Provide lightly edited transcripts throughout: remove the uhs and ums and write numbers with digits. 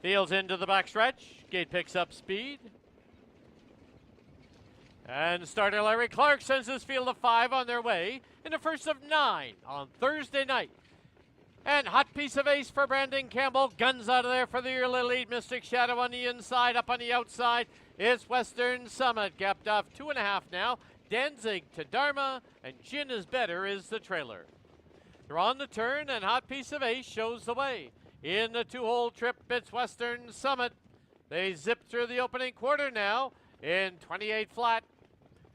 Fields into the backstretch. Gate picks up speed. And starter Larry Clark sends his field of 5 on their way in the first of 9 on Thursday night. And hot piece of ace for Brandon Campbell. Guns out of there for the early lead. Mystic Shadow on the inside. Up on the outside is Western Summit. Gapped off 2.5 now. Danzig to Dharma. And Gin is Better is the trailer. They're on the turn and hot piece of ace shows the way. In the 2-hole trip, it's Western Summit. They zip through the opening quarter now in 28 flat.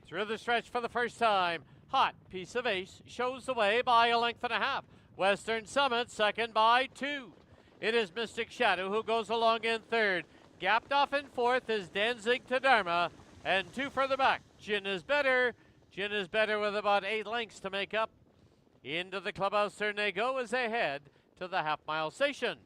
Through the stretch for the first time. Hot piece of ace shows the way by a length and a half. Western Summit second by 2. It is Mystic Shadow who goes along in third. Gapped off in fourth is Danzig to Dharma. And 2 further back. Gin is Better. Gin is Better with about 8 lengths to make up. Into the clubhouse turn they go as they head to the half-mile station.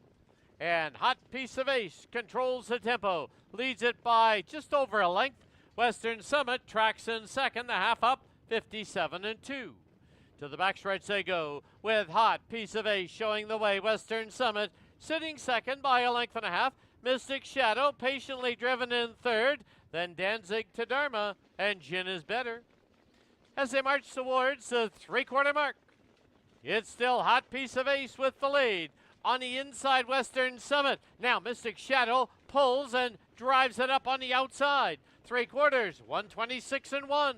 And hot piece of ace controls the tempo. Leads it by just over a length. Western Summit tracks in second, the half up, 57-2. To the backstretch they go with hot piece of ace showing the way. Western Summit sitting second by a length and a half. Mystic Shadow patiently driven in third. Then Danzig to Dharma and Gin is Better. As they march towards the 3/4 mark, it's still hot piece of ace with the lead. On the inside, Western Summit. Now Mystic Shadow pulls and drives it up on the outside. 3/4, 126-1.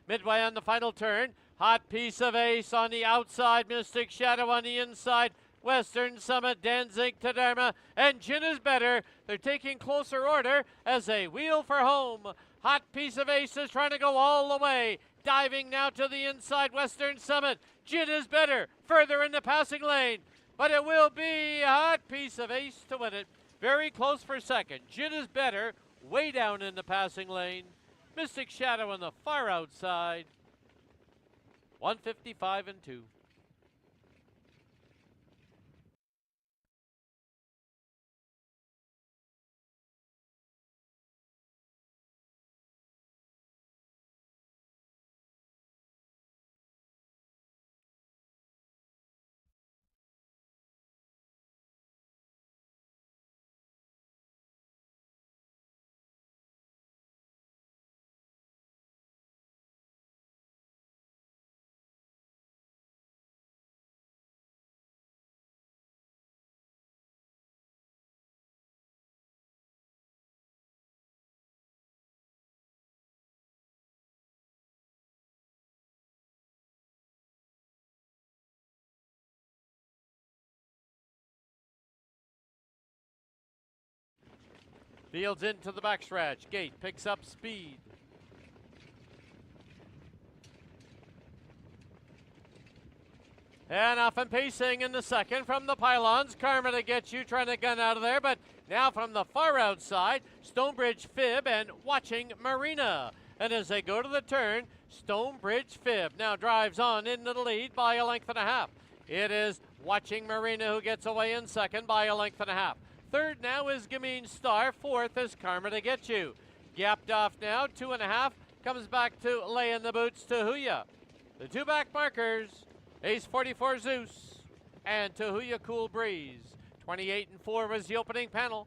Midway on the final turn, hot piece of ace on the outside. Mystic Shadow on the inside. Western Summit, Danzig to Dharma, and Gin is Better. They're taking closer order as they wheel for home. Hot piece of ace is trying to go all the way. Diving now to the inside, Western Summit. Gin is Better, further in the passing lane. But it will be a hot piece of ace to win it. Very close for second. Gin is Better, way down in the passing lane. Mystic Shadow on the far outside. 155-2. Fields into the backstretch. Gate picks up speed. And off and pacing in the second from the pylons. Karma to get you, trying to gun out of there. But now from the far outside, Stonebridge Fib and Watching Marina. And as they go to the turn, Stonebridge Fib now drives on into the lead by a length and a half. It is Watching Marina who gets away in second by a length and a half. Third now is Gameen Star. Fourth is Karma to Get You. Gapped off now, 2.5. Comes back to lay in the boots to Huya. The 2 back markers, Ace 44 Zeus and Tahuya Cool Breeze. 28-4 was the opening panel.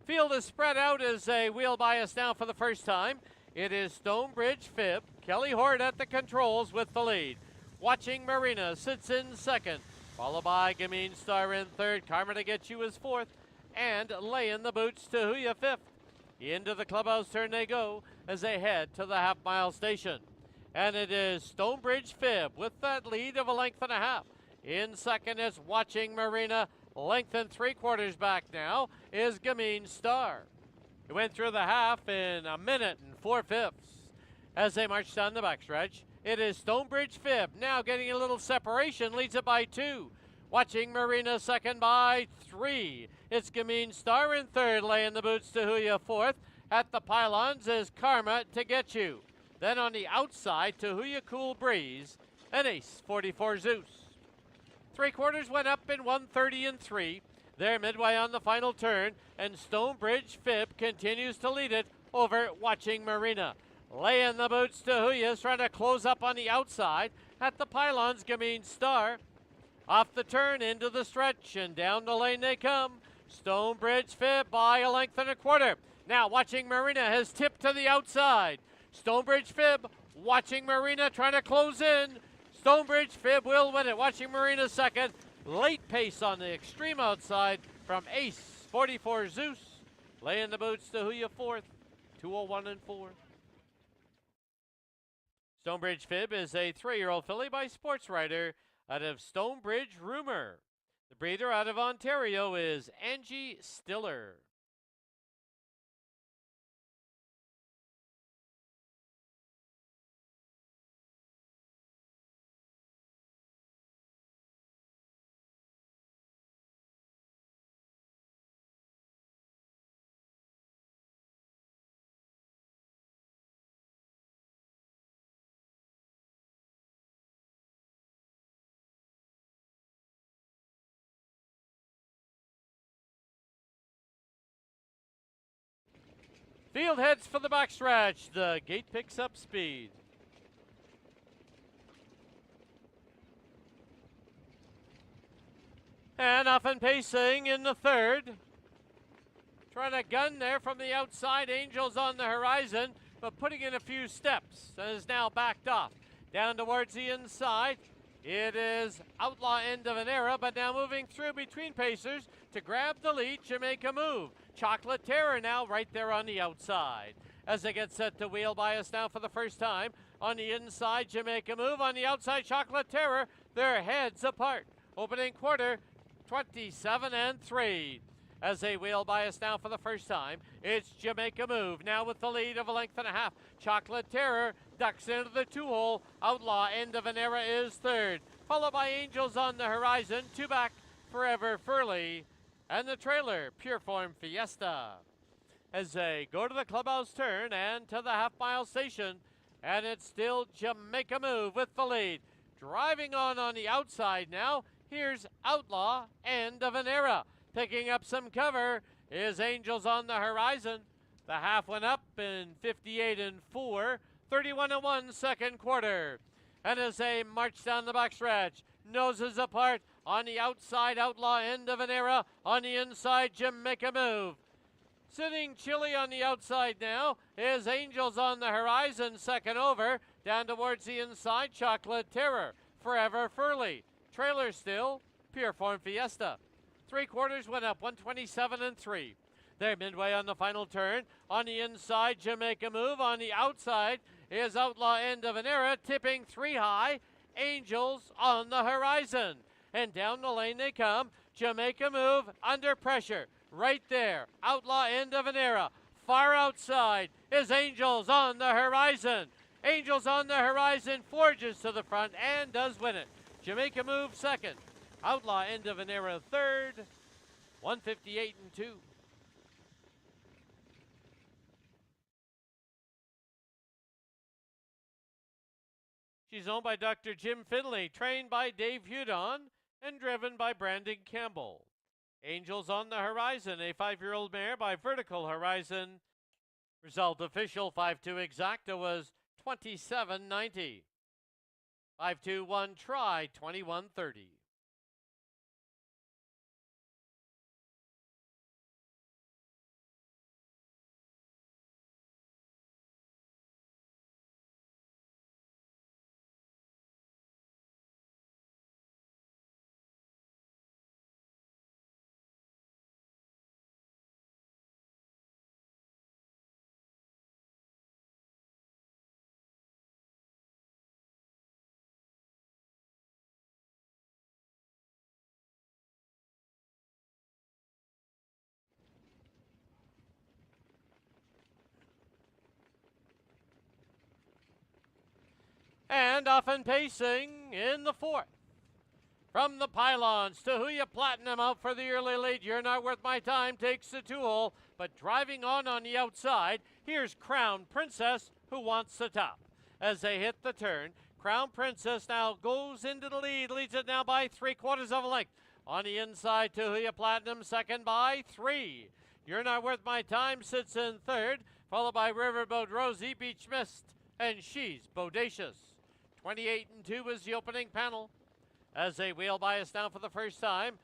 Field is spread out as they wheel by us now for the first time. It is Stonebridge Fib. Kelly Hort at the controls with the lead. Watching Marina sits in second, followed by Gameen Star in third. Karma to Get You is fourth. And lay in the boots to Huya fifth. Into the clubhouse turn they go as they head to the half-mile station. And it is Stonebridge Fib with that lead of a length and a half. In second is Watching Marina. Length and 3/4 back now is Gameen Star. It went through the half in 1 minute and 4/5. As they march down the backstretch, it is Stonebridge Fib now getting a little separation, leads it by 2. Watching Marina second by 3. It's Gameen Star in third, laying the boots to Huya fourth. At the pylons is Karma to Get You. Then on the outside, Tahuya Cool Breeze and Ace 44 Zeus. 3/4 went up in 130-3. They're midway on the final turn, and Stonebridge Fib continues to lead it over Watching Marina. Laying the boots to Huya, trying to close up on the outside. At the pylons, Gameen Star. Off the turn, into the stretch, and down the lane they come. Stonebridge Fib by a length and a quarter. Now watching Marina has tipped to the outside. Stonebridge Fib watching Marina trying to close in. Stonebridge Fib will win it. Watching Marina second. Late pace on the extreme outside from Ace 44 Zeus. Laying the boots to Huya fourth. 201 and 4. Stonebridge Fib is a 3-year-old filly by Sports Writer out of Stonebridge Rumor. The breeder out of Ontario is Angie Stiller. Field heads for the backstretch. The gate picks up speed. And off and pacing in the third. Trying to gun there from the outside. Angels on the horizon, but putting in a few steps and is now backed off. Down towards the inside. It is Outlaw End of an Era, but now moving through between pacers to grab the lead. Jamaica Move. Chocolate Terror now right there on the outside. As they get set to wheel by us now for the first time. On the inside, Jamaica Move. On the outside, Chocolate Terror. Their heads apart. Opening quarter, 27 and 3. As they wheel by us now for the first time, it's Jamaica Move. Now with the lead of a length and a half. Chocolate Terror ducks into the 2-hole. Outlaw End of an Era is third. Followed by Angels on the horizon. 2 back, Forever Furley. And the trailer, Pure Form Fiesta. As they go to the clubhouse turn and to the half-mile station. And it's still Jamaica Move with the lead. Driving on the outside now. Here's Outlaw End of an Era. Picking up some cover is Angels on the horizon. The half went up in 58 and 4, 31 and 1 second quarter. And as they march down the backstretch, noses apart on the outside, Outlaw End of an Era. On the inside, Jamaica Move. Sitting chilly on the outside now is Angels on the horizon, second over. Down towards the inside, Chocolate Terror. Forever Furley. Trailer still, Pure Form Fiesta. 3 quarters went up, 127 and 3. They're midway on the final turn. On the inside, Jamaica Move. On the outside is Outlaw End of an Era, tipping 3 high. Angels on the horizon. And down the lane they come. Jamaica Move under pressure. Right there, Outlaw End of an Era. Far outside is Angels on the horizon. Angels on the horizon forges to the front and does win it. Jamaica Move second. Outlaw End of an Era third, 158 and 2. She's owned by Dr. Jim Finley, trained by Dave Hudon, and driven by Brandon Campbell. Angels on the Horizon, a 5-year-old mare by Vertical Horizon. Result official 5-2 exacta was 27.90. 5-2-1 try 21.30. And off and pacing in the fourth. From the pylons to Huya Platinum out for the early lead. You're Not Worth My Time takes the 2-hole, but driving on the outside, here's Crown Princess, who wants the top. As they hit the turn, Crown Princess now goes into the lead, leads it now by 3/4 of a length. On the inside to Huya Platinum, second by 3. You're Not Worth My Time sits in third, followed by Riverboat Rosie, Beach Mist, and She's Bodacious. 28 and 2 is the opening panel. As they wheel by us now for the first time,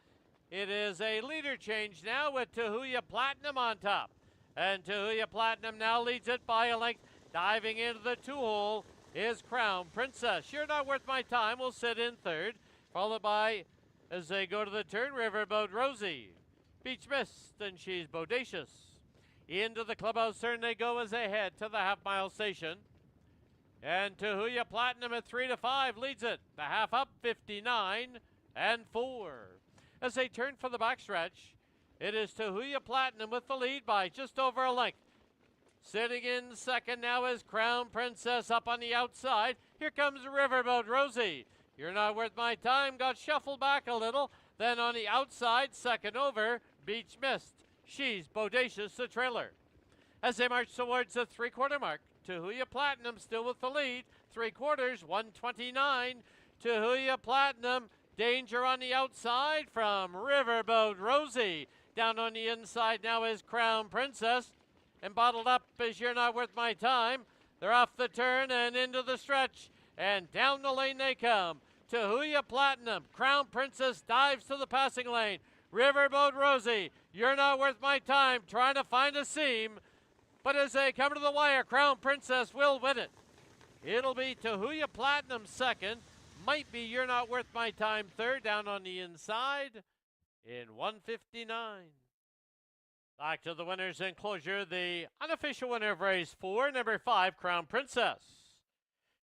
It is a leader change now with Tahuya Platinum on top. And Tahuya Platinum now leads it by a length. Diving into the 2-hole is Crown Princess. You're Not Worth My Time will sit in third, followed by, as they go to the turn, Riverboat Rosie. Beach Mist, and she's bodacious. Into the clubhouse turn they go as they head to the half-mile station. And Tahuya Platinum at 3-5 leads it. The half up 59 and 4. As they turn for the backstretch, it is Tahuya Platinum with the lead by just over a length. Sitting in second now is Crown Princess up on the outside. Here comes Riverboat Rosie. You're Not Worth My Time got shuffled back a little. Then on the outside, second over, Beach Mist. She's bodacious, the trailer. As they march towards the three-quarter mark, Tahuya Platinum still with the lead. 3/4, 129. Tahuya Platinum, danger on the outside from Riverboat Rosie. Down on the inside now is Crown Princess. And bottled up is You're Not Worth My Time. They're off the turn and into the stretch. And down the lane they come. Tahuya Platinum, Crown Princess dives to the passing lane. Riverboat Rosie, You're Not Worth My Time, trying to find a seam. But as they come to the wire, Crown Princess will win it. It'll be Tahuya Platinum second. Might be You're Not Worth My Time third down on the inside in 159. Back to the winner's enclosure, the unofficial winner of race 4, number 5, Crown Princess.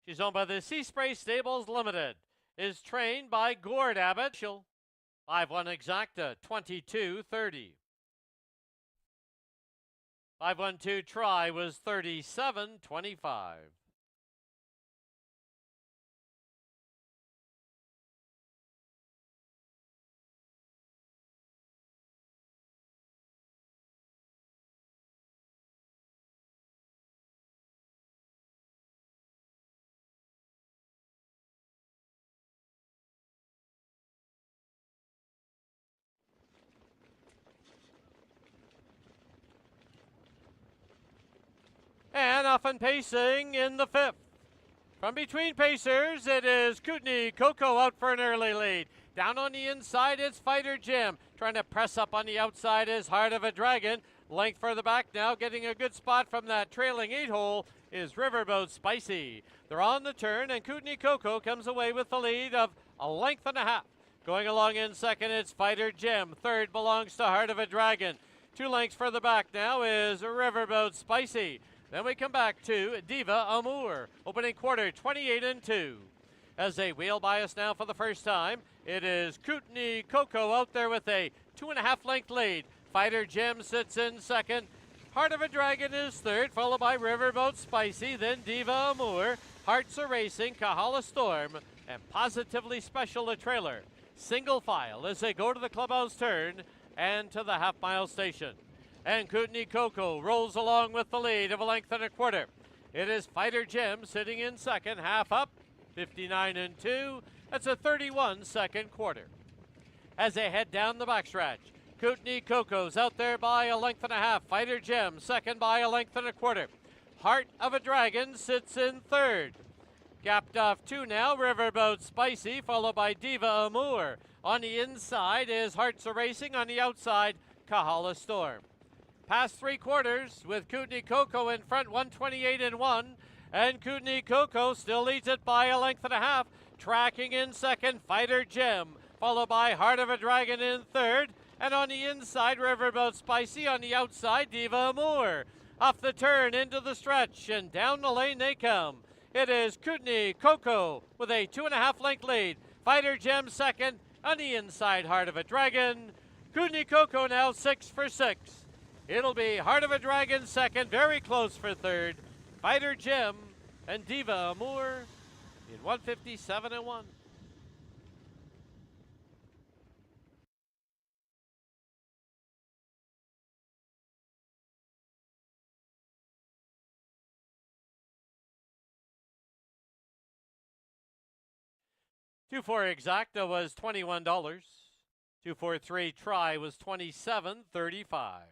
She's owned by the Sea Spray Stables Limited. Is trained by Gord Abbott. 5-1 exacta, 22:30. 5-1-2 try was 37:25. And off and pacing in the 5th. From between pacers, it is Kootenai Coco out for an early lead. Down on the inside, it's Fighter Jim. Trying to press up on the outside is Heart of a Dragon. Length further back now, getting a good spot from that trailing 8-hole is Riverboat Spicy. They're on the turn, and Kootenai Coco comes away with the lead of a length and a half. Going along in second, it's Fighter Jim. Third belongs to Heart of a Dragon. 2 lengths further back now is Riverboat Spicy. Then we come back to Diva Amour, opening quarter 28-2. As they wheel by us now for the first time, it is Kootenai Coco out there with a 2.5 length lead. Fighter Jim sits in second. Heart of a Dragon is third, followed by Riverboat Spicy, then Diva Amour, Hearts Are Racing, Kahala Storm, and Positively Special, the trailer. Single file as they go to the clubhouse turn and to the half-mile station. And Kootenai Coco rolls along with the lead of a length and a quarter. It is Fighter Jim sitting in second, half up, 59-2. That's a 31-second quarter. As they head down the backstretch, Kootenai Coco's out there by a length and a half. Fighter Jim second by a length and a quarter. Heart of a Dragon sits in third. Gapped off 2 now, Riverboat Spicy, followed by Diva Amour. On the inside is Hearts Are Racing, on the outside, Kahala Storm. Past 3/4 with Kootenai Coco in front, 128-1. And Kootenai Coco still leads it by a length and a half. Tracking in second, Fighter Jim, followed by Heart of a Dragon in third. And on the inside, Riverboat Spicy. On the outside, Diva Amour. Off the turn into the stretch, and down the lane they come. It is Kootenai Coco with a 2.5 length lead. Fighter Jim second. On the inside, Heart of a Dragon. Kootenai Coco now 6 for 6. It'll be Heart of a Dragon second, very close for third. Fighter Jim and Diva Amour in 157-1. $2-4 exacta was $21. 2-4-3 try was $27.35.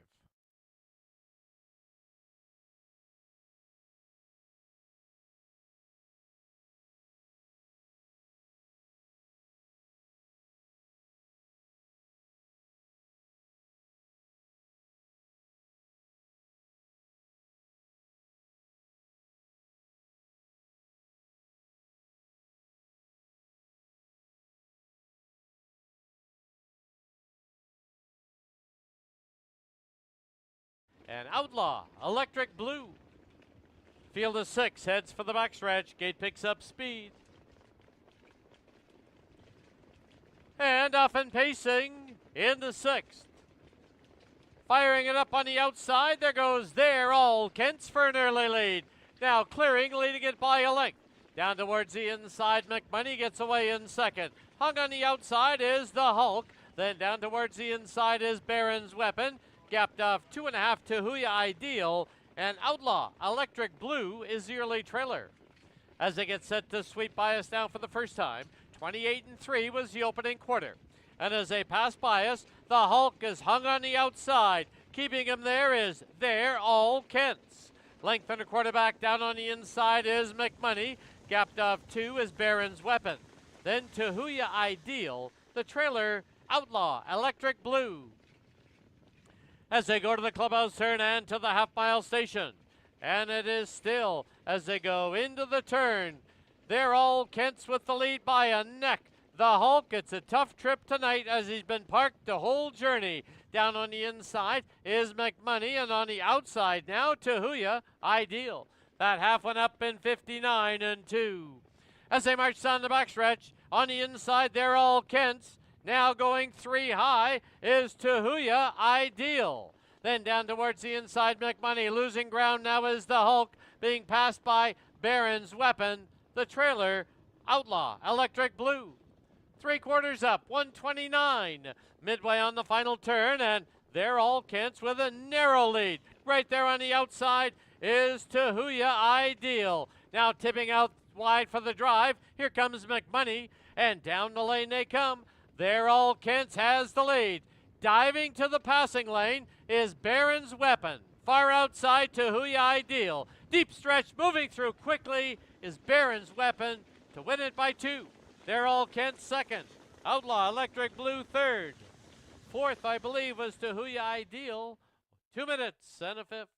and Outlaw Electric Blue. Field of 6 heads for the backstretch. Gate picks up speed. And off and pacing in the 6th. Firing it up on the outside. There goes They're All Kents for an early lead. Now clearing, leading it by a length. Down towards the inside, McMoney gets away in second. Hung on the outside is the Hulk. Then down towards the inside is Baron's Weapon. Gapped off 2.5 to Huya Ideal. And Outlaw Electric Blue is the early trailer. As they get set to sweep by us now for the first time, 28-3 was the opening quarter. And as they pass by us, the Hulk is hung on the outside. Keeping him there is They're All Kents. Length and a quarterback down on the inside is McMoney. Gapped off 2 is Baron's Weapon. Then Tahuya Ideal, the trailer Outlaw Electric Blue. As they go to the clubhouse turn and to the half-mile station. And it is still as they go into the turn. They're All Kents with the lead by a neck. The Hulk, it's a tough trip tonight as he's been parked the whole journey. Down on the inside is McMoney, and on the outside now, Tahuya Ideal. That half went up in 59-2. As they march down the backstretch, on the inside, They're All Kents. Now going 3 high is Tahuya Ideal. Then down towards the inside, McMoney. Losing ground now is the Hulk, being passed by Baron's Weapon. The trailer, Outlaw Electric Blue. 3/4 up, 129. Midway on the final turn, and They're All Kents with a narrow lead. Right there on the outside is Tahuya Ideal. Now tipping out wide for the drive. Here comes McMoney, and down the lane they come. They're All Kents has the lead. Diving to the passing lane is Baron's Weapon. Far outside Tahuya Ideal. Deep stretch moving through quickly is Baron's Weapon to win it by 2. They're All Kents second. Outlaw Electric Blue third. Fourth, I believe, was Tahuya Ideal. 2 minutes and a fifth.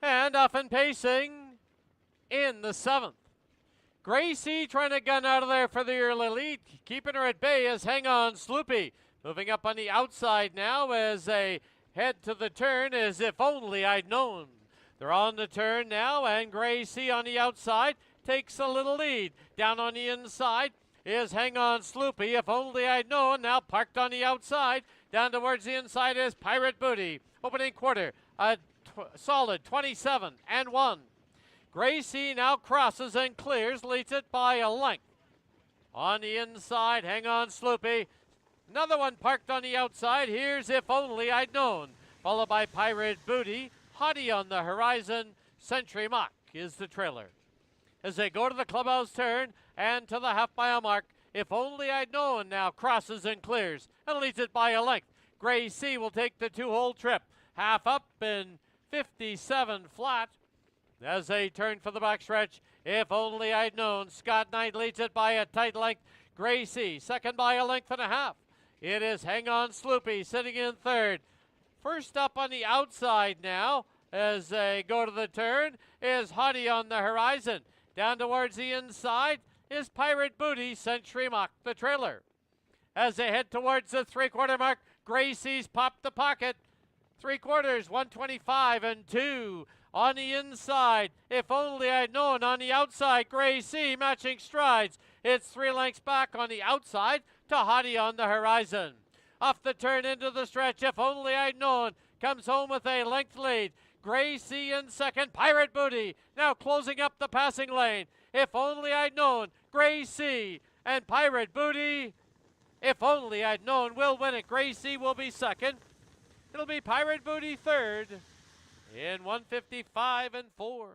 And off and pacing in the 7th. Gracie trying to gun out of there for the early lead. Keeping her at bay is Hang On Sloopy. Moving up on the outside now as they head to the turn is If Only I'd Known. They're on the turn now, and Gracie on the outside takes a little lead. Down on the inside is Hang On Sloopy. If Only I'd Known. Now parked on the outside. Down towards the inside is Pirate Booty. Opening quarter. Solid 27-1. Gracie now crosses and clears, leads it by a length. On the inside, Hang On Sloopy. Another one parked on the outside. Here's If Only I'd Known. Followed by Pirate Booty. Hottie on the horizon. Century Mock is the trailer. As they go to the clubhouse turn and to the half-mile mark, If Only I'd Known now crosses and clears and leads it by a length. Gracie will take the 2-hole trip. Half up and 57 flat. As they turn for the backstretch, If Only I'd Known. Scott Knight leads it by a tight length. Gracie second by a length and a half. It is Hang On Sloopy sitting in third. First up on the outside now as they go to the turn is Hottie on the horizon. Down towards the inside is Pirate Booty, Century Mock, the trailer. As they head towards the 3/4 mark, Gracie's popped the pocket. 3/4, 125-2. On the inside, If Only I'd Known. On the outside, Gracie matching strides. It's 3 lengths back on the outside to Hottie on the horizon. Off the turn into the stretch, If Only I'd Known comes home with a length lead. Gracie in second, Pirate Booty now closing up the passing lane. If Only I'd Known, Gracie and Pirate Booty If Only I'd Known will win it. Gracie will be second. It'll be Pirate Booty third in 155 and 4.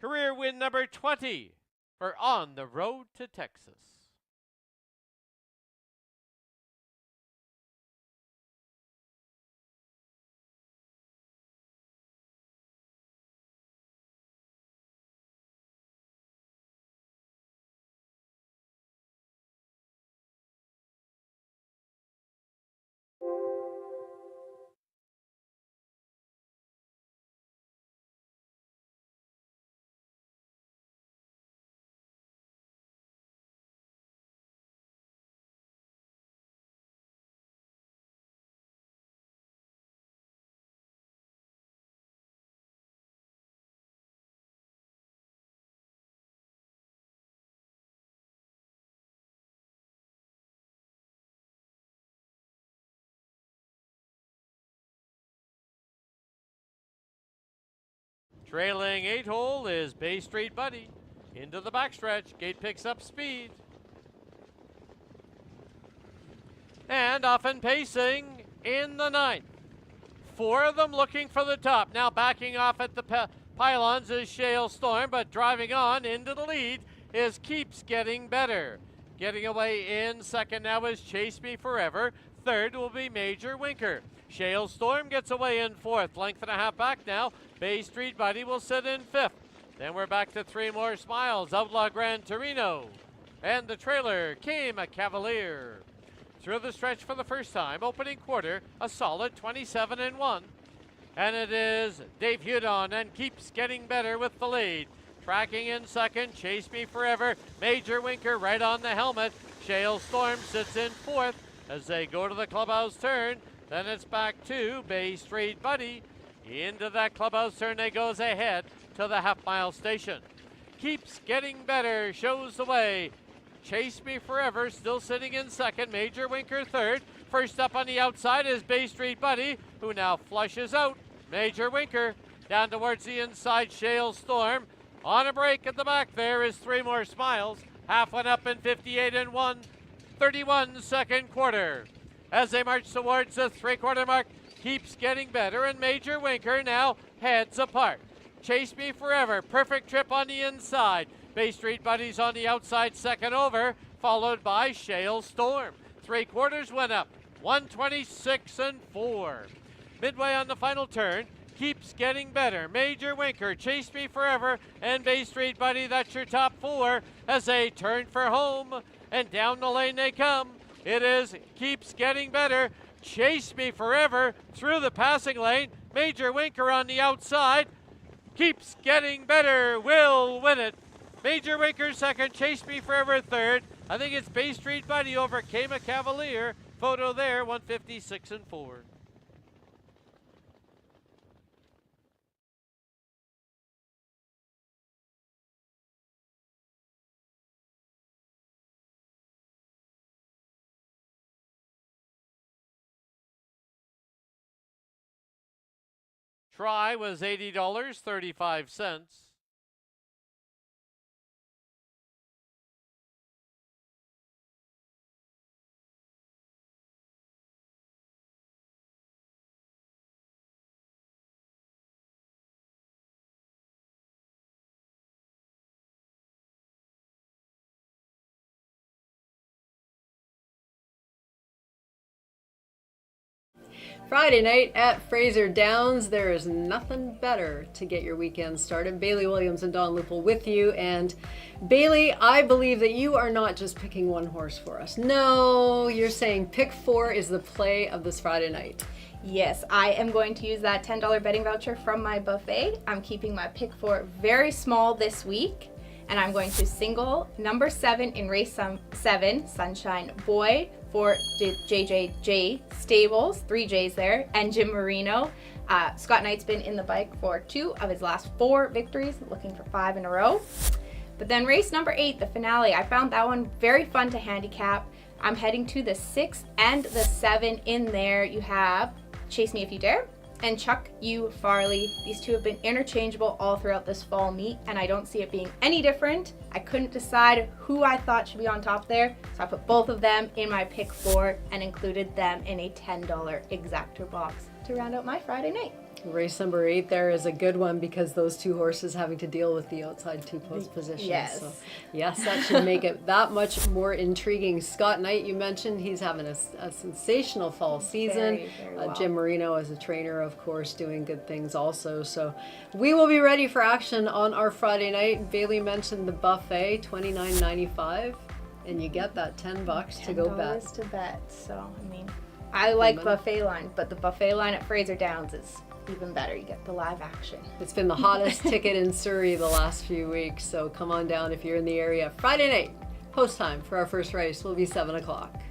Career win number 20 for On the Road to Texas. Trailing 8-hole is Bay Street Buddy. Into the backstretch, Gate picks up speed. And often pacing in the 9th. 4 of them looking for the top. Now backing off at the pylons is Shale Storm, but driving on into the lead is Keeps Getting Better. Getting away in second now is Chase Me Forever. Third will be Major Winker. Shale Storm gets away in 4th. Length and a half back now. Bay Street Buddy will sit in 5th. Then we're back to 3 more Smiles. Outlaw Gran Torino. And the trailer came a Cavalier. Through the stretch for the first time, opening quarter, a solid 27 and 1. And it is Dave Hudon and Keeps Getting Better with the lead. Tracking in second, Chase Me Forever. Major Winker right on the helmet. Shale Storm sits in 4th as they go to the clubhouse turn. Then it's back to Bay Street Buddy. Into that clubhouse turn they goes ahead to the half-mile station. Keeps Getting Better shows the way. Chase Me Forever still sitting in second. Major Winker third. first up on the outside is Bay Street Buddy, who now flushes out Major Winker. Down towards the inside, Shale Storm. On a break at the back there is Three More Smiles. Half one up in 58 and 1, 31 second quarter. As they march towards the three-quarter mark, Keeps Getting Better, and Major Winker now heads apart. Chase Me Forever, perfect trip on the inside. Bay Street Buddies on the outside, second over, followed by Shale Storm. Three quarters went up, 126 and 4. Midway on the final turn, Keeps Getting Better, Major Winker, Chase Me Forever, and Bay Street Buddy. That's your top four as they turn for home. And down the lane they come. It is Keeps Getting Better, Chase Me Forever through the passing lane. Major Winker on the outside. Keeps Getting Better will win it. Major Winker second, Chase Me Forever third. I think it's Bay Street Buddy over Kama Cavalier. Photo there, 156 and 4. Try was $80.35. Friday night at Fraser Downs, there is nothing better to get your weekend started. Bailey Williams and Don Lupel with you. And Bailey, I believe that you are not just picking one horse for us. No, you're saying pick four is the play of this Friday night. Yes, I am going to use that $10 betting voucher from my buffet. I'm keeping my pick four very small this week. And I'm going to single number 7 in race 7, Sunshine Boy, for JJJ Stables, 3 J's there, and Jim Marino. Scott Knight's been in the bike for 2 of his last 4 victories, looking for 5 in a row. But then race number 8, the finale, I found that one very fun to handicap. I'm heading to the 6 and the 7 in there. You have Chase Me If You Dare and Chuck U. Farley. These two have been interchangeable all throughout this fall meet, and I don't see it being any different. I couldn't decide who I thought should be on top there, so I put both of them in my pick four and included them in a $10 exactor box to round out my Friday night. Race number 8 there is a good one because those two horses having to deal with the outside 2 post positions. Yes. So, yes, that should make it that much more intriguing. Scott Knight, you mentioned, he's having a sensational fall season. Very well. Jim Marino as a trainer, of course, doing good things also. So we will be ready for action on our Friday night. Bailey mentioned the buffet, $29.95, and you get that $10 to go bet. $10 to bet. So, I mean, I like buffet line, but the buffet line at Fraser Downs is even better. You get the live action. It's been the hottest ticket in Surrey the last few weeks, so come on down if you're in the area. Friday night, post time for our first race will be 7 o'clock.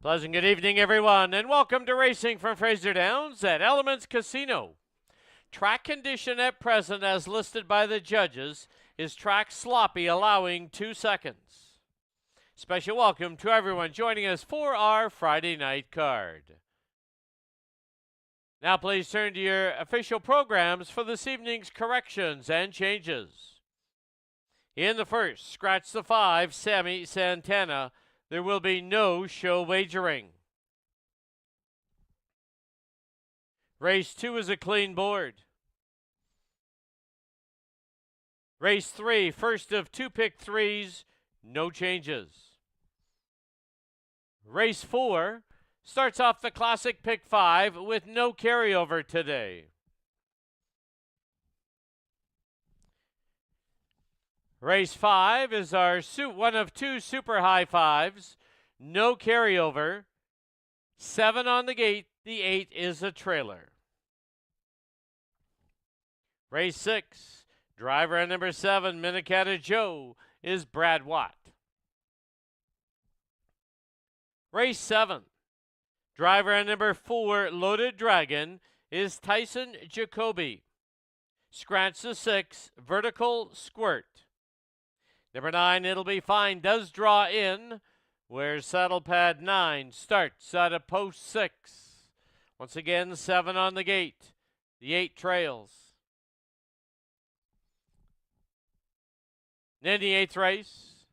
Pleasant good evening, everyone, and welcome to Racing from Fraser Downs at Elements Casino. Track condition at present, as listed by the judges, is track sloppy, allowing 2 seconds. Special welcome to everyone joining us for our Friday night card. Now please turn to your official programs for this evening's corrections and changes. In the first, scratch the 5, Sammy Santana. There will be no show wagering. Race 2 is a clean board. Race 3, first of 2 pick 3s, no changes. Race 4 starts off the classic pick 5 with no carryover today. Race 5 is our one of 2 super high fives, no carryover, 7 on the gate, the 8 is a trailer. Race 6, driver at number 7, Minnetonka Joe, is Brad Watt. Race 7, driver at number 4, Loaded Dragon, is Tyson Jacoby. Scratch the 6, Vertical Squirt. Number 9, It'll Be Fine, does draw in, where saddle pad 9 starts out of post 6. Once again, 7 on the gate. The 8 trails. In the 8th race,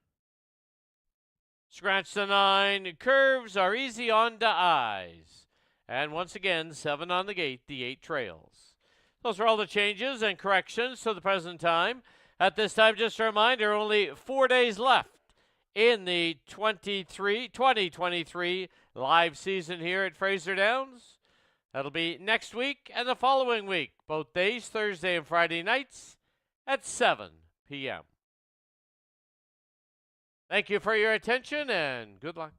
scratch the 9, Curves are easy on the eyes. And once again, 7 on the gate, the 8 trails. Those are all the changes and corrections to the present time. At this time, just a reminder, only 4 days left in the 2023 live season here at Fraser Downs. That'll be next week and the following week, both days, Thursday and Friday nights at 7 p.m. Thank you for your attention and good luck.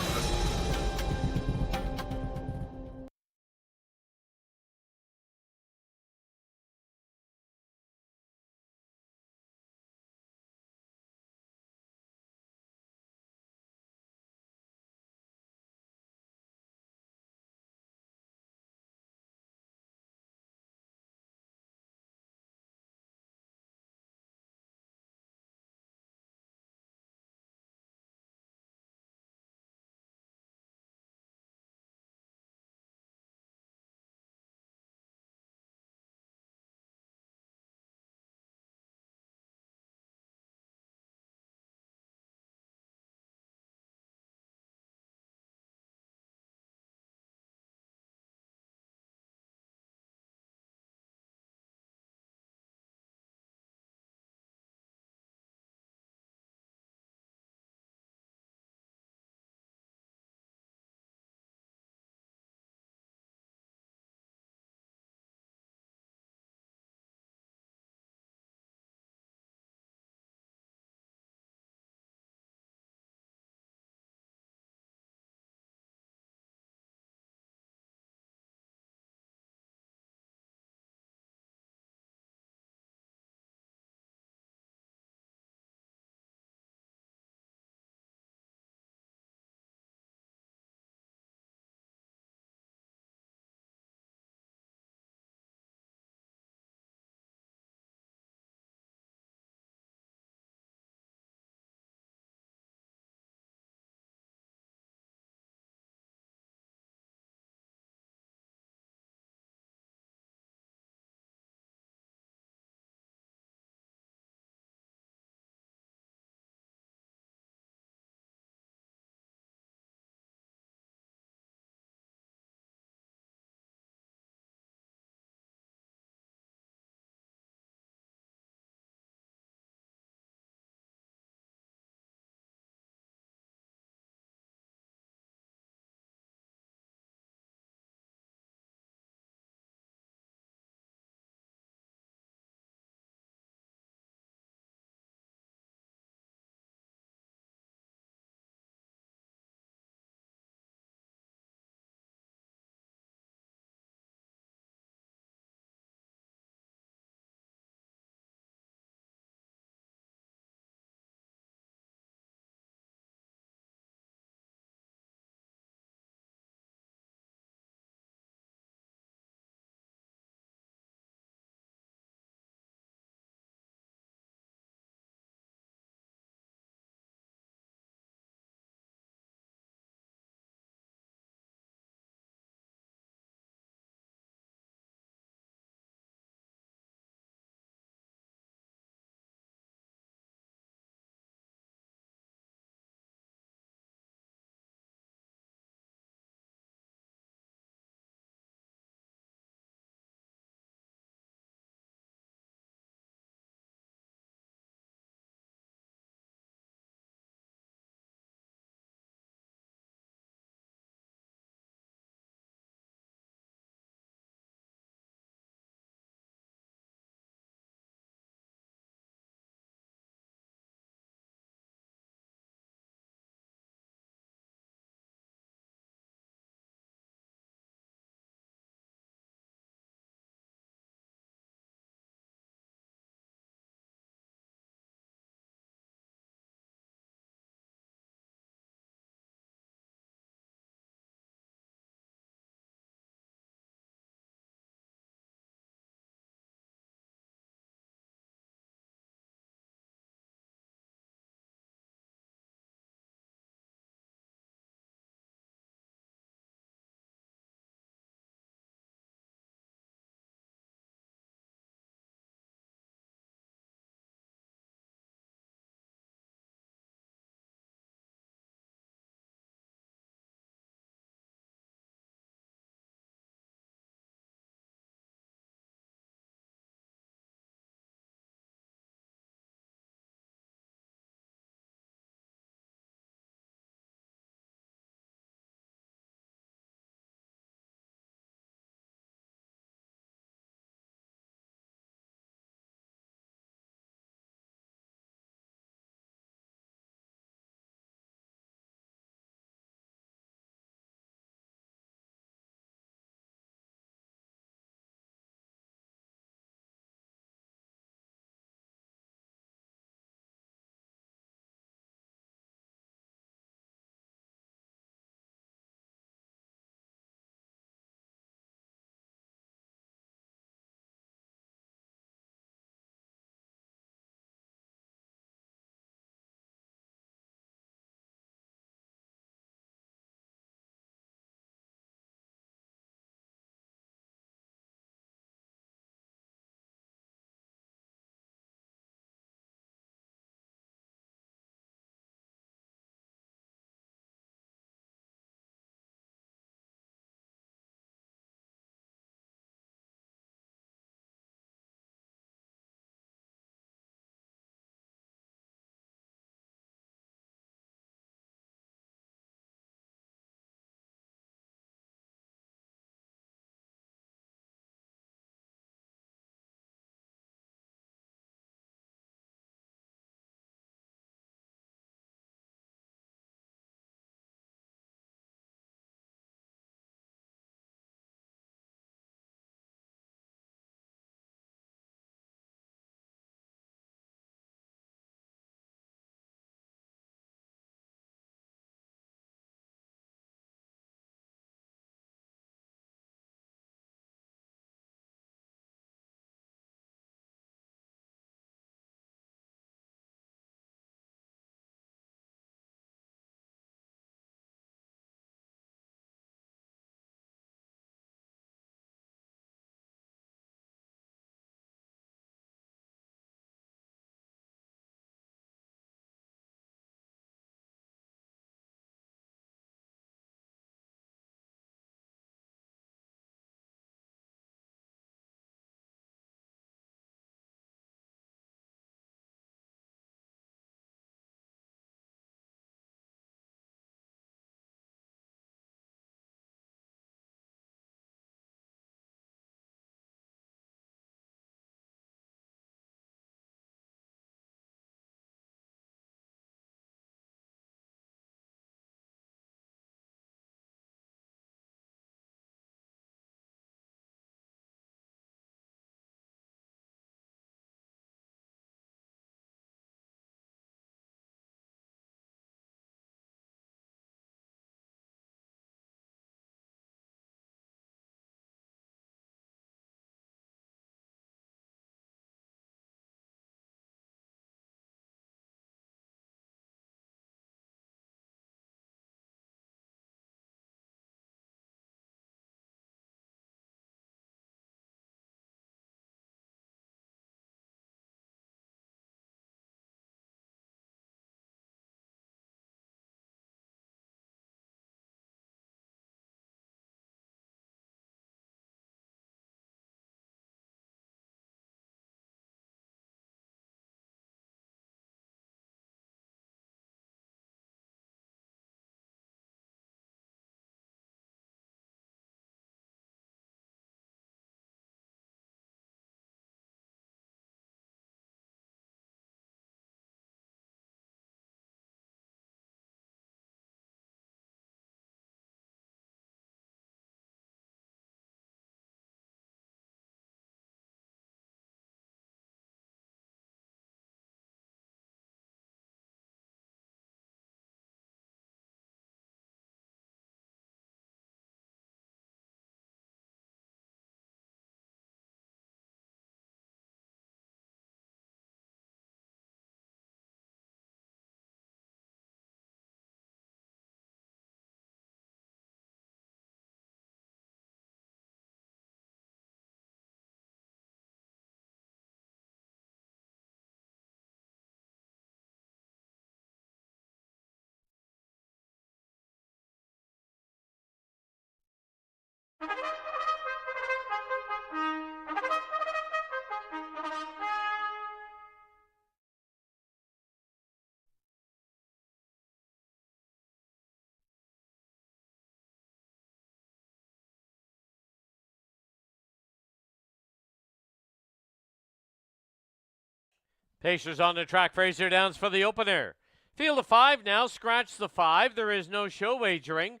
Pacers on the track, Fraser Downs for the opener. Field of 5 now, scratch the 5. There is no show wagering.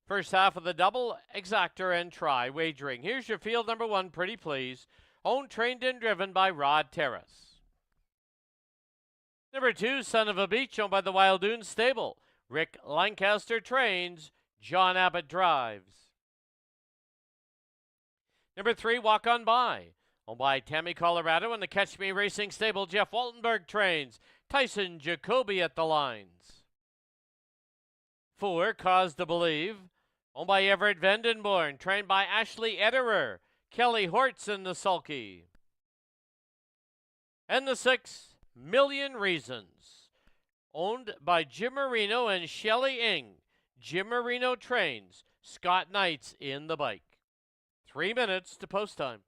First half of the double, exactor and try wagering. Here's your field number 1, Pretty Please. Owned, trained, and driven by Rod Terrace. Number 2, Son of a Beach, owned by the Wild Dunes Stable. Rick Lancaster trains, John Abbott drives. Number 3, Walk On By, owned by Tammy Colorado and the Catch Me Racing Stable. Jeff Waltenberg trains, Tyson Jacoby at the lines. 4, Cause to Believe, owned by Everett Vandenborn, trained by Ashley Ederer, Kelly Hortz in the sulky. And the 6, Million Reasons, owned by Jim Marino and Shelley Ing. Jim Marino trains, Scott Knights in the bike. 3 minutes to post time.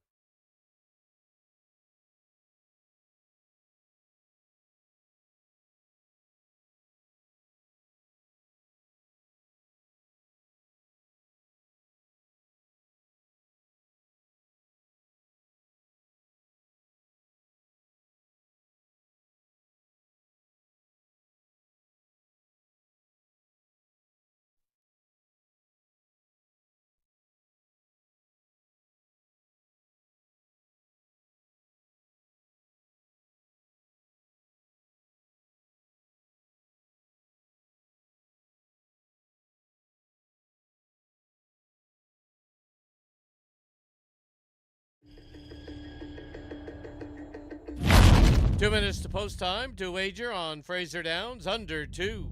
Two minutes to post time to wager on Fraser Downs under 2.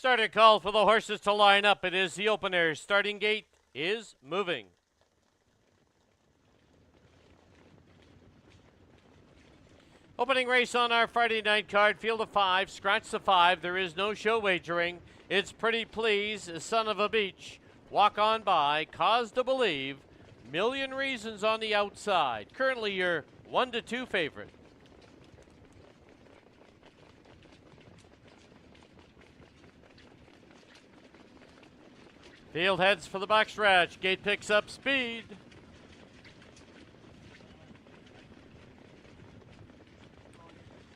Starter call for the horses to line up. It is the opener. Starting gate is moving. Opening race on our Friday night card, field of 5, scratch the 5. There is no show wagering. It's Pretty Please, Son of a Beach, Walk On By, Cause to Believe, Million Reasons on the outside. Currently your 1-2 favorite. Field heads for the backstretch. Gate picks up speed.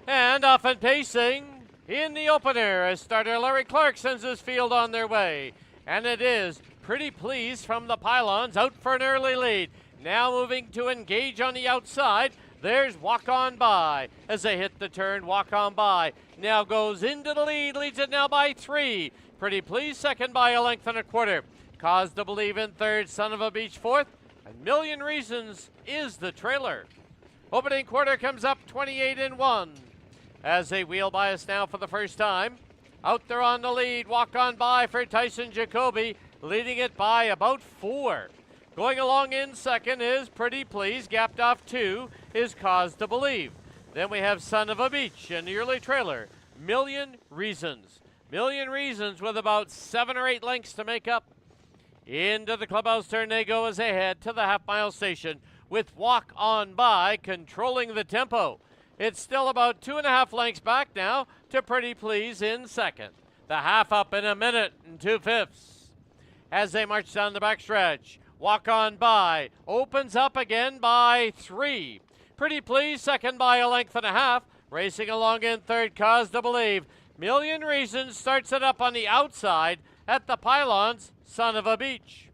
And off and pacing in the opener as starter Larry Clark sends his field on their way. And it is Pretty Please from the pylons out for an early lead. Now moving to engage on the outside. There's Walk On By as they hit the turn. Walk On By now goes into the lead, leads it now by 3. Pretty Please second by a length and a quarter. Cause to Believe in third, Son of a Beach fourth, and Million Reasons is the trailer. Opening quarter comes up 28-1. As they wheel by us now for the first time. Out there on the lead, Walk On By for Tyson Jacoby, leading it by about 4. Going along in second is Pretty Please, gapped off 2 is Cause to Believe. Then we have Son of a Beach in the early trailer, Million Reasons. Million Reasons with about 7 or 8 lengths to make up. Into the clubhouse turn they go as they head to the half-mile station with Walk On By controlling the tempo. It's still about 2.5 lengths back now to Pretty Please in second. The half up in 1 minute and 2/5. As they march down the backstretch, Walk On By opens up again by 3. Pretty Please second by a length and a half. Racing along in third, Cause to Believe. Million Reasons starts it up on the outside at the pylons, Son of a Beach.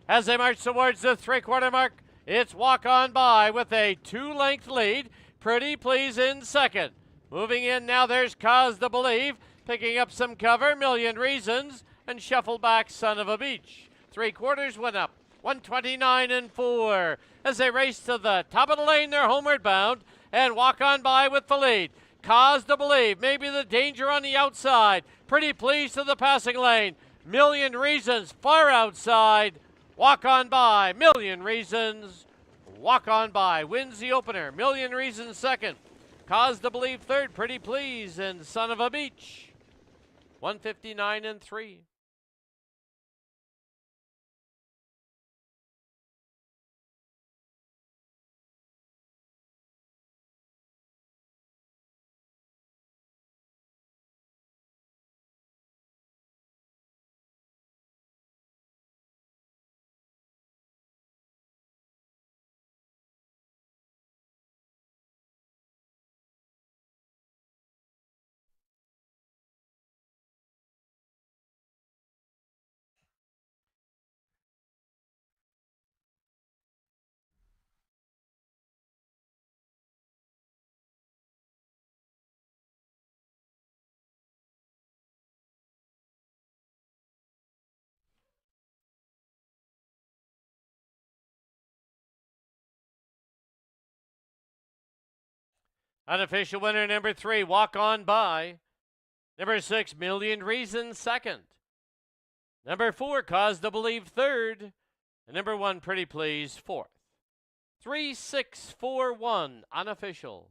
As they march towards the 3/4 mark, it's Walk On By with a 2-length lead. Pretty Please in second. Moving in now, there's Cause to Believe. Picking up some cover, Million Reasons, and shuffle back Son of a Beach. 3/4 went up, 129-4. As they race to the top of the lane, they're homeward bound, and Walk On By with the lead. Cause to Believe, maybe the danger on the outside. Pretty Please to the passing lane. Million Reasons far outside. Walk On By, Million Reasons. Walk On By wins the opener. Million Reasons second. Cause to Believe third. Pretty Please and Son of a Beach. 159-3. Unofficial winner number 3, Walk On By. Number 6, Million Reasons second. Number 4, Cause to Believe third. And number 1, Pretty Please fourth. 3, 6, 4, 1, unofficial.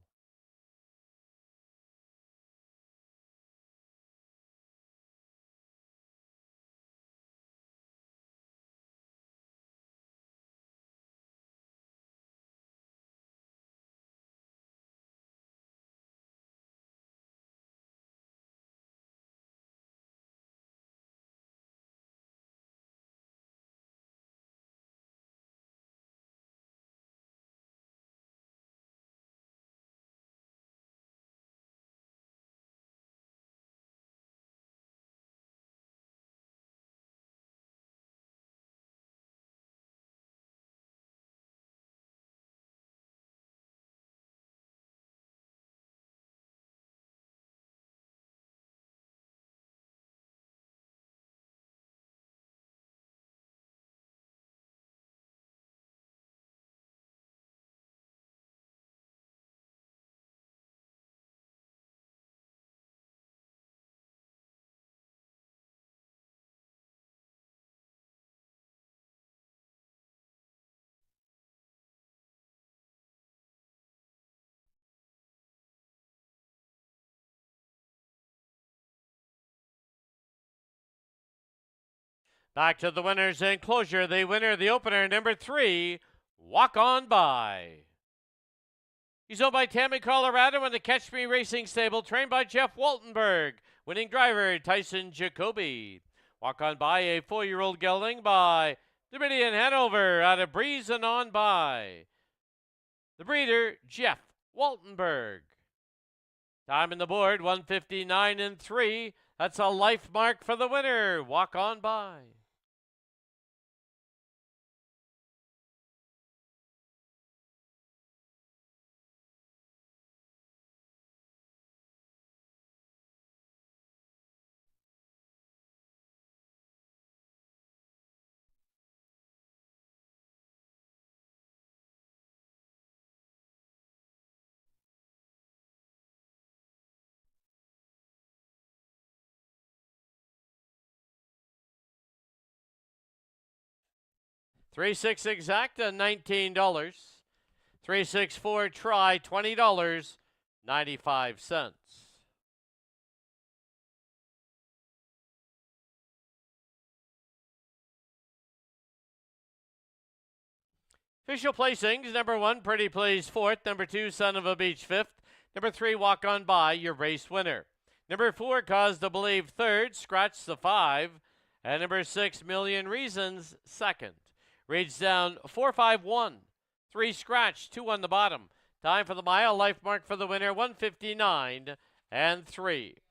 Back to the winners' enclosure. The winner, the opener, number 3, Walk On By. He's owned by Tammy, Colorado, in the Catch Me Racing Stable, trained by Jeff Waltenberg. Winning driver, Tyson Jacoby. Walk On By, a 4-year-old gelding by Dominion Hanover out of Breeze and On By. The breeder, Jeff Waltenberg. Time in the board, 1:59 and 3. That's a life mark for the winner. Walk On By. $3-6 exacta, $19. 3-6-4 try, $20.95. Official placings: number 1, Pretty Please, 4th. Number 2, Son of a Beach, 5th. Number 3, Walk On By, your race winner. Number 4, Cause to Believe, 3rd. Scratch the 5. And number 6, Million Reasons, 2nd. Reads down 4-5-1. 3 scratch, 2 on the bottom. Time for the mile. Life mark for the winner, 1:59 and 3.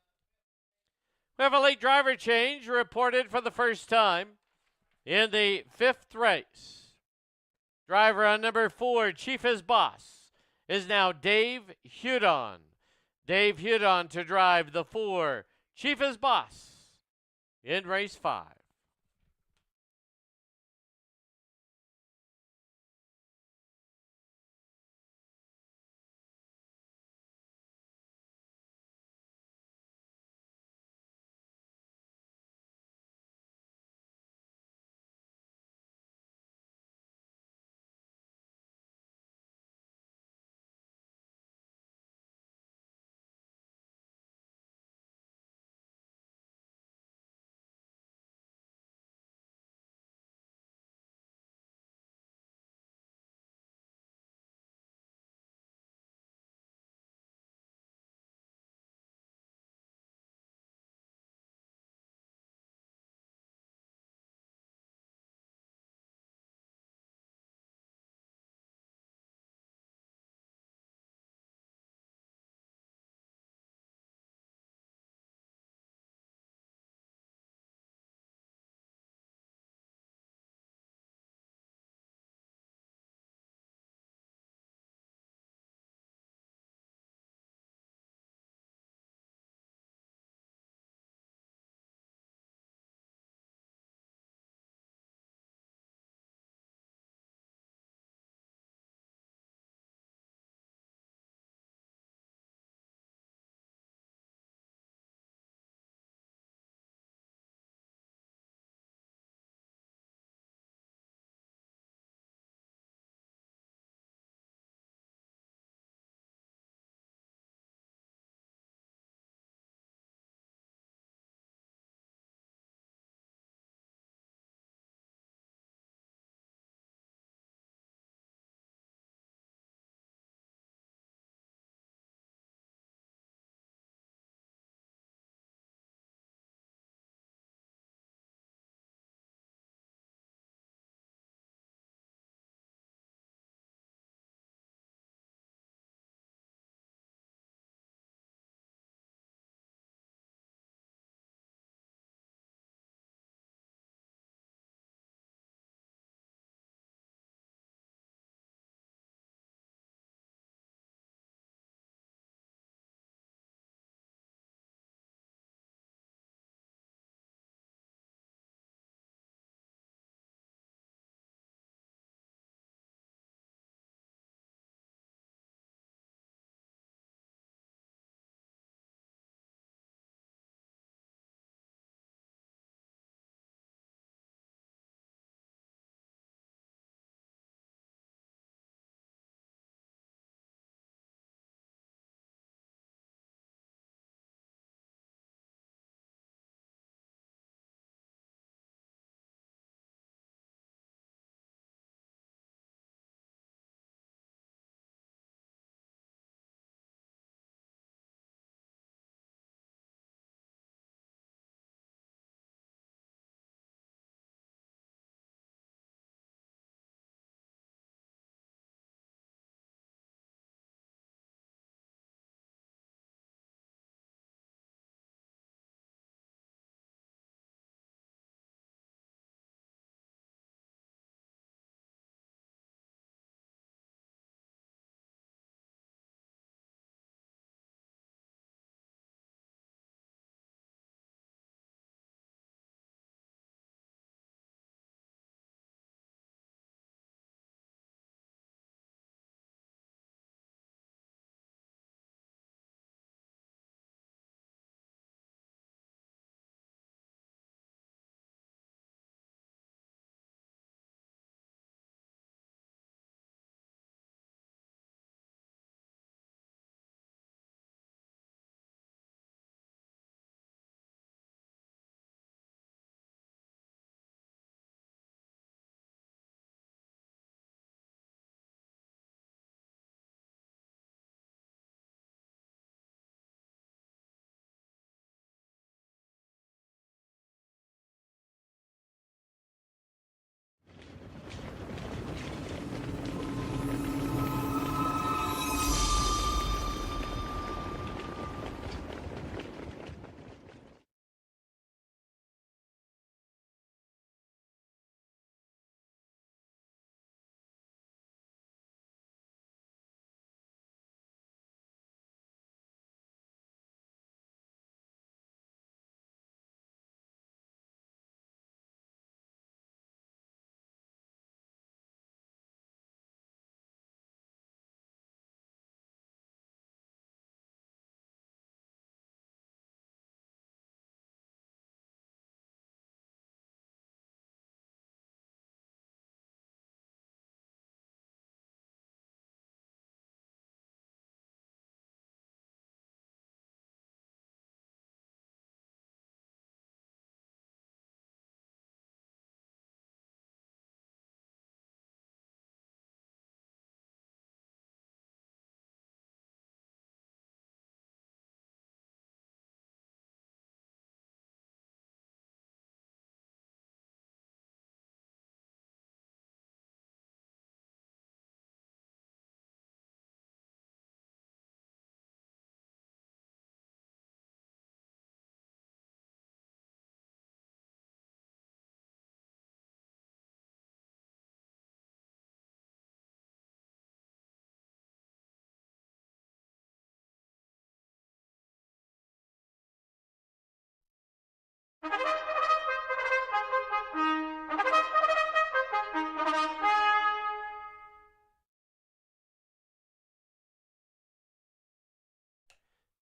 We have a late driver change reported for the first time in the 5th race. Driver on number 4, Chief as Boss, is now Dave Hudon. Dave Hudon to drive the 4, Chief as Boss, in race 5.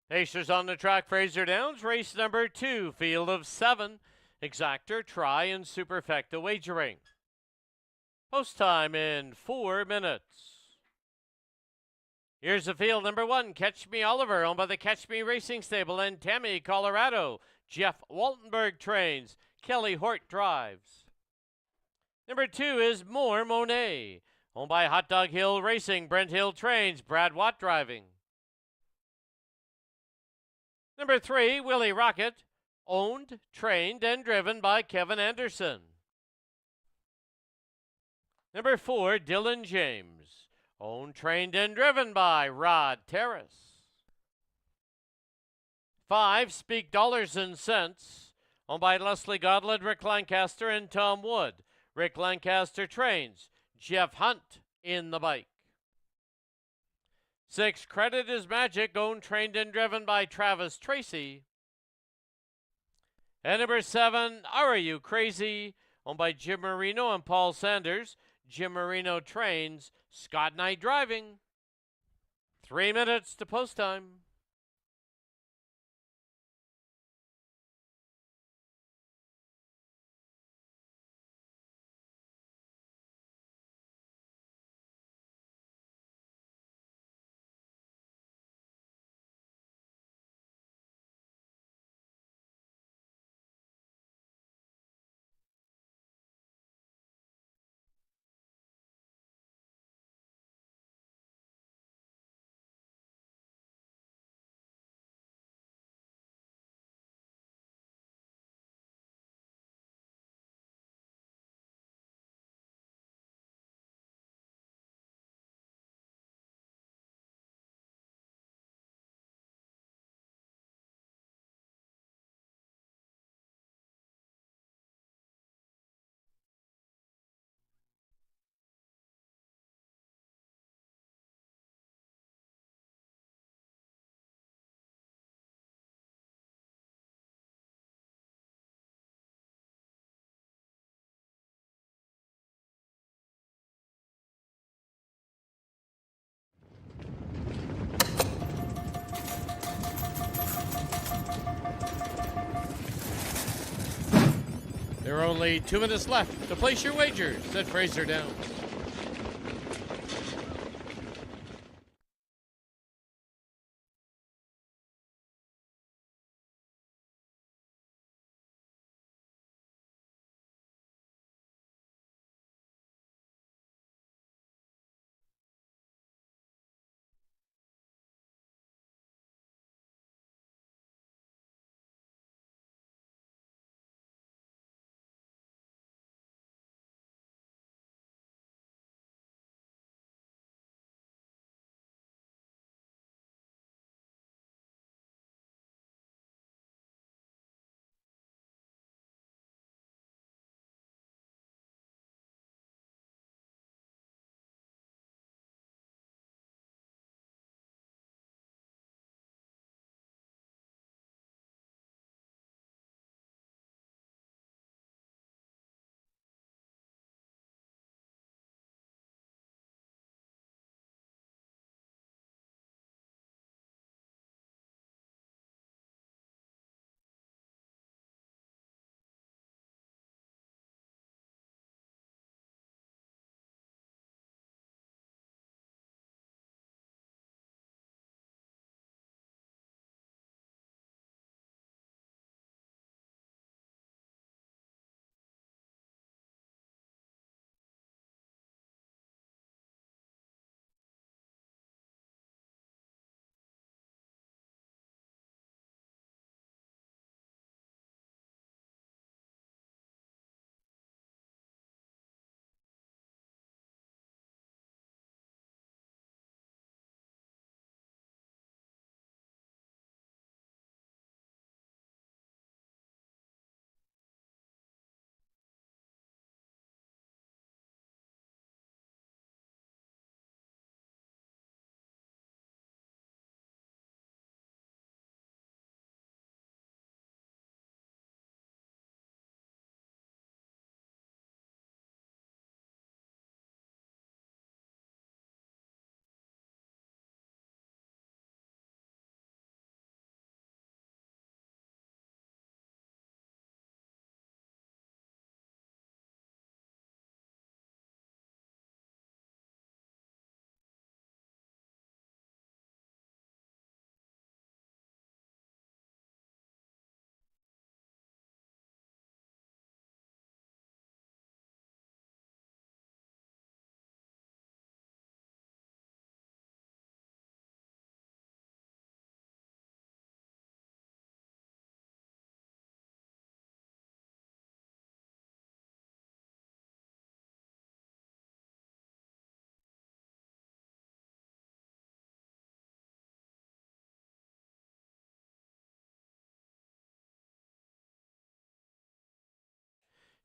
Pacers on the track, Fraser Downs, race number 2, field of 7. Exactor, try, and superfecta wagering. Post time in 4 minutes. Here's the field number 1, Catch Me Oliver, owned by the Catch Me Racing Stable in Tammy, Colorado. Jeff Waltenberg trains. Kelly Hort drives. Number 2 is More Monet, owned by Hot Dog Hill Racing. Brent Hill trains. Brad Watt driving. Number 3, Willie Rocket, owned, trained, and driven by Kevin Anderson. Number 4, Dylan James, owned, trained, and driven by Rod Terrace. 5, Speak Dollars and Cents, owned by Leslie Godled, Rick Lancaster, and Tom Wood. Rick Lancaster trains. Jeff Hunt in the bike. 6, Credit is Magic, owned, trained, and driven by Travis Tracy. And number 7, Are You Crazy, owned by Jim Marino and Paul Sanders. Jim Marino trains. Scott Knight driving. 3 minutes to post time. There are only 2 minutes left to place your wagers at Fraser Downs.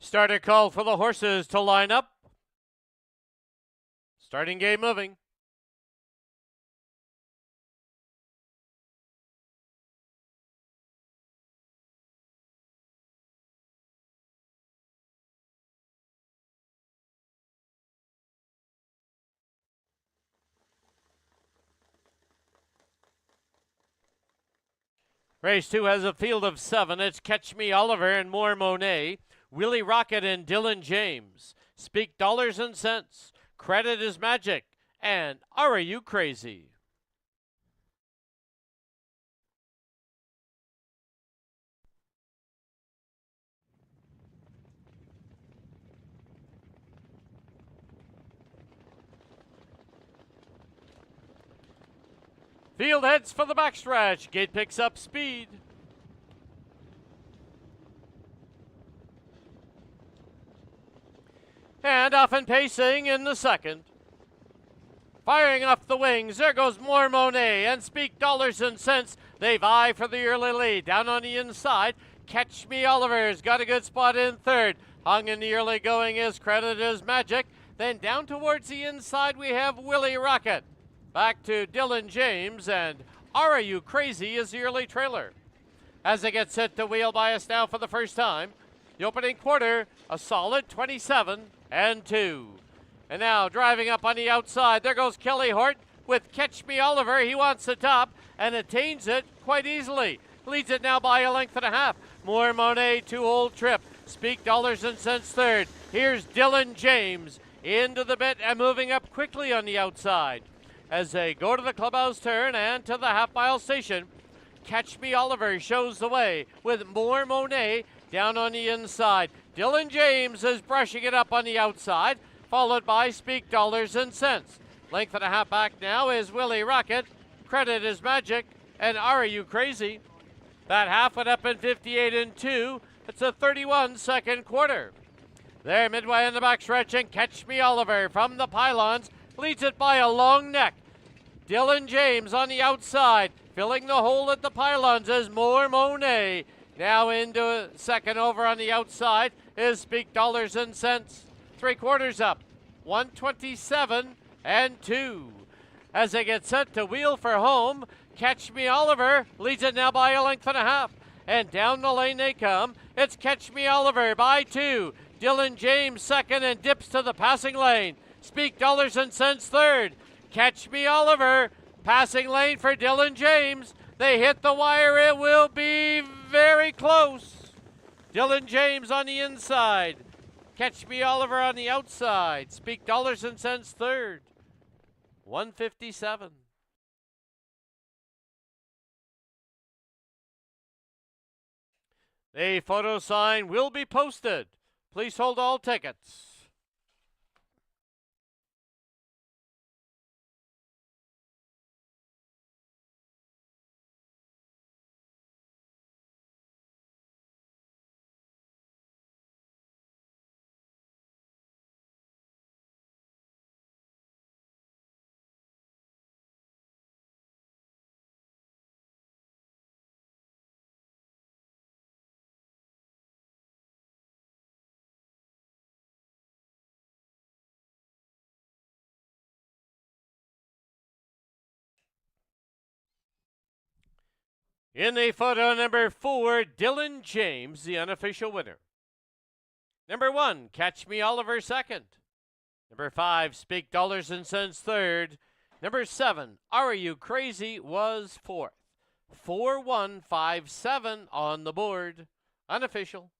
Start a call for the horses to line up. Starting game moving. Race 2 has a field of 7. It's Catch Me Oliver and More Monet, Willie Rocket and Dylan James. Speak Dollars and Cents. Credit is Magic. And Are You Crazy? Field heads for the backstretch. Gate picks up speed. And off and pacing in the second. Firing off the wings, there goes More Monet and Speak Dollars and Cents. They vie for the early lead. Down on the inside, Catch Me Oliver's got a good spot in third. Hung in the early going is Credit is Magic. Then down towards the inside we have Willie Rocket. Back to Dylan James, and Are You Crazy is the early trailer. As it gets set to wheel by us now for the first time, the opening quarter, a solid 27-2. And now driving up on the outside, there goes Kelly Hort with Catch Me Oliver. He wants the top and attains it quite easily. Leads it now by a length and a half. More Monet, 2 Old Trip. Speak Dollars and Cents third. Here's Dylan James into the bit and moving up quickly on the outside. As they go to the clubhouse turn and to the half-mile station, Catch Me Oliver shows the way with More Monet down on the inside. Dylan James is brushing it up on the outside, followed by Speak Dollars and Cents. Length and a half back now is Willie Rocket. Credit is Magic. And Are You Crazy? That half went up in 58-2. It's a 31-second quarter. There, midway in the backstretch, and Catch Me Oliver from the pylons leads it by a long neck. Dylan James on the outside, filling the hole at the pylons as More Monet. Now into second over on the outside is Speak Dollars and Cents. 3/4 up, 127-2. As they get set to wheel for home, Catch Me Oliver leads it now by a length and a half. And down the lane they come. It's Catch Me Oliver by 2. Dylan James second and dips to the passing lane. Speak Dollars and Cents third. Catch Me Oliver, passing lane for Dylan James. They hit the wire. It will be very close. Dylan James on the inside. Catch Me Oliver on the outside. Speak Dollars and Cents third. 157. A photo sign will be posted. Please hold all tickets. In the photo number 4, Dylan James, the unofficial winner. Number 1, Catch Me Oliver second. Number 5, Speak Dollars and Cents third. Number 7, Are You Crazy was fourth. 4157 on the board. Unofficial.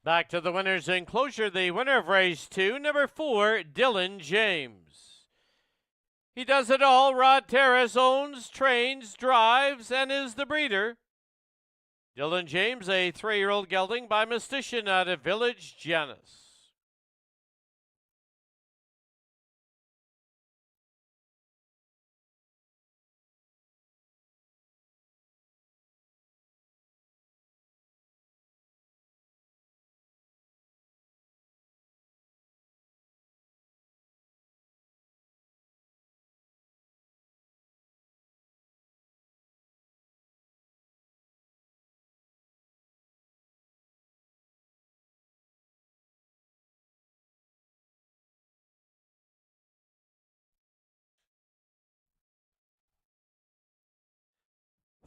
Back to the winner's enclosure, the winner of race 2, number 4, Dylan James. He does it all. Rod Terrace owns, trains, drives, and is the breeder. Dylan James, a 3-year-old gelding by Mystician out of Village Janus.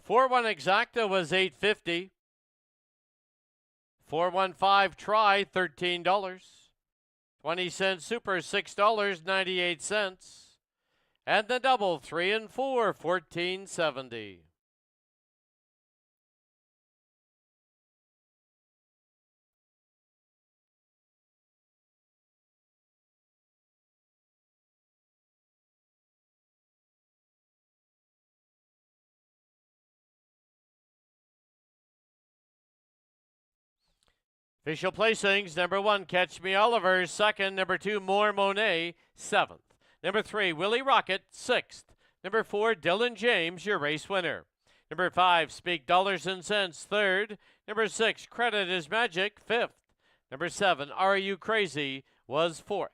Four one exacta was $8.50. 415 try $13. 20-cent super $6.98. And the double 3 and 4 $14.70. Official placings, number 1, Catch Me Oliver. 2nd, number 2, More Monet. 7th. Number 3, Willie Rocket. 6th. Number 4, Dylan James, your race winner. Number 5, Speak Dollars and Cents. 3rd. Number 6, Credit is Magic. 5th. Number 7, Are You Crazy? Was 4th.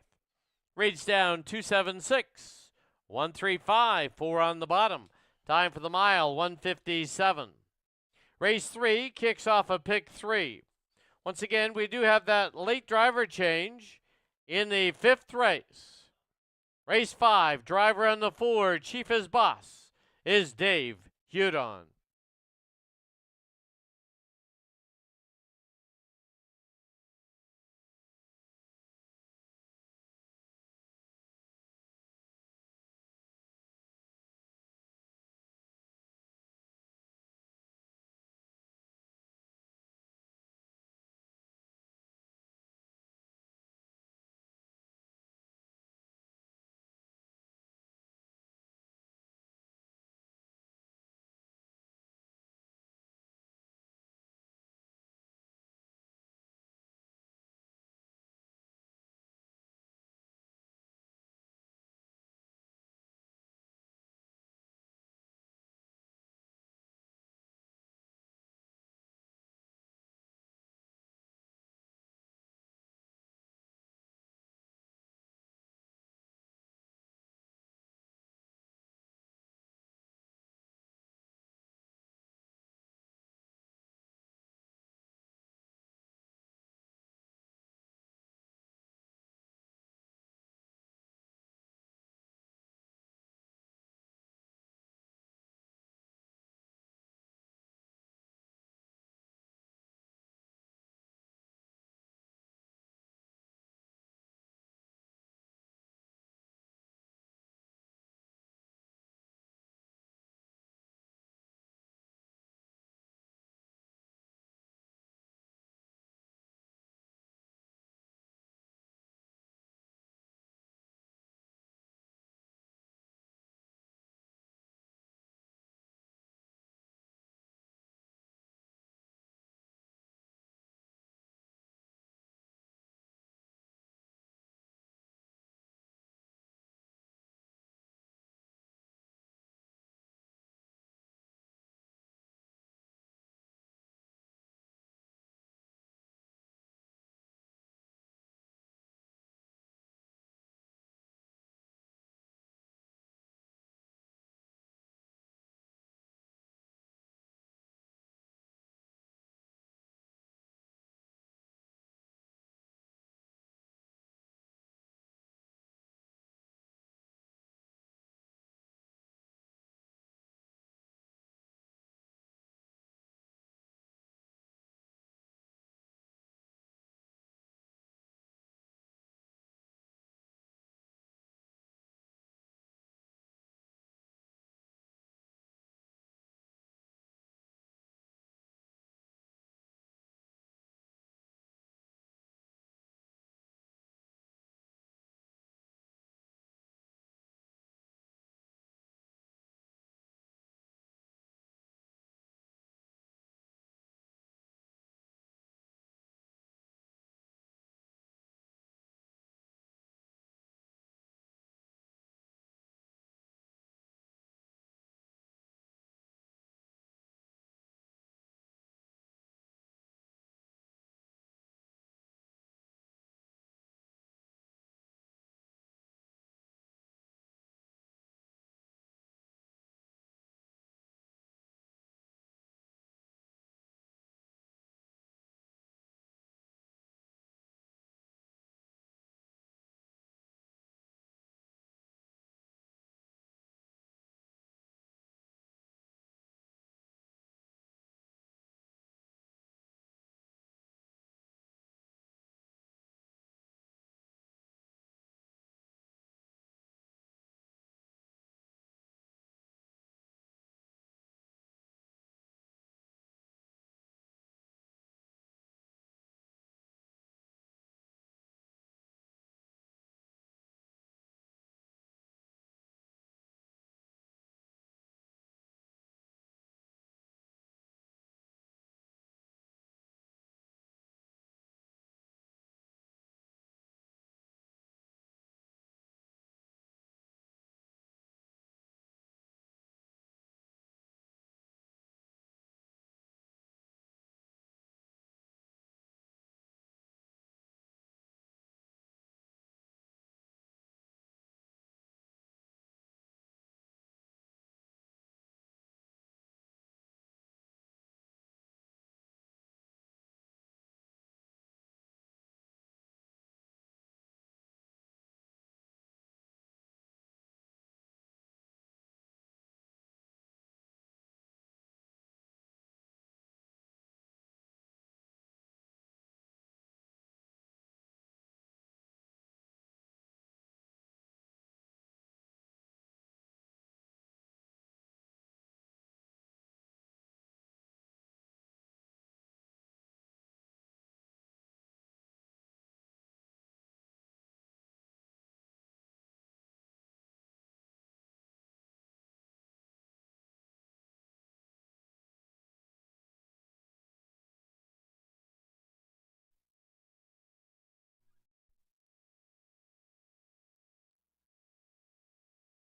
Reads down 276. 135, 4 on the bottom. Time for the mile, 157. Race 3 kicks off a pick 3. Once again, we do have that late driver change in the 5th race. Race 5, driver on the 4, Chief as Boss, is Dave Hudon.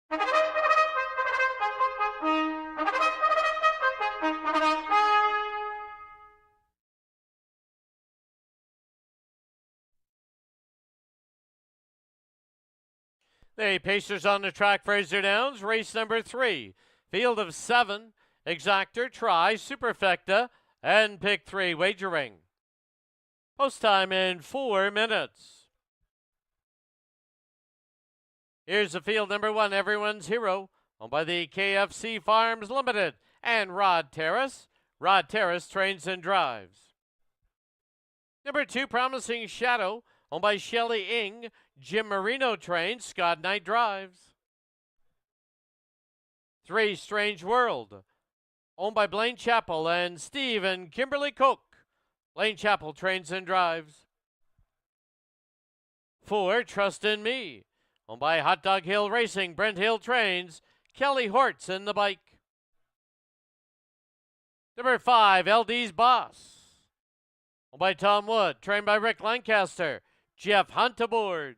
The Pacers on the track, Fraser Downs, race number 3. Field of 7, Exactor, Try, Superfecta, and Pick 3 wagering. Post time in 4 minutes. Here's the field number 1, Everyone's Hero, owned by the KFC Farms Limited, and Rod Terrace. Rod Terrace trains and drives. Number 2, Promising Shadow, owned by Shelley Ing. Jim Marino trains, Scott Knight drives. 3, Strange World, owned by Blaine Chappell and Steve and Kimberly Cook. Blaine Chappell trains and drives. 4, Trust in Me, owned by Hot Dog Hill Racing. Brent Hill trains, Kelly Hortz in the bike. Number 5, LD's Boss, owned by Tom Wood, trained by Rick Lancaster. Jeff Hunt aboard.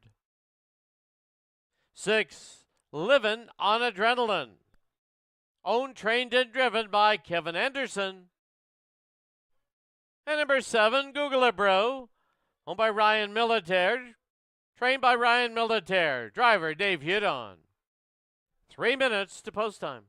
6, Livin' on Adrenaline, owned, trained, and driven by Kevin Anderson. And number 7, Google It Bro, owned by Ryan Militaire, trained by Ryan Militaire, driver Dave Hudon. 3 minutes to post time.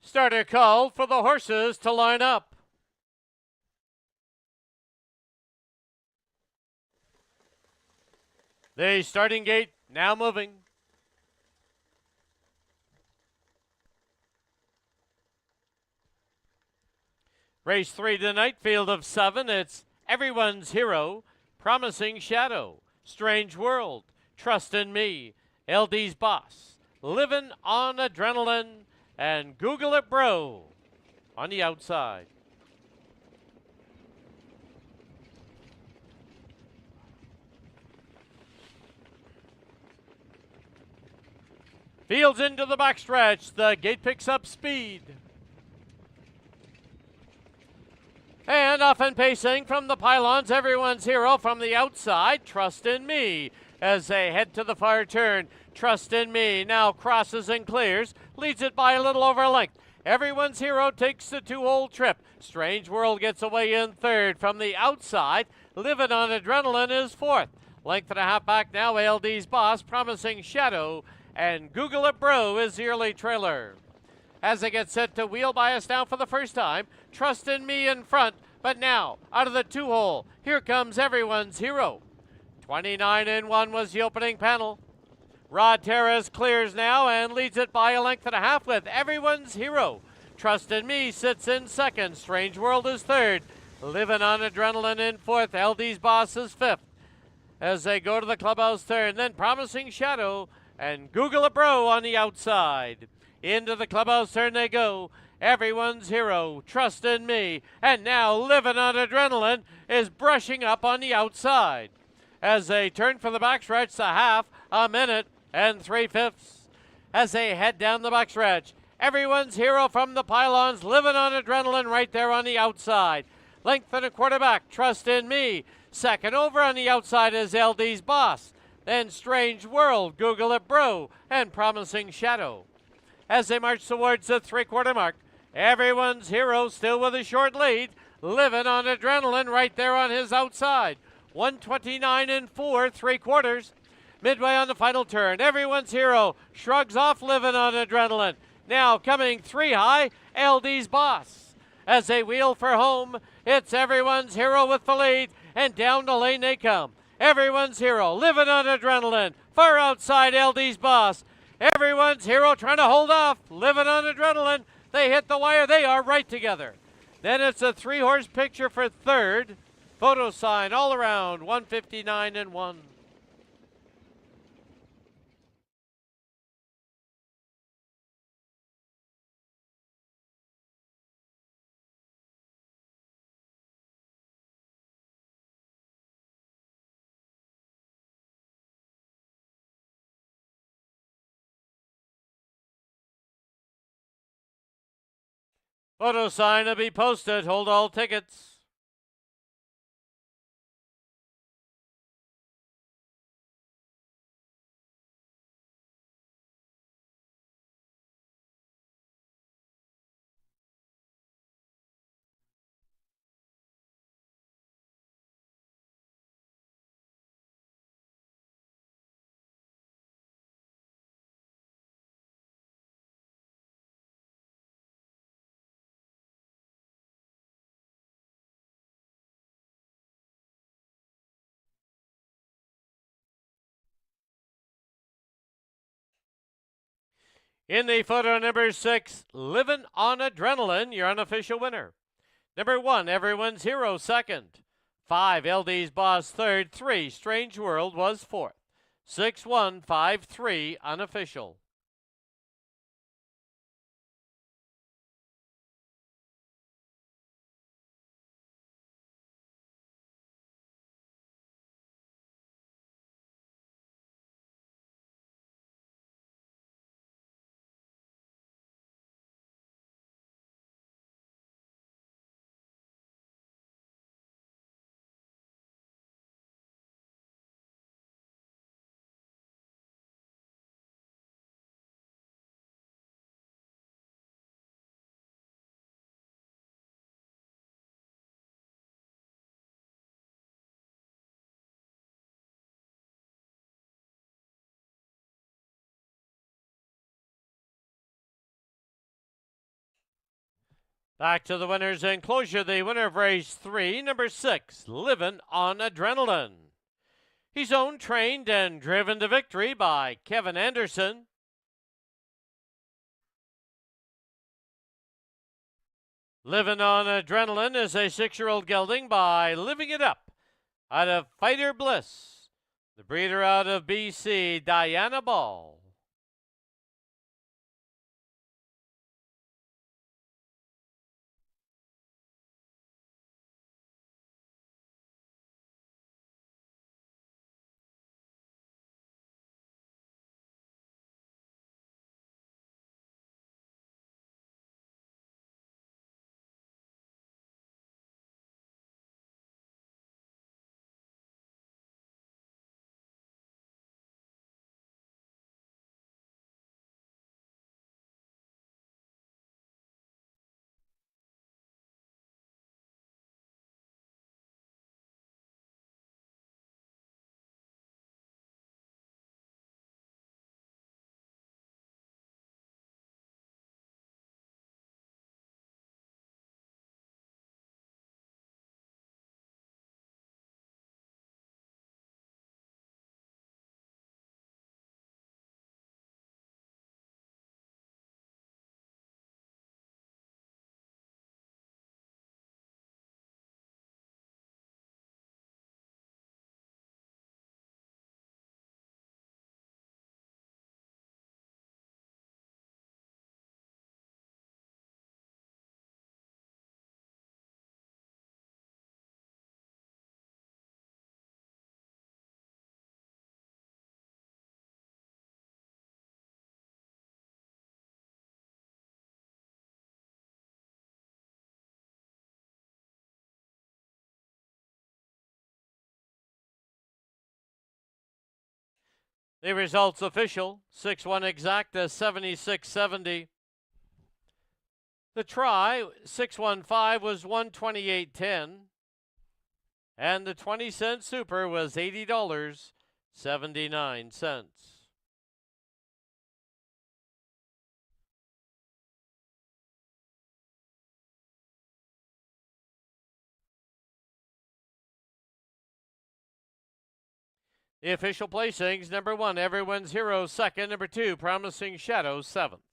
Starter called for the horses to line up. The starting gate now moving. Race 3 tonight, field of 7. It's Everyone's Hero, Promising Shadow, Strange World, Trust in Me, LD's Boss, Livin' on Adrenaline, and Google It Bro on the outside. Fields into the backstretch. The gate picks up speed. And off and pacing from the pylons, Everyone's Hero from the outside. Trust in Me as they head to the far turn. Trust in Me now crosses and clears. Leads it by a little over a length. Everyone's Hero takes the 2-hole trip. Strange World gets away in third. From the outside, Livin' on Adrenaline is fourth. Length and a half back now, LD's Boss, Promising Shadow, and Google It Bro is the early trailer. As they get set to wheel bias down for the first time, Trust in Me in front, but now out of the 2-hole, here comes Everyone's Hero. 29-1 was the opening panel. Rod Terrace clears now and leads it by a length and a half with Everyone's Hero. Trust in Me sits in second. Strange World is third. Livin' on Adrenaline in fourth. LD's Boss is fifth. As they go to the clubhouse turn, then Promising Shadow and Google It Bro on the outside. Into the clubhouse turn they go. Everyone's Hero, Trust in Me, and now Livin' on Adrenaline is brushing up on the outside. As they turn for the backstretch, the half, a minute and 3/5. As they head down the backstretch, Everyone's Hero from the pylons, Livin' on Adrenaline right there on the outside. Length and a quarter back, Trust in Me. Second over on the outside is LD's Boss. Then Strange World, Google It Bro, and Promising Shadow. As they march towards the 3/4 mark, Everyone's Hero still with a short lead. Livin' on Adrenaline right there on his outside. 129 4 3/4. Midway on the final turn, Everyone's Hero shrugs off Livin' on Adrenaline. Now coming 3 high, LD's Boss. As they wheel for home, it's Everyone's Hero with the lead, and down the lane they come. Everyone's Hero, Livin' on Adrenaline, far outside LD's Boss. Everyone's Hero trying to hold off, Livin' on Adrenaline. They hit the wire, they are right together. Then it's a 3-horse picture for third. Photo sign all around, 159-1. Photo sign will be posted. Hold all tickets. In the photo number 6, Livin' on Adrenaline, your unofficial winner. Number 1, Everyone's Hero, second. 5, LD's Boss, third. 3, Strange World was fourth. 6-1-5-3, unofficial. Back to the winner's enclosure, the winner of race 3, number 6, Livin' on Adrenaline. He's owned, trained, and driven to victory by Kevin Anderson. Livin' on Adrenaline is a 6-year-old gelding by Living It Up out of Fighter Bliss. The breeder out of BC, Diana Ball. The results official, 6-1 exacta, 76.70. The try, 615, was 128.10. And the 20-cent super was $80.79. The official placings: number 1, Everyone's Hero, 2nd. Number 2, Promising Shadow, 7th.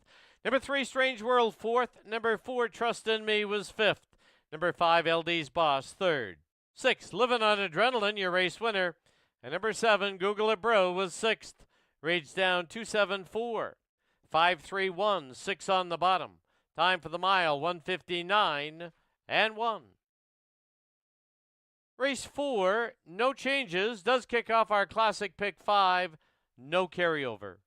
Number 3, Strange World, 4th. Number 4, Trust in Me, was 5th. Number 5, LD's Boss, 3rd. 6, Living on Adrenaline, your race winner. And number 7, Google It Bro, was 6th. Rates down 274. 531, 6 on the bottom. Time for the mile, 159 and 1. Race 4, no changes, does kick off our Classic Pick 5, no carryover.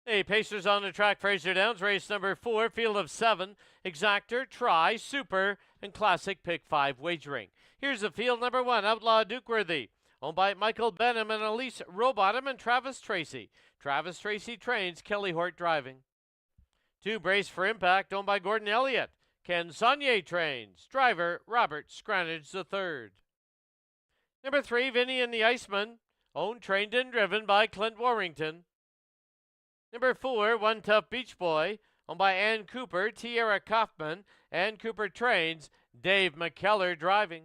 The Pacers on the track, Fraser Downs, race number 4, field of 7, Exactor, Try, Super, and Classic Pick 5 wagering. Here's the field number 1, Outlaw Dukeworthy, owned by Michael Benham and Elise Rowbottom and Travis Tracy. Travis Tracy trains, Kelly Hort driving. 2, Brace for Impact, owned by Gordon Elliott. Ken Saunier trains, driver Robert Scranage III. Number 3, Vinny and the Iceman, owned, trained, and driven by Clint Warrington. Number 4, One Tough Beach Boy, owned by Ann Cooper, Tierra Kaufman. Ann Cooper trains, Dave McKellar driving.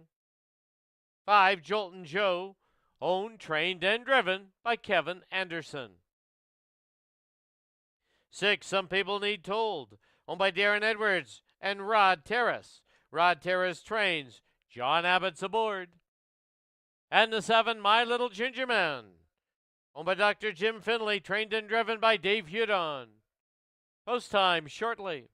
5, Jolton Joe, owned, trained, and driven by Kevin Anderson. 6, Some People Need Told, owned by Darren Edwards and Rod Terrace. Rod Terrace trains, John Abbott's aboard. And the 7, My Little Ginger Man, owned by Dr. Jim Finley, trained and driven by Dave Hudon. Post time shortly.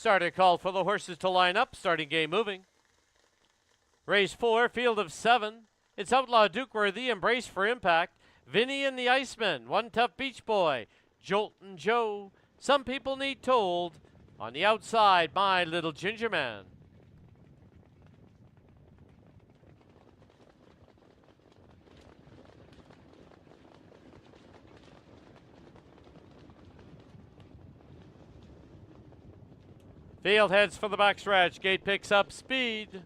Starter called for the horses to line up. Starting game moving. Race 4, field of 7. It's Outlaw Dukeworthy, Embrace for Impact, Vinny and the Iceman, One Tough Beach Boy, Joltin' Joe, Some People Need Told. On the outside, My Little Ginger Man. Field heads for the backstretch. Gate picks up speed.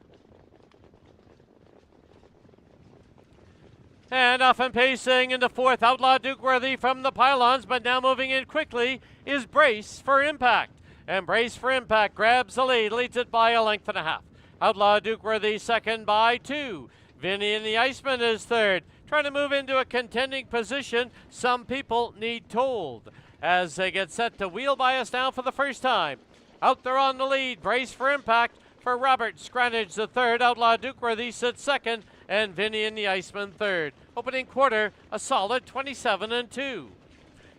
And off and pacing into fourth, Outlaw Dukeworthy from the pylons, but now moving in quickly is Brace for Impact. And Brace for Impact grabs the lead, leads it by a length and a half. Outlaw Dukeworthy second by 2. Vinny and the Iceman is third. Trying to move into a contending position, Some People Need Told. As they get set to wheel by us now for the first time. Out there on the lead, Brace for Impact for Robert Scranage the third. Outlaw Dukeworthy sits second, and Vinny and the Iceman third. Opening quarter, a solid 27-2.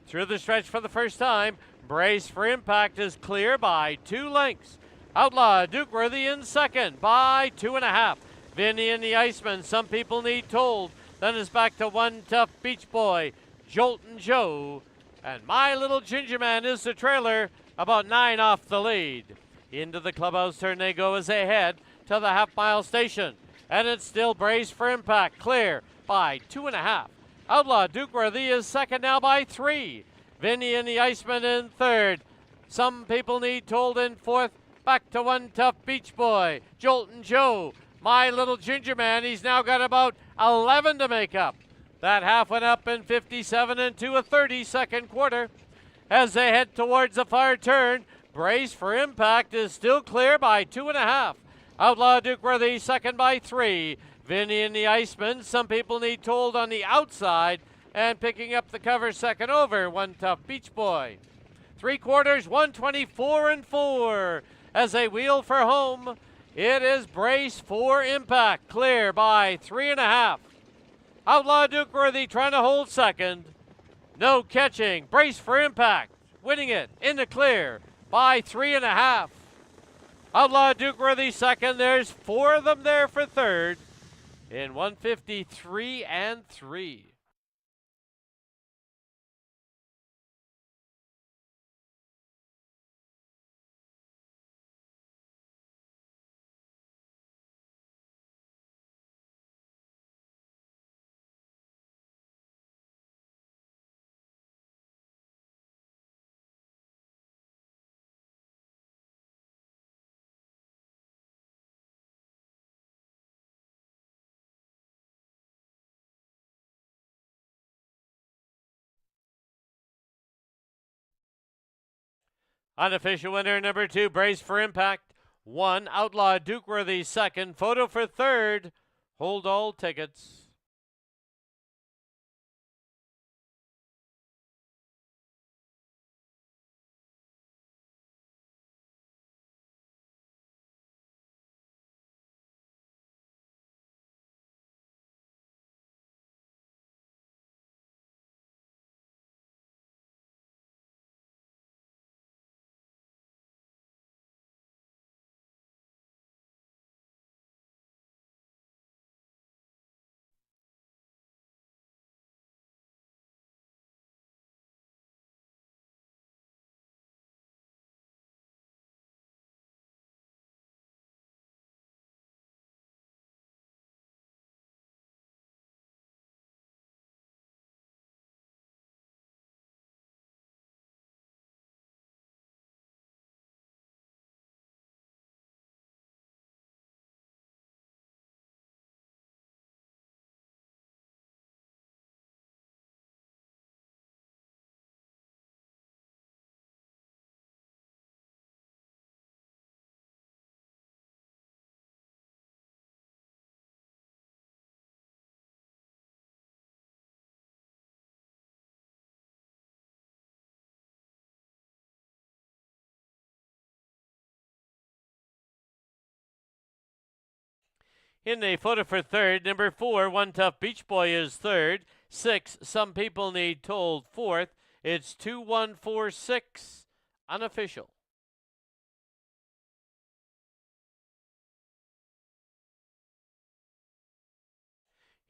Through the stretch for the first time, Brace for Impact is clear by 2 lengths. Outlaw Dukeworthy in second by 2.5. Vinny and the Iceman, Some People Need Told. Then is back to One Tough Beach Boy, Joltin' Joe. And My Little Ginger Man is the trailer, about 9 off the lead. Into the clubhouse turn they go as they head to the half-mile station. And it's still Brace for Impact, clear by 2.5. Outlaw Dukeworthy is second now by 3. Vinny and the Iceman in third. Some People Need Told in fourth. Back to One Tough Beach Boy, Joltin' Joe. My Little Ginger Man, he's now got about 11 to make up. That half went up in 57 into a 30-second quarter. As they head towards the far turn, Brace for Impact is still clear by 2.5. Outlaw Dukeworthy second by 3. Vinny and the Iceman, Some People Need Told on the outside, and picking up the cover second over, One Tough Beach Boy. 3/4, 124-4. As they wheel for home, it is Brace for Impact, clear by 3.5. Outlaw Dukeworthy trying to hold second. No catching. Brace for Impact, winning it in the clear by 3.5. Outlaw Dukeworthy second. There's 4 of them there for third in 153-3. Unofficial winner number 2, Brace for Impact. 1, Outlaw Dukeworthy second. Photo for third. Hold all tickets. In the photo for third, number 4, One Tough Beach Boy is third. 6, Some People Need Told fourth. It's 2-1-4-6, unofficial.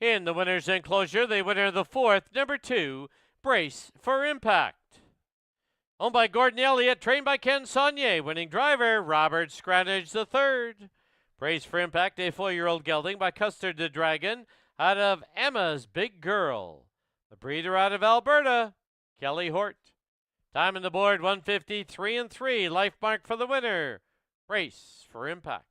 In the winner's enclosure, the winner of the fourth, number 2, Brace for Impact. Owned by Gordon Elliott, trained by Ken Saunier. Winning driver, Robert Scranage III. Brace for Impact, a 4-year-old gelding by Custard the Dragon out of Emma's Big Girl. The breeder out of Alberta, Kelly Hort. Time on the board, 153 and 3. Life mark for the winner, Brace for Impact.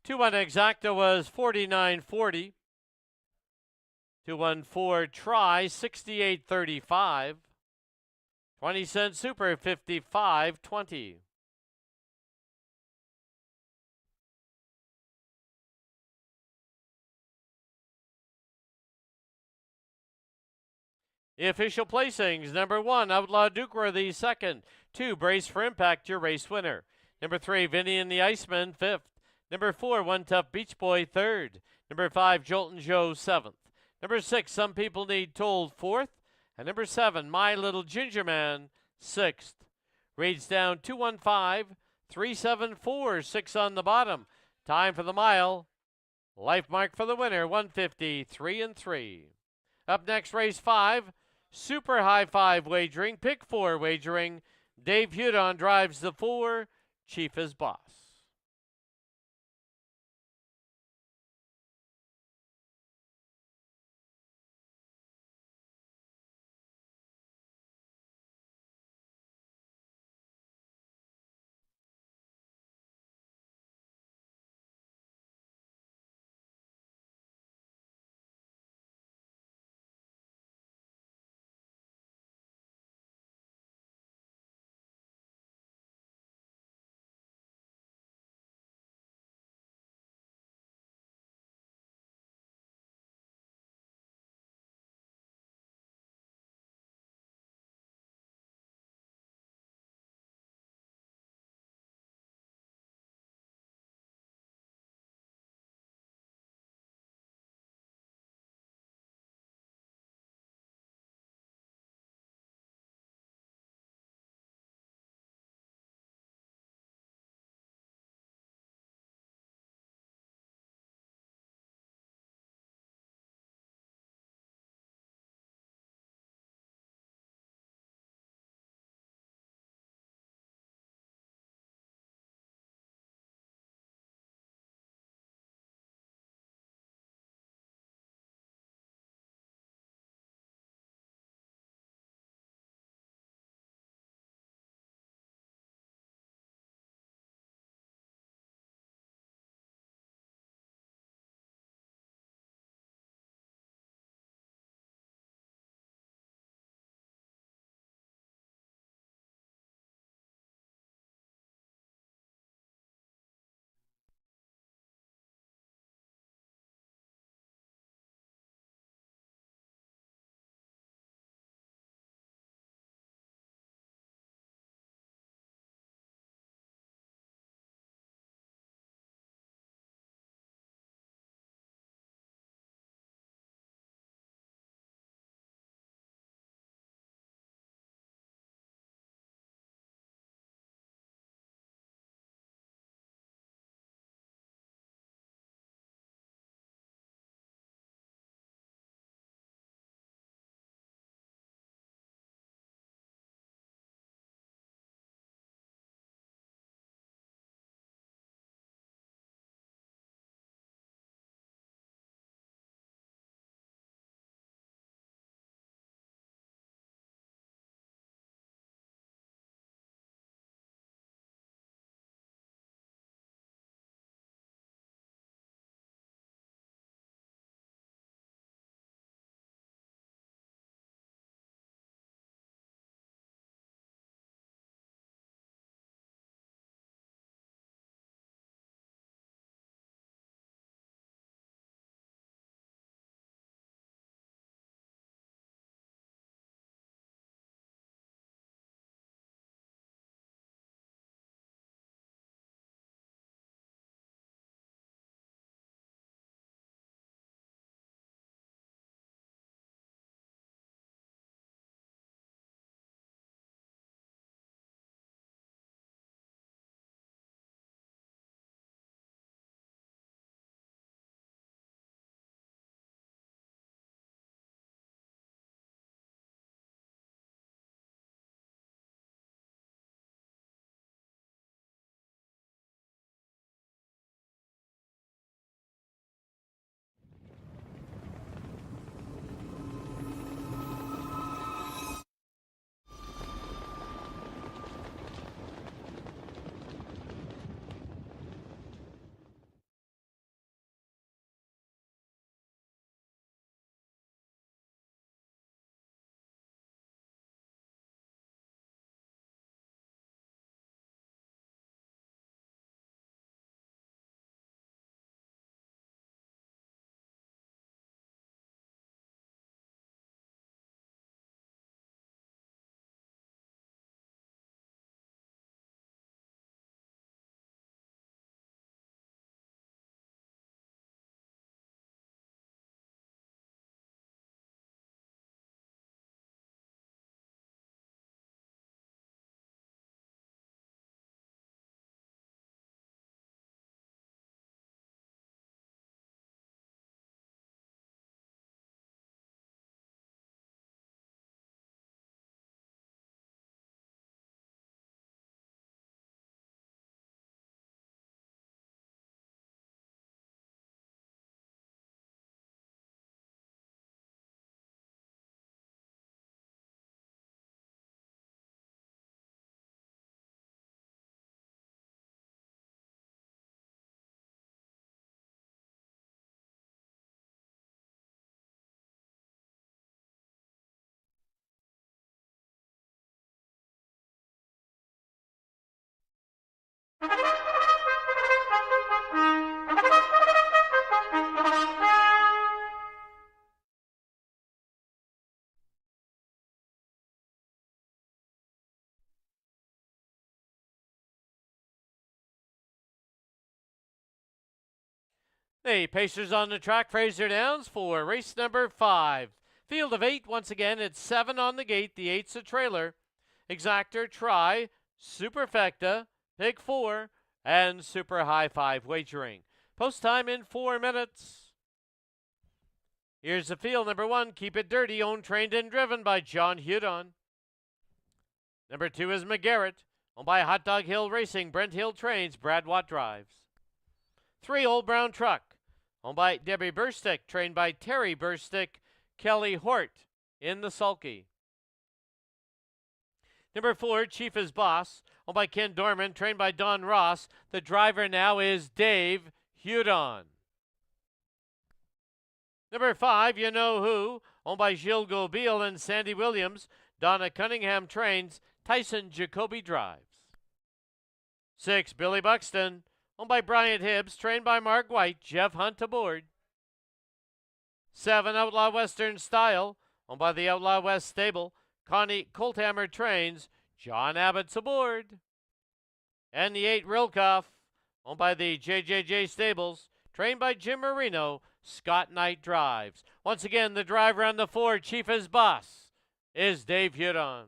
Two one exacta was 49.40. 214 try 68.35. 20-cent super 55.20. The official placings: number 1, Outlaw Dukeworthy, second. 2, Brace for Impact, your race winner. Number 3, Vinny and the Iceman, fifth. Number 4, One Tough Beach Boy, third. Number 5, Joltin' Joe, seventh. Number 6, Some People Need Told, fourth. And number 7, My Little Ginger Man, sixth. Reads down 215, 374, 6 on the bottom. Time for the mile. Life mark for the winner, 153 and 3. Up next, race 5. Super High 5 wagering, pick 4 wagering. Dave Hudon drives the 4, Chief is boss. The Pacers on the track, Fraser Downs for race number 5. Field of 8, once again, it's 7 on the gate. The 8's a trailer. Exactor, Try, Superfecta, Pick 4, and Super High 5 wagering. Post time in 4 minutes. Here's the field. Number 1, Keep It Dirty, owned, trained, and driven by John Hudon. Number 2 is McGarrett, owned by Hot Dog Hill Racing, Brent Hill trains, Brad Watt drives. 3, Old Brown Truck, owned by Debbie Burstick, trained by Terry Burstick, Kelly Hort in the sulky. Number 4, Chief is Boss, owned by Ken Dorman, trained by Don Ross. The driver now is Dave Hudon. Number 5, You Know Who, owned by Gilles Gobeil and Sandy Williams. Donna Cunningham trains, Tyson Jacoby drives. 6, Billy Buxton, owned by Bryant Hibbs, trained by Mark White, Jeff Hunt aboard. 7, Outlaw Western Style, owned by the Outlaw West stable, Connie Colthammer trains, John Abbott's aboard. And the 8, Rilkoff, owned by the JJJ stables, trained by Jim Marino, Scott Knight drives. Once again, the driver on the 4, Chief is Boss, is Dave Hudon.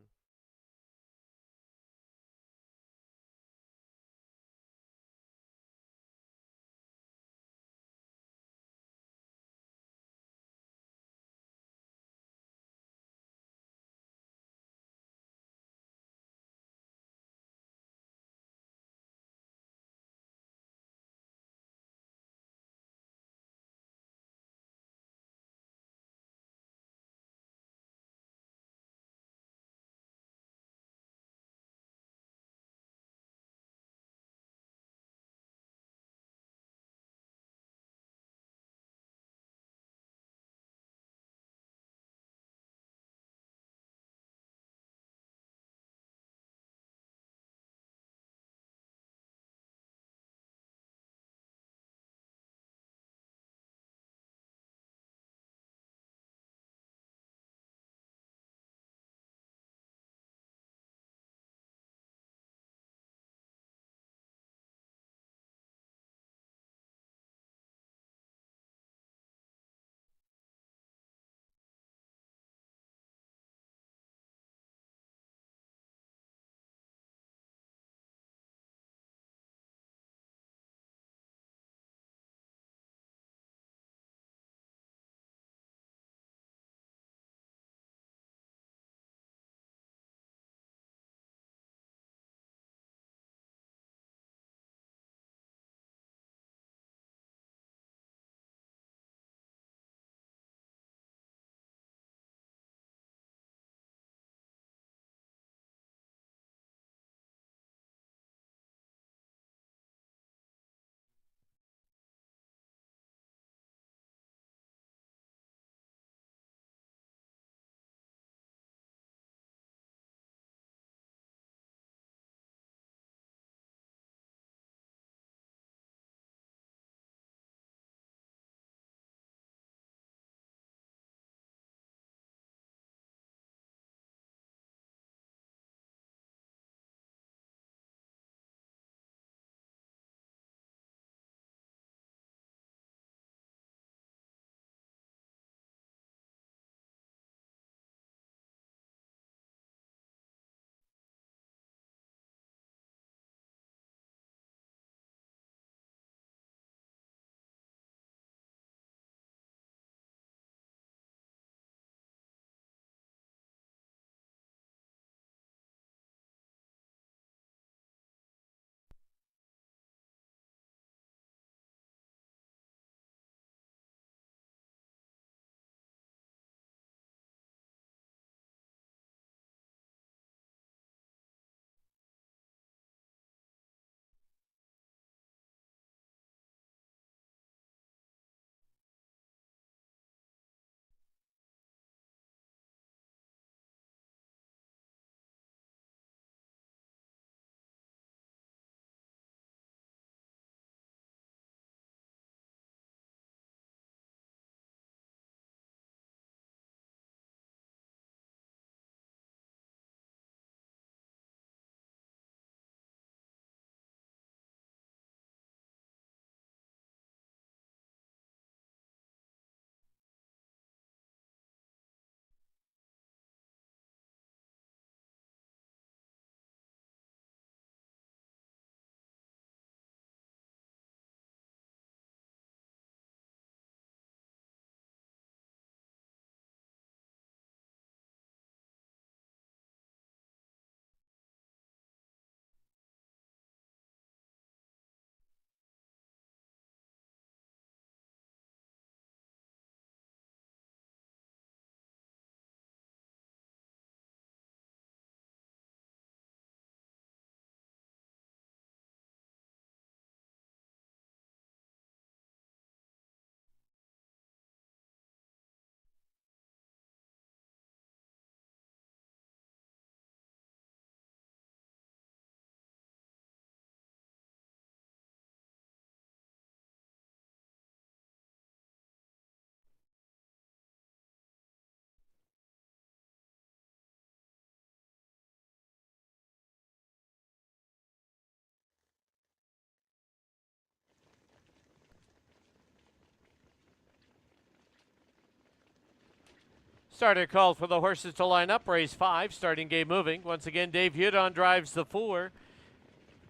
Starter called for the horses to line up. Race 5, starting game moving. Once again, Dave Hudon drives the 4.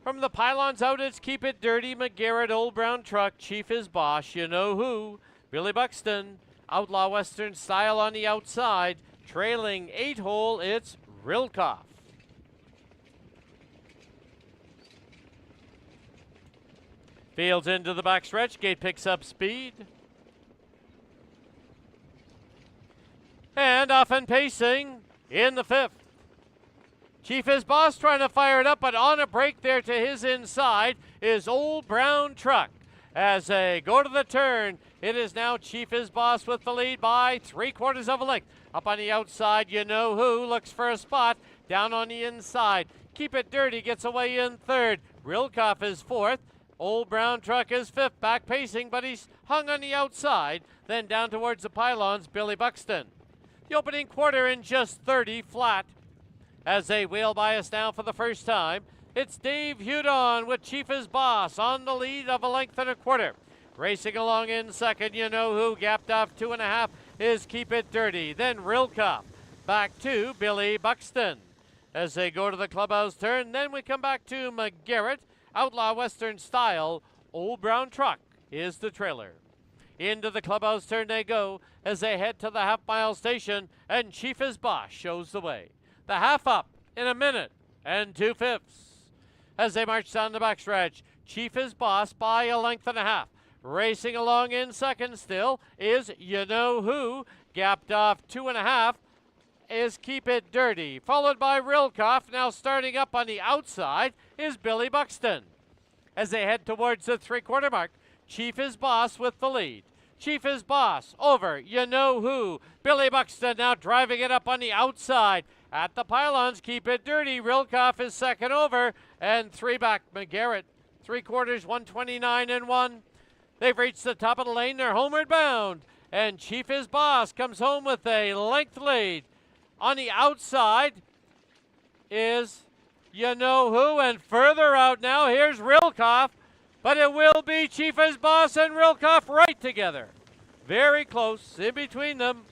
From the pylons out, it's Keep It Dirty, McGarrett, Old Brown Truck, Chief is Boss, You Know Who, Billy Buxton, Outlaw Western Style on the outside. Trailing 8-hole, it's Rilkoff. Fields into the backstretch. Gate picks up speed. And off and pacing in the 5th. Chief is Boss trying to fire it up, but on a break there to his inside is Old Brown Truck. As they go to the turn, it is now Chief is Boss with the lead by 3/4 of a length. Up on the outside, You Know Who looks for a spot. Down on the inside, Keep It Dirty gets away in 3rd. Rilkoff is 4th. Old Brown Truck is 5th, back pacing, but he's hung on the outside. Then down towards the pylons, Billy Buxton. The opening quarter in just 30 flat. As they wheel by us now for the first time, it's Dave Hudon with Chief is Boss on the lead of a length and a quarter. Racing along in 2nd, You Know Who, gapped off 2.5 is Keep It Dirty. Then Rilkoff back to Billy Buxton. As they go to the clubhouse turn, then we come back to McGarrett. Outlaw Western Style, Old Brown Truck is the trailer. Into the clubhouse turn they go as they head to the half-mile station, and Chief is Boss shows the way. The half up in 1 minute and 2/5. As they march down the backstretch, Chief is Boss by 1.5 lengths. Racing along in 2nd still is You Know Who, gapped off 2.5 is Keep It Dirty, followed by Rilkoff. Now starting up on the outside is Billy Buxton. As they head towards the 3/4 mark, Chief is Boss with the lead. Chief is Boss over You Know Who. Billy Buxton now driving it up on the outside. At the pylons, Keep It Dirty. Rilkoff is 2nd over, and 3 back. McGarrett, 3/4, 129 and 1. They've reached the top of the lane. They're homeward bound, and Chief is Boss comes home with a length lead. On the outside is You Know Who, and further out now, here's Rilkoff, but it will be Chief is Boss and Rilkoff right together. Very close in between them.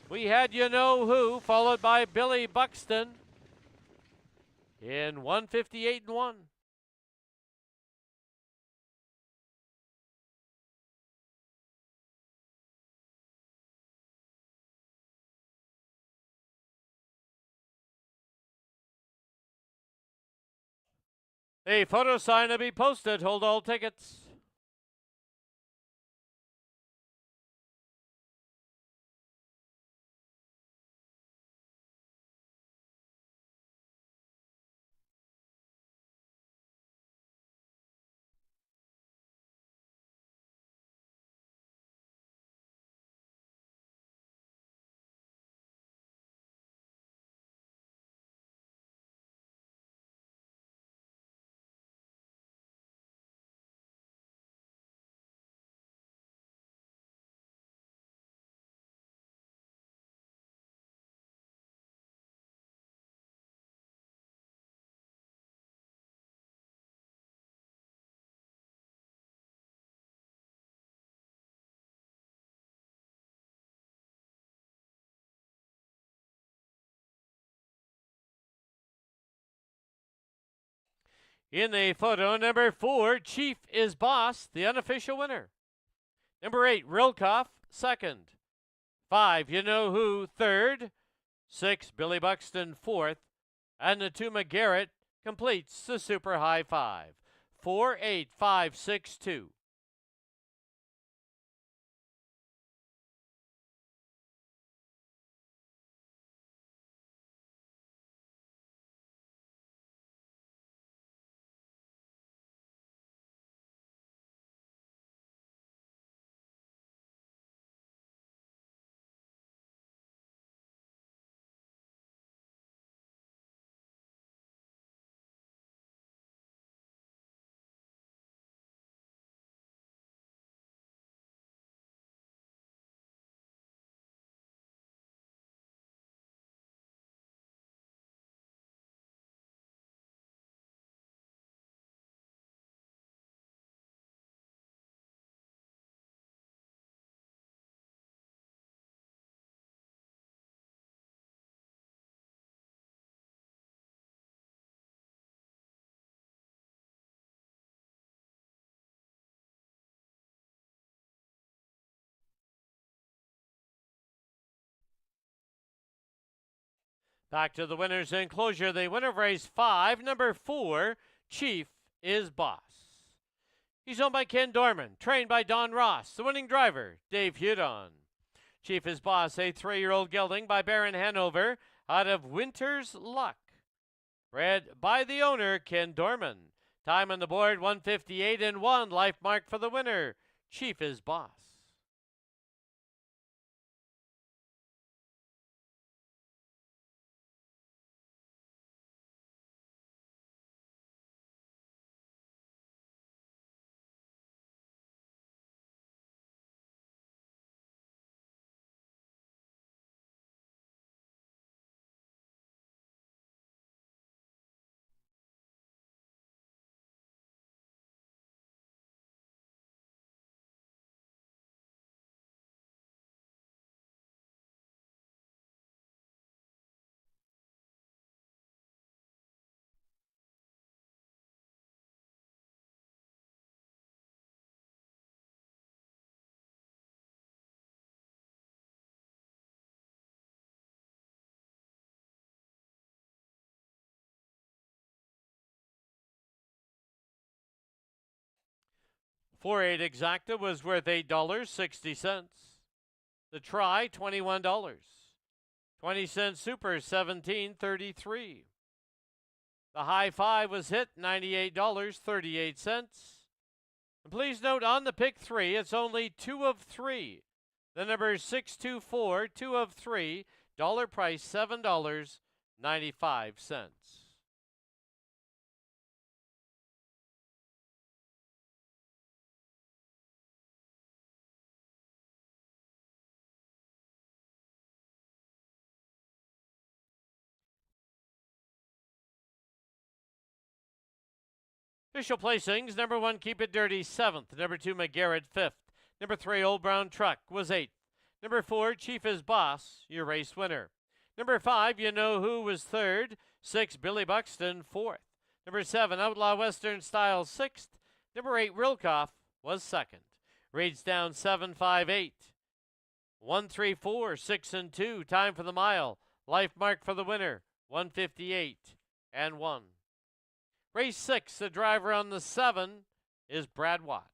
We had You Know Who, followed by Billy Buxton in 158 and 1. A photo sign to be posted. Hold all tickets. In the photo, number 4, Chief is Boss, the unofficial winner. Number 8, Rilkoff, 2nd. 5, You Know Who, 3rd. 6, Billy Buxton, 4th. And the 2, McGarrett, completes the Super High 5. 4, 8, 5, 6, 2. Back to the winners enclosure. The winner of race 5, number 4, Chief is Boss. He's owned by Ken Dorman, trained by Don Ross. The winning driver, Dave Hudon. Chief is Boss, a 3-year-old gelding by Baron Hanover out of Winter's Luck. Bred by the owner, Ken Dorman. Time on the board, 158 and 1. Life mark for the winner, Chief is Boss. Four 8 exacta was worth $8.60. The try, $21. 20-cent super, $17.33. The high five was hit, $98.38. And please note on the pick 3, it's only 2 of 3. The number is 624, 2 of 3. Dollar price, $7.95. Official placings, number 1, Keep It Dirty, 7th. Number 2, McGarrett, 5th. Number 3, Old Brown Truck, was 8th. Number 4, Chief is Boss, your race winner. Number 5, You Know Who, was 3rd. 6, Billy Buxton, 4th. Number 7, Outlaw Western Style, 6th. Number 8, Rilkoff, was 2nd. Rates down 7, 5, 8. 1, 3, 4, 6, and 2. Time for the mile. Life mark for the winner, 158 and 1. Race 6, the driver on the 7 is Brad Watt.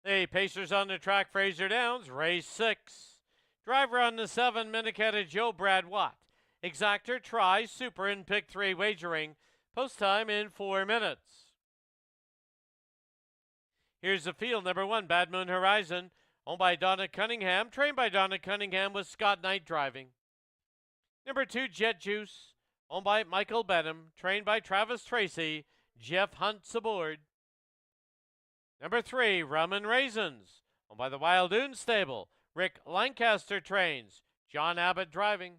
The Pacers on the track, Fraser Downs, race 6. Driver on the 7, Minnetonka Joe Brad Watt. Exactor tries super in pick 3 wagering. Post time in 4 minutes. Here's the field. Number 1, Bad Moon Horizon, owned by Donna Cunningham, trained by Donna Cunningham with Scott Knight driving. Number 2, Jet Juice, owned by Michael Benham, trained by Travis Tracy, Jeff Hunt's aboard. Number 3, Rum and Raisins, owned by the Wild Dune Stable, Rick Lancaster trains, John Abbott driving.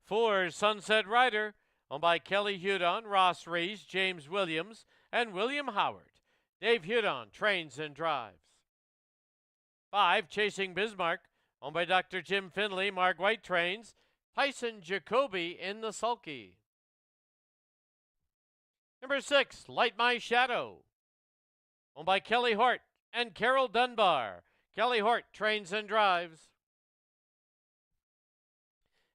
4, Sunset Rider, owned by Kelly Hudon, Ross Rees, James Williams, and William Howard. Dave Hudon trains and drives. 5, Chasing Bismarck, owned by Dr. Jim Finley, Mark White trains, Tyson Jacoby in the sulky. Number 6, Light My Shadow, owned by Kelly Hort and Carol Dunbar. Kelly Hort trains and drives.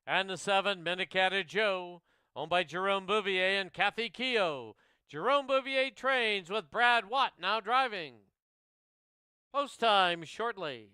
And the 7, Minnetonka Joe, owned by Jerome Bouvier and Kathy Keogh. Jerome Bouvier trains with Brad Watt now driving. Post time shortly.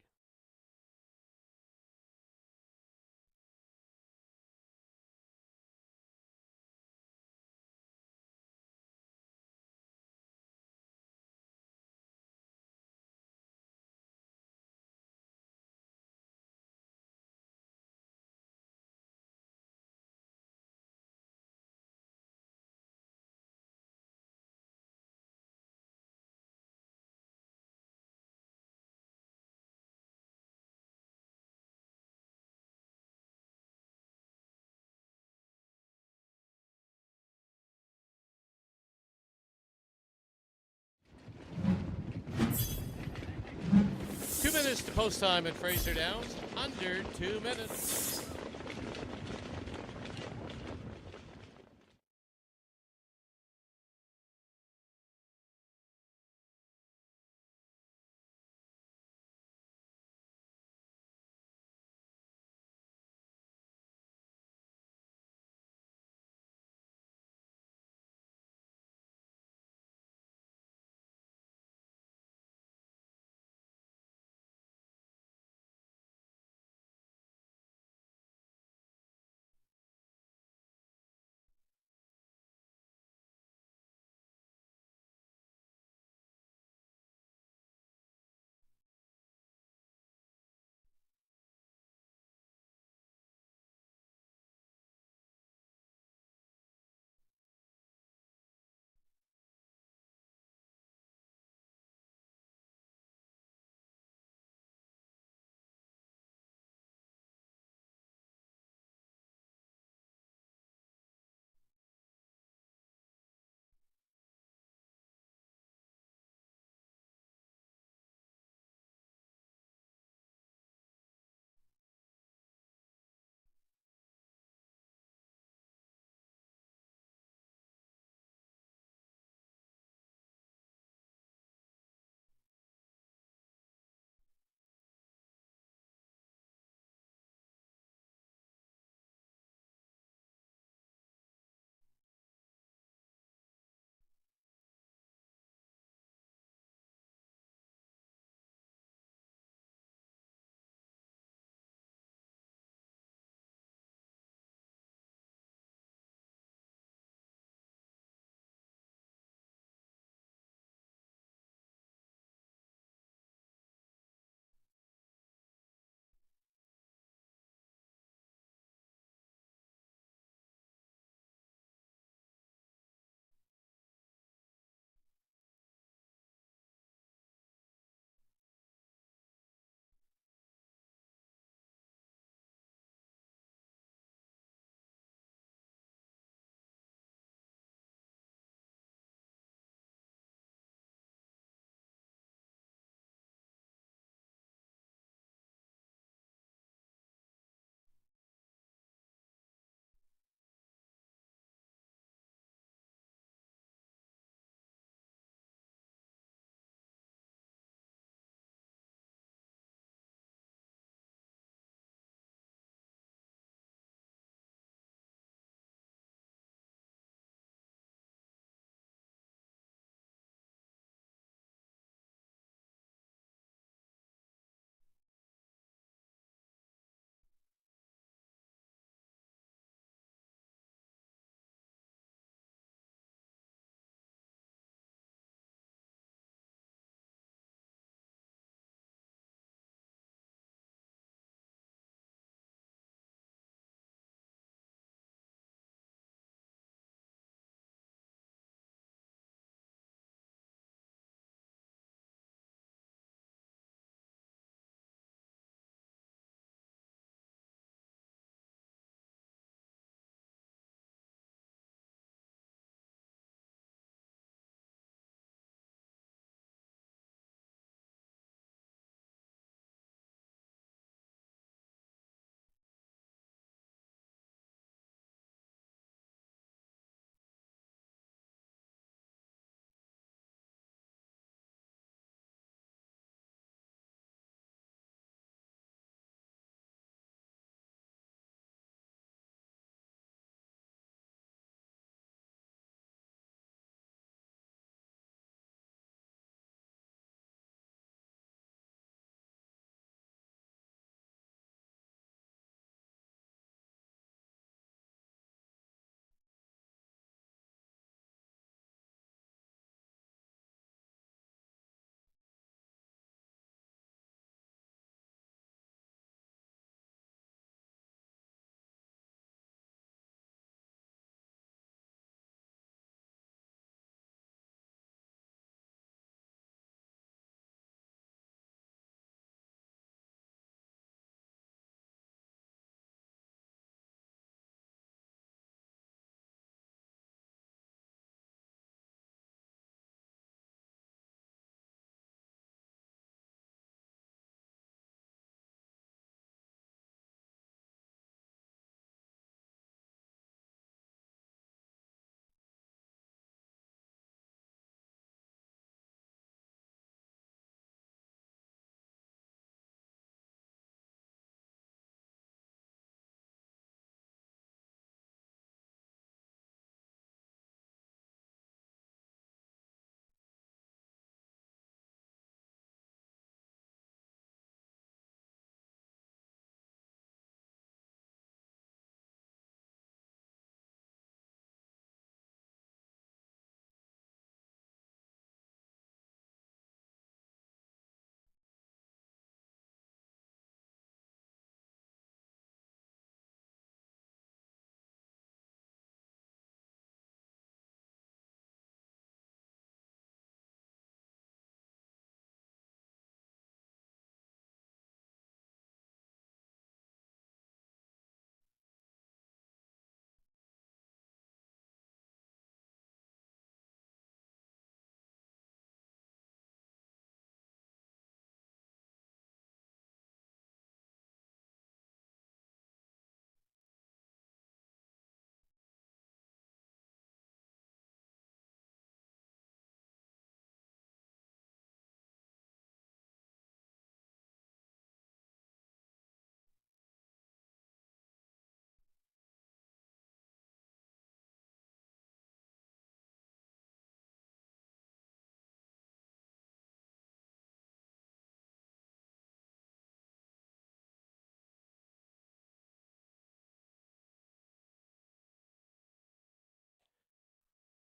Minutes to post time at Fraser Downs, under 2 minutes.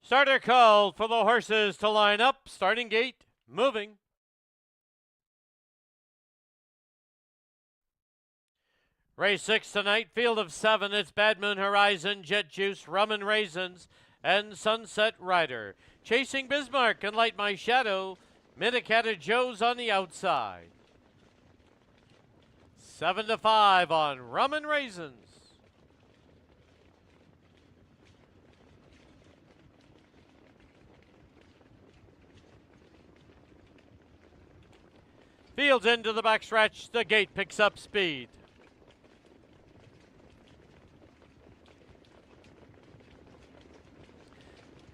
Starter called for the horses to line up. Starting gate moving. Race 6 tonight, field of 7. It's Bad Moon Horizon, Jet Juice, Rum and Raisins, and Sunset Rider. Chasing Bismarck and Light My Shadow. Minnecatta Joe's on the outside. 7-5 on Rum and Raisins. Fields into the backstretch. The gate picks up speed.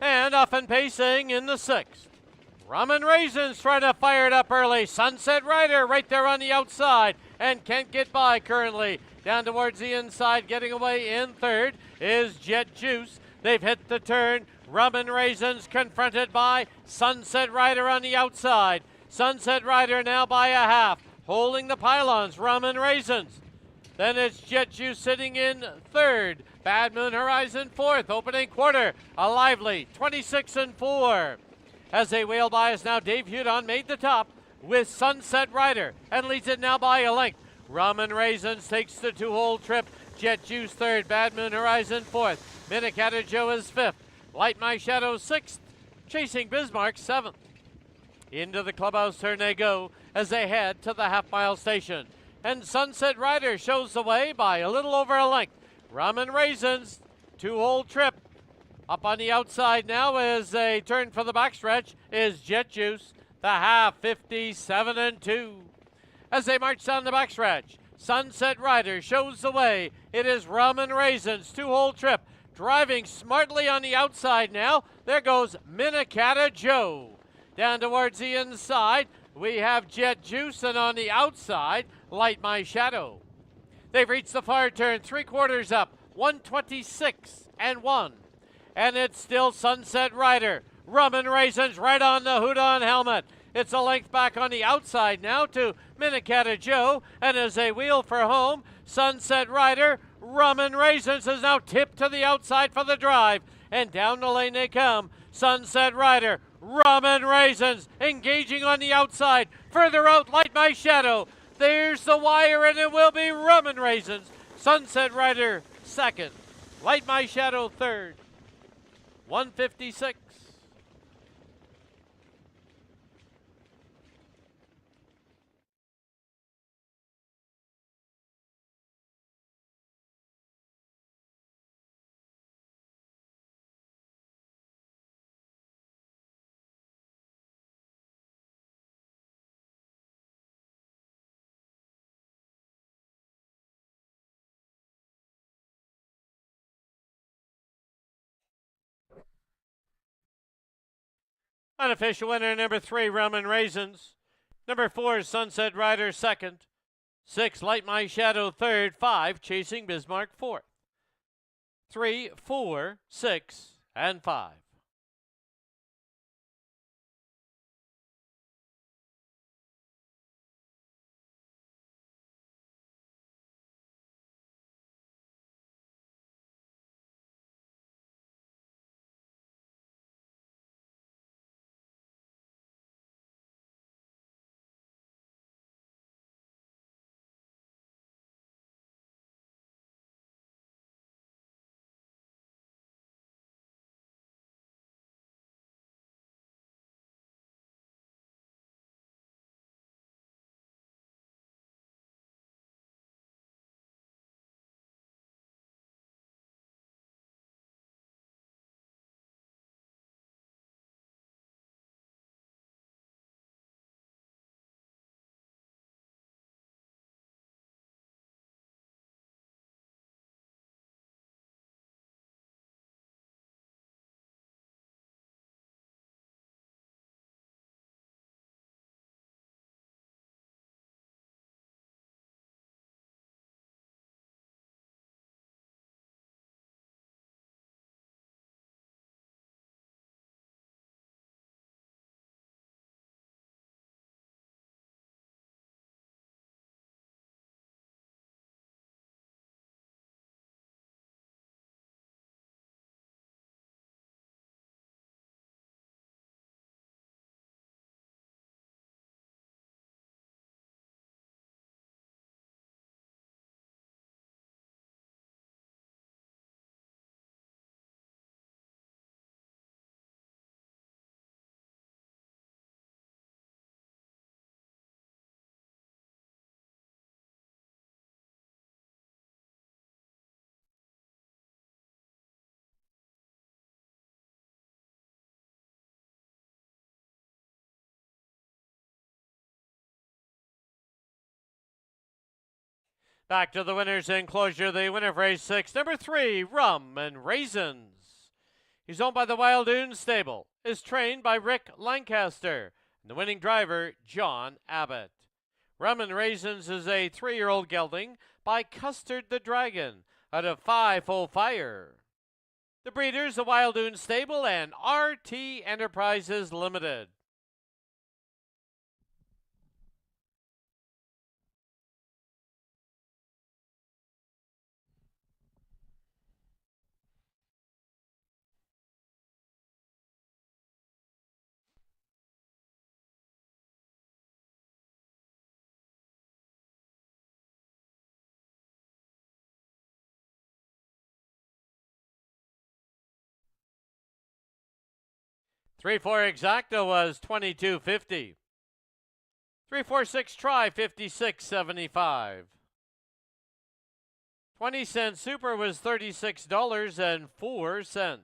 And off and pacing in the 6th. Rum and Raisins trying to fire it up early. Sunset Rider right there on the outside and can't get by currently. Down towards the inside, getting away in 3rd is Jet Juice. They've hit the turn. Rum and Raisins confronted by Sunset Rider on the outside. Sunset Rider now by a half, holding the pylons, Rum and Raisins. Then it's Jet Juice sitting in 3rd. Bad Moon Horizon 4th, opening quarter. A lively 26-4. As they wheel by us now, Dave Hudon made the top with Sunset Rider and leads it now by a length. Rum and Raisins takes the 2-hole trip. Jet Juice 3rd, Bad Moon Horizon 4th. Minnecatta Joe is 5th. Light My Shadow 6th. Chasing Bismarck 7th. Into the clubhouse turn they go as they head to the half-mile station. And Sunset Rider shows the way by a little over a length. Rum and Raisins, 2-hole trip. Up on the outside now as they turn for the backstretch is Jet Juice. The half, 57-2. As they march down the backstretch, Sunset Rider shows the way. It is Rum and Raisins, 2-hole trip. Driving smartly on the outside now. There goes Minnecatta Joe. Down towards the inside, we have Jet Juice, and on the outside, Light My Shadow. They've reached the far turn, 3/4 up, 126-1. And it's still Sunset Rider. Rum and Raisins right on the Hudon helmet. It's a length back on the outside now to Minnecatta Joe. And as they wheel for home, Sunset Rider, Rum and Raisins is now tipped to the outside for the drive. And down the lane they come. Sunset Rider, Rum and Raisins engaging on the outside. Further out, Light My Shadow. There's the wire, and it will be Rum and Raisins. Sunset Rider 2nd. Light My Shadow 3rd. 156. Unofficial winner number 3, Rum and Raisins. Number 4, Sunset Rider 2nd. 6, Light My Shadow 3rd. 5, Chasing Bismarck 4th. 3, 4, 6, and 5. Back to the winners' enclosure. The winner of race 6, number 3, Rum and Raisins. He's owned by the Wildoon Stable, is trained by Rick Lancaster, and the winning driver, John Abbott. Rum and Raisins is a 3-year-old gelding by Custard the Dragon out of Five Full Fire. The breeders, the Wildoon Stable and RT Enterprises Limited. Three four exacta was $22.50. 346 try $56.75. 20-cent super was $36.04.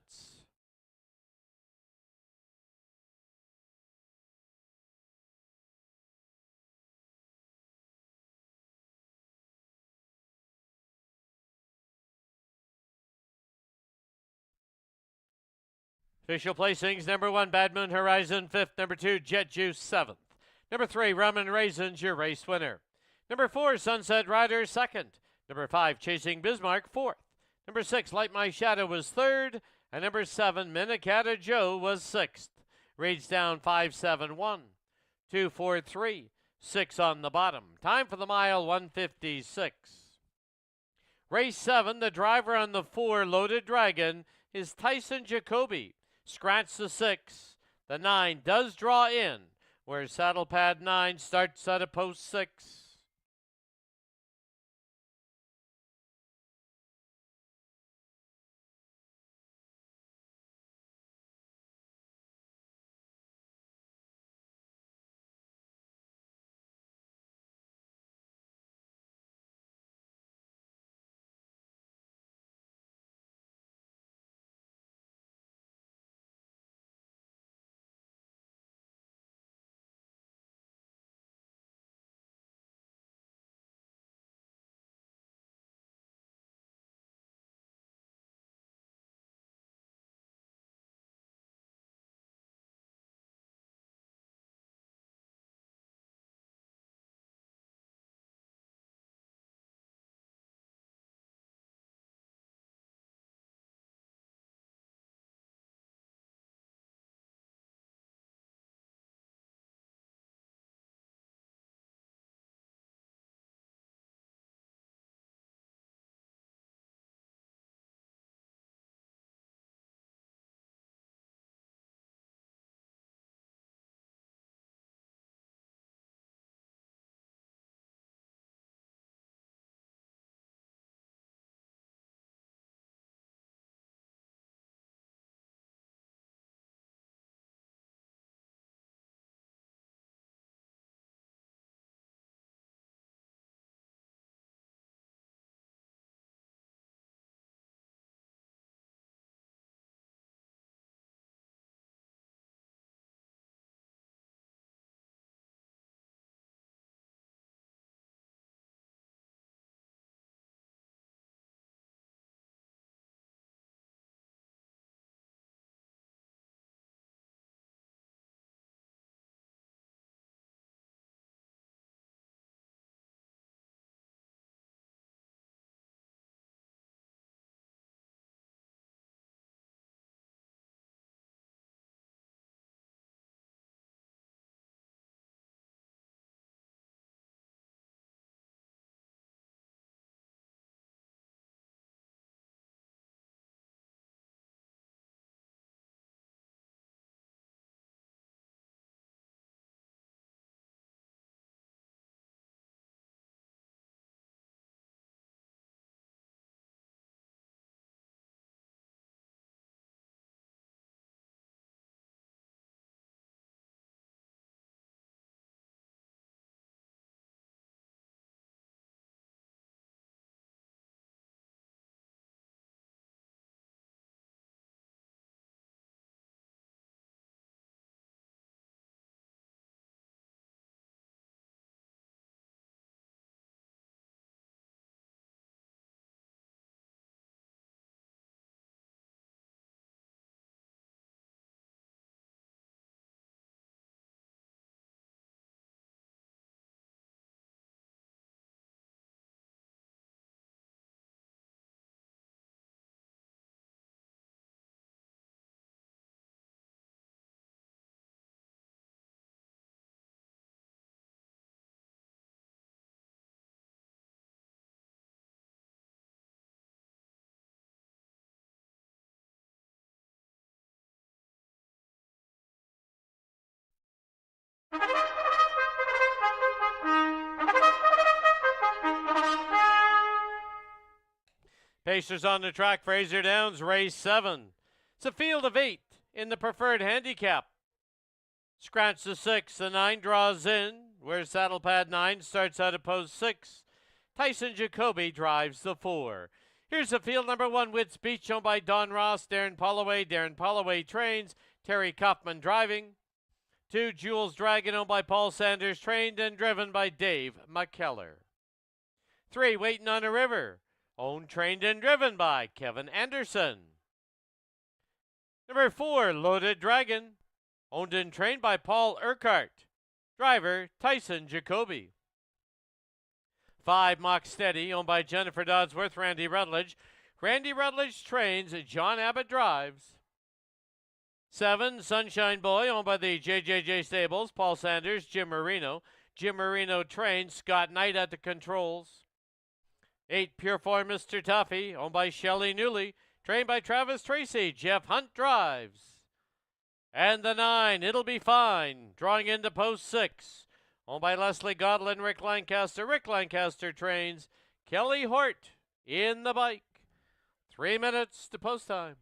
Official placings: number 1, Bad Moon Horizon, 5th. Number 2, Jet Juice, 7th. Number 3, Rum and Raisins, your race winner. Number 4, Sunset Rider, 2nd. Number 5, Chasing Bismarck, 4th. Number 6, Light My Shadow was 3rd. And number 7, Minnetonka Joe was 6th. Reads down 571. 243. 6 on the bottom. Time for the mile, 156. Race 7, the driver on the 4, Loaded Dragon, is Tyson Jacoby. Scratch the 6. The 9 does draw in, where saddle pad 9 starts at a post 6. Pacers on the track, Fraser Downs, race 7. It's a field of 8 in the preferred handicap. Scratch the 6, the 9 draws in, where saddle pad 9 starts out at post 6. Tyson Jacoby drives the 4. Here's the field number 1, Wits Beach, owned by Don Ross, Darren Polloway. Darren Polloway trains, Terry Kaufman driving. 2, Jules Dragon, owned by Paul Sanders, trained and driven by Dave McKellar. 3, Waiting on a River, owned, trained, and driven by Kevin Anderson. Number 4, Loaded Dragon, owned and trained by Paul Urquhart. Driver, Tyson Jacoby. 5, Mock Steady, owned by Jennifer Dodsworth, Randy Rutledge. Randy Rutledge trains, John Abbott drives. 7, Sunshine Boy, owned by the JJJ Stables, Paul Sanders, Jim Marino. Jim Marino trains, Scott Knight at the controls. 8, Pure Form Mr. Tuffy, owned by Shelley Newley, trained by Travis Tracy. Jeff Hunt drives. And the 9, It'll Be Fine, drawing into post 6, owned by Leslie Godlin, Rick Lancaster. Rick Lancaster trains, Kelly Hort in the bike. 3 minutes to post time.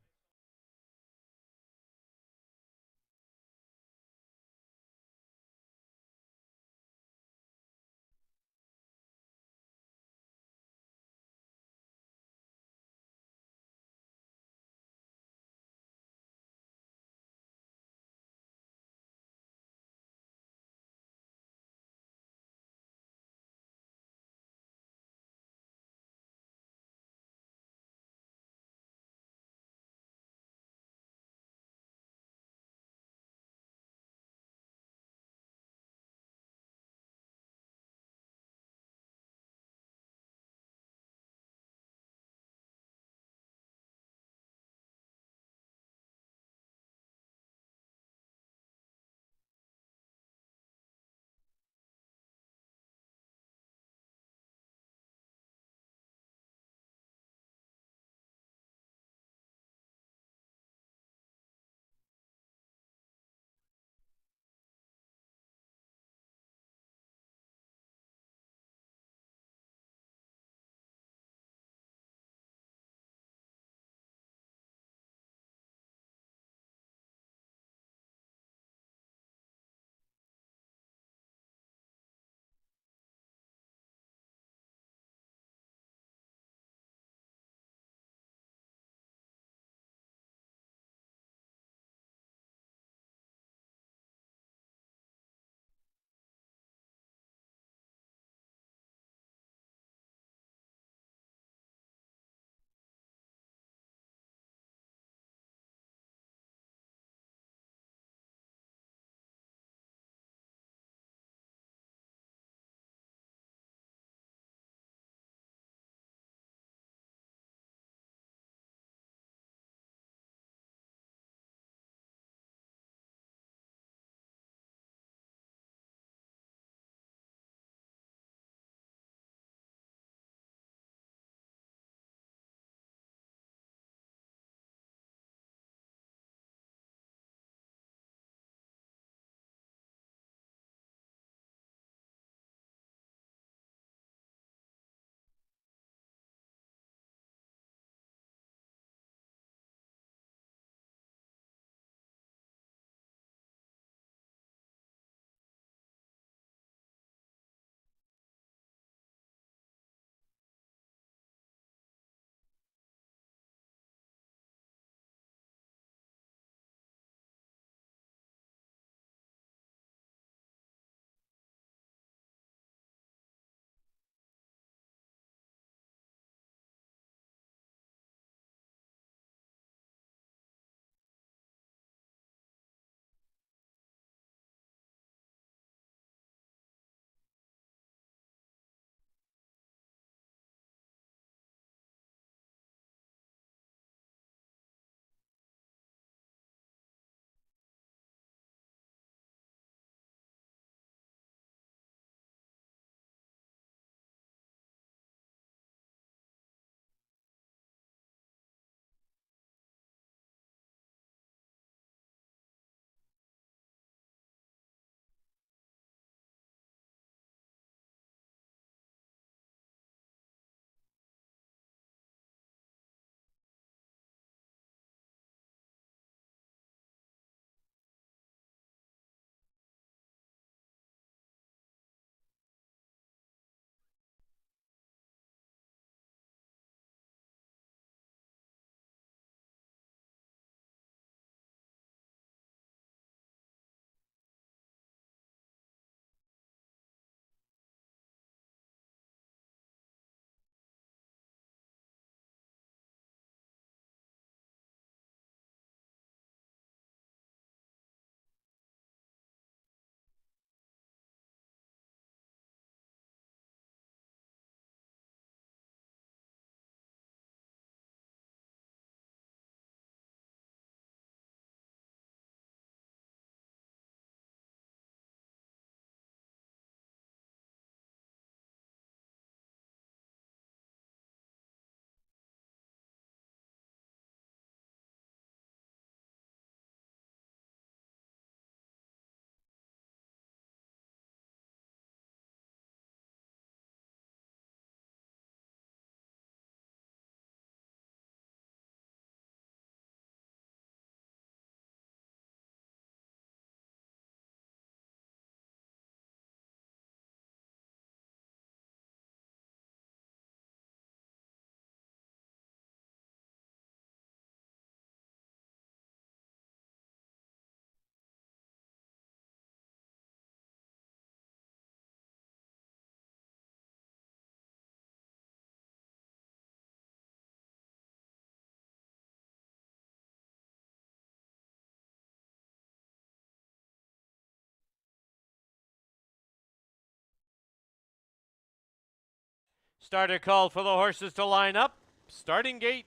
Starter called for the horses to line up. Starting gate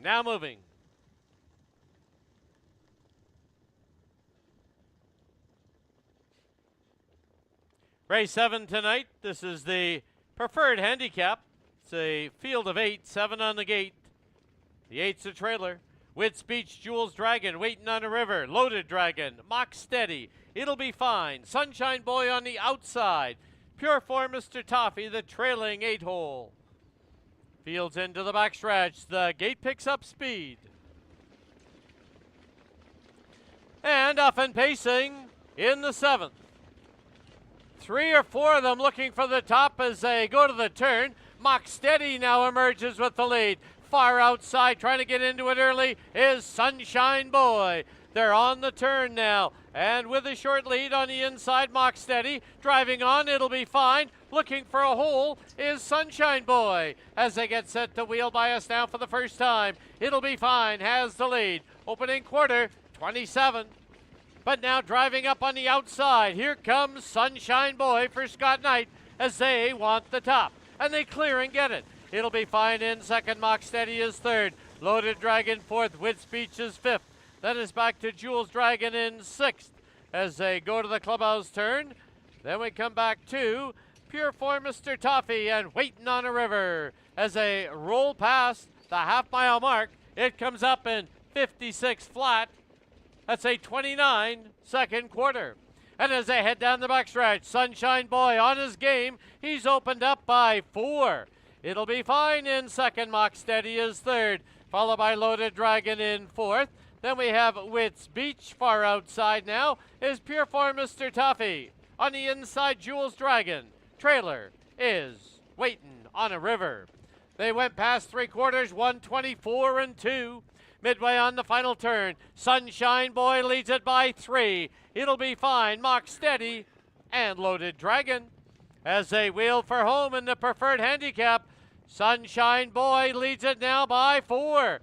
now moving. Race 7 tonight. This is the preferred handicap. It's a field of 8, 7 on the gate. The 8's a trailer. Wits Beach, Jules Dragon, Waiting on a River, Loaded Dragon, Mock Steady, It'll Be Fine, Sunshine Boy on the outside, Pure Form Mr. Toffee, the trailing 8-hole. Fields into the backstretch. The gate picks up speed. And off and pacing in the 7th. 3 or 4 of them looking for the top as they go to the turn. Mock Steady now emerges with the lead. Far outside, trying to get into it early, is Sunshine Boy. They're on the turn now, and with a short lead on the inside, Mock Steady. Driving on, It'll Be Fine. Looking for a hole is Sunshine Boy. As they get set to wheel by us now for the first time, It'll Be Fine has the lead. Opening quarter, 27. But now driving up on the outside, here comes Sunshine Boy for Scott Knight as they want the top. And they clear and get it. It'll Be Fine in second. Mock Steady is third. Loaded Dragon fourth. Wits Beach is fifth. Then it's back to Jules Dragon in sixth as they go to the clubhouse turn. Then we come back to Pure Form Mr. Toffee and Waiting on a River as they roll past the half-mile mark. It comes up in 56 flat. That's a 29 second quarter. And as they head down the backstretch, Sunshine Boy on his game. He's opened up by 4. It'll Be Fine in second. Mock Steady is third, followed by Loaded Dragon in fourth. Then we have Wits Beach. Far outside now is Pure Form Mr. Toffee. On the inside, Jules Dragon. Trailer is Waiting on a River. They went past 3/4, 124 and 2. Midway on the final turn, Sunshine Boy leads it by 3. It'll Be Fine, Mock Steady, and Loaded Dragon. As they wheel for home in the preferred handicap, Sunshine Boy leads it now by 4.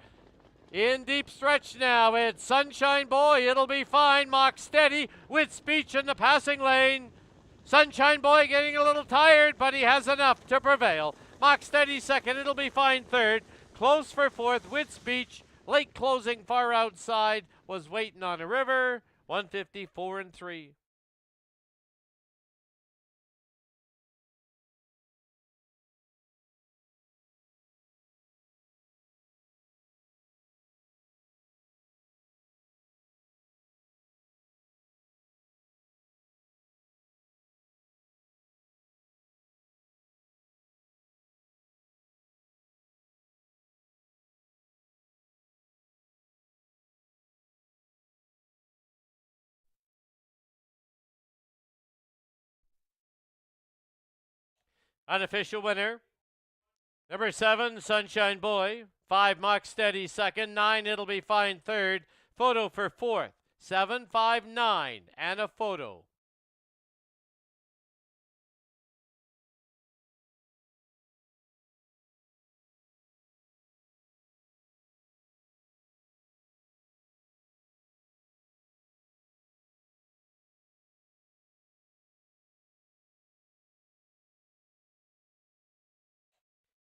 In deep stretch now, it's Sunshine Boy, It'll Be Fine, Mock Steady, with Speech in the passing lane. Sunshine Boy getting a little tired, but he has enough to prevail. Mock Steady second, It'll Be Fine third. Close for fourth, with Speech. Late closing far outside was Waiting on a River, 154 and 3. Unofficial winner, number 7, Sunshine Boy. 5, Mock Steady second. 9, It'll Be Fine third. Photo for fourth. 7, 5, 9, and a photo.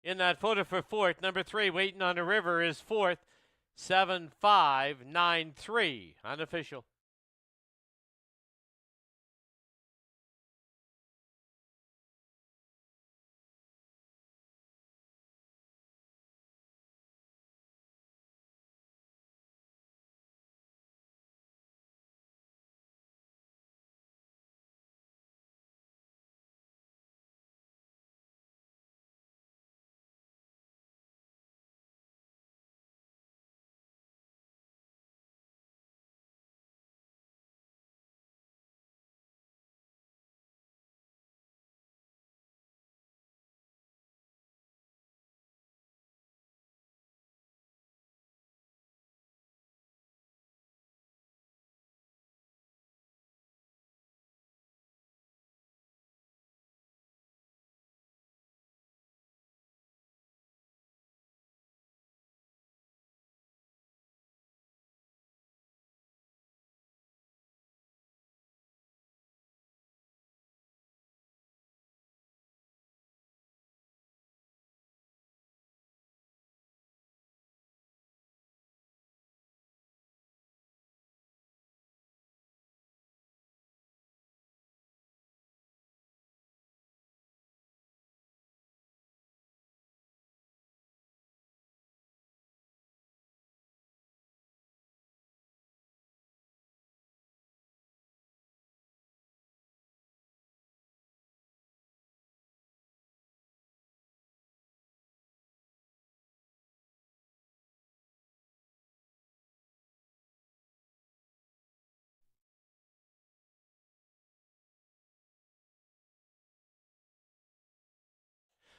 In that photo for fourth, number 3, Waiting on a River, is fourth. 7, 5, 9, 3. Unofficial.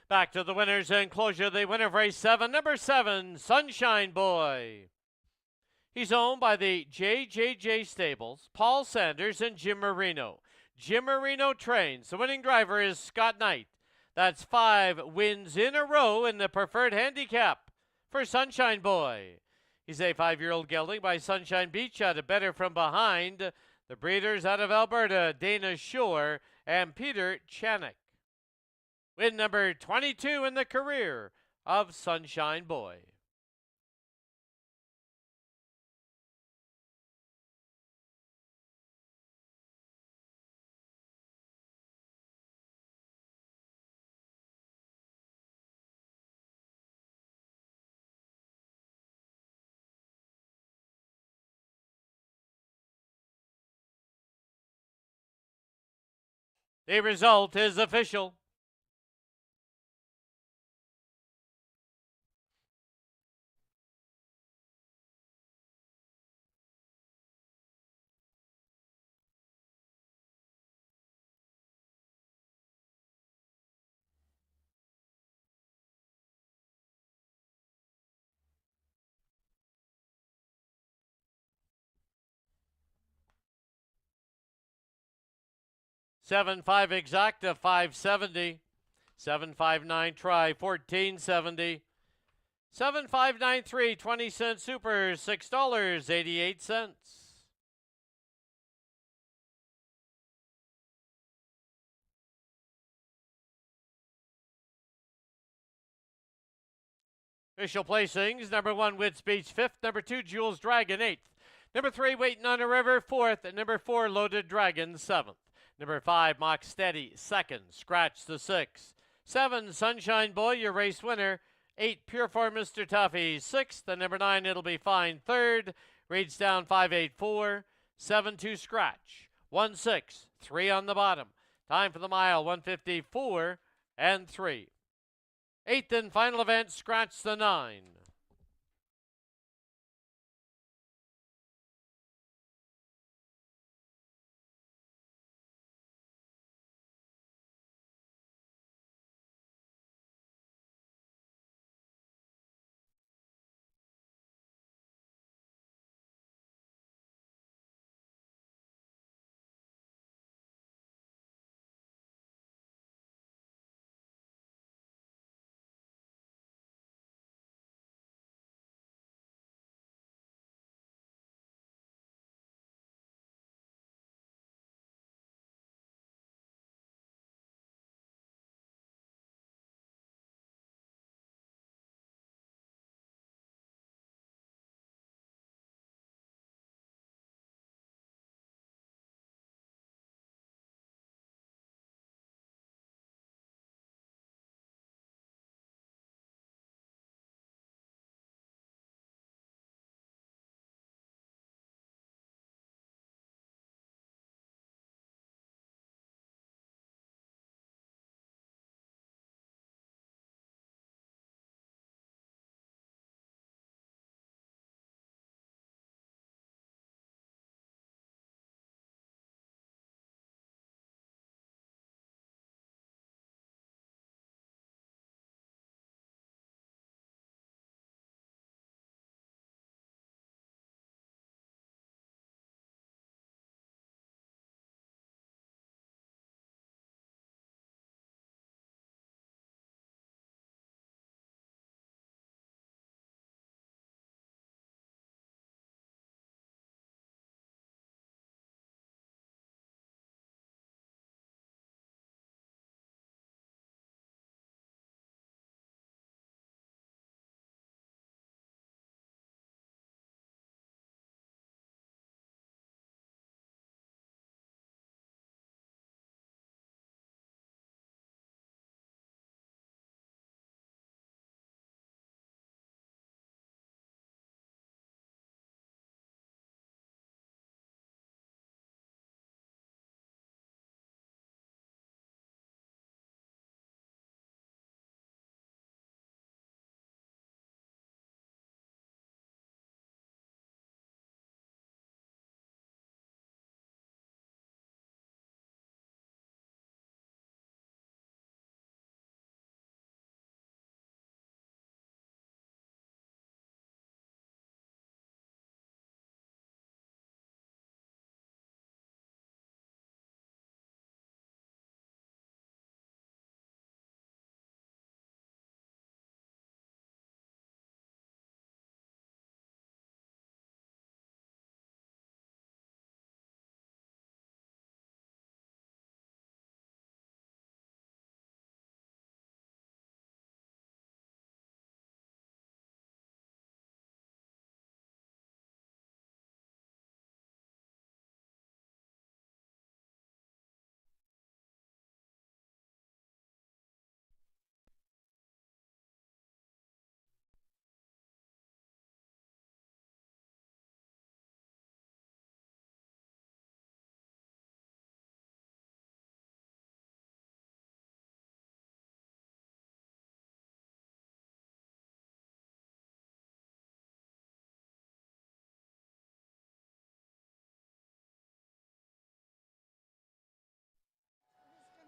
Back to the winners' enclosure. The winner of race 7, number 7, Sunshine Boy. He's owned by the JJJ Stables, Paul Sanders, and Jim Marino. Jim Marino trains. The winning driver is Scott Knight. That's 5 wins in a row in the preferred handicap for Sunshine Boy. He's a 5-year-old gelding by Sunshine Beach out of Better From Behind. The breeders out of Alberta, Dana Shore and Peter Chanik. Win number 22 in the career of Sunshine Boy. The result is official. Seven five exacta 570. 759 try 1470. 7593 20-cent super $6.88. Official placings: number 1, Wits Beach 5th, number 2, Jules Dragon 8th, number 3, Waiting on a River 4th, and number 4, Loaded Dragon 7th. Number 5, Mock Steady 2nd, Scratch the 6th. 7, Sunshine Boy, your race winner. 8, Pure for Mr. Tuffy 6th, and number 9, It'll Be Fine 3rd. Reads down 584, 7-2 Scratch, 1-6, 3 on the bottom. Time for the mile 154 and 3. 8th and final event, Scratch the 9.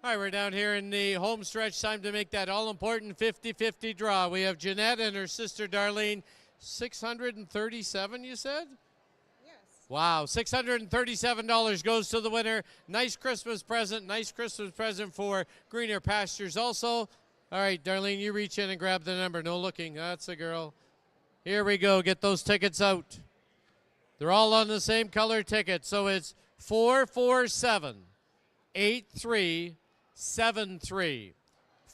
All right, we're down here in the home stretch. Time to make that all-important 50-50 draw. We have Jeanette and her sister Darlene. 637, you said? Yes. Wow, $637 goes to the winner. Nice Christmas present. Nice Christmas present for Greener Pastures also. All right, Darlene, you reach in and grab the number. No looking. That's a girl. Here we go. Get those tickets out. They're all on the same color ticket. So it's 447-8373.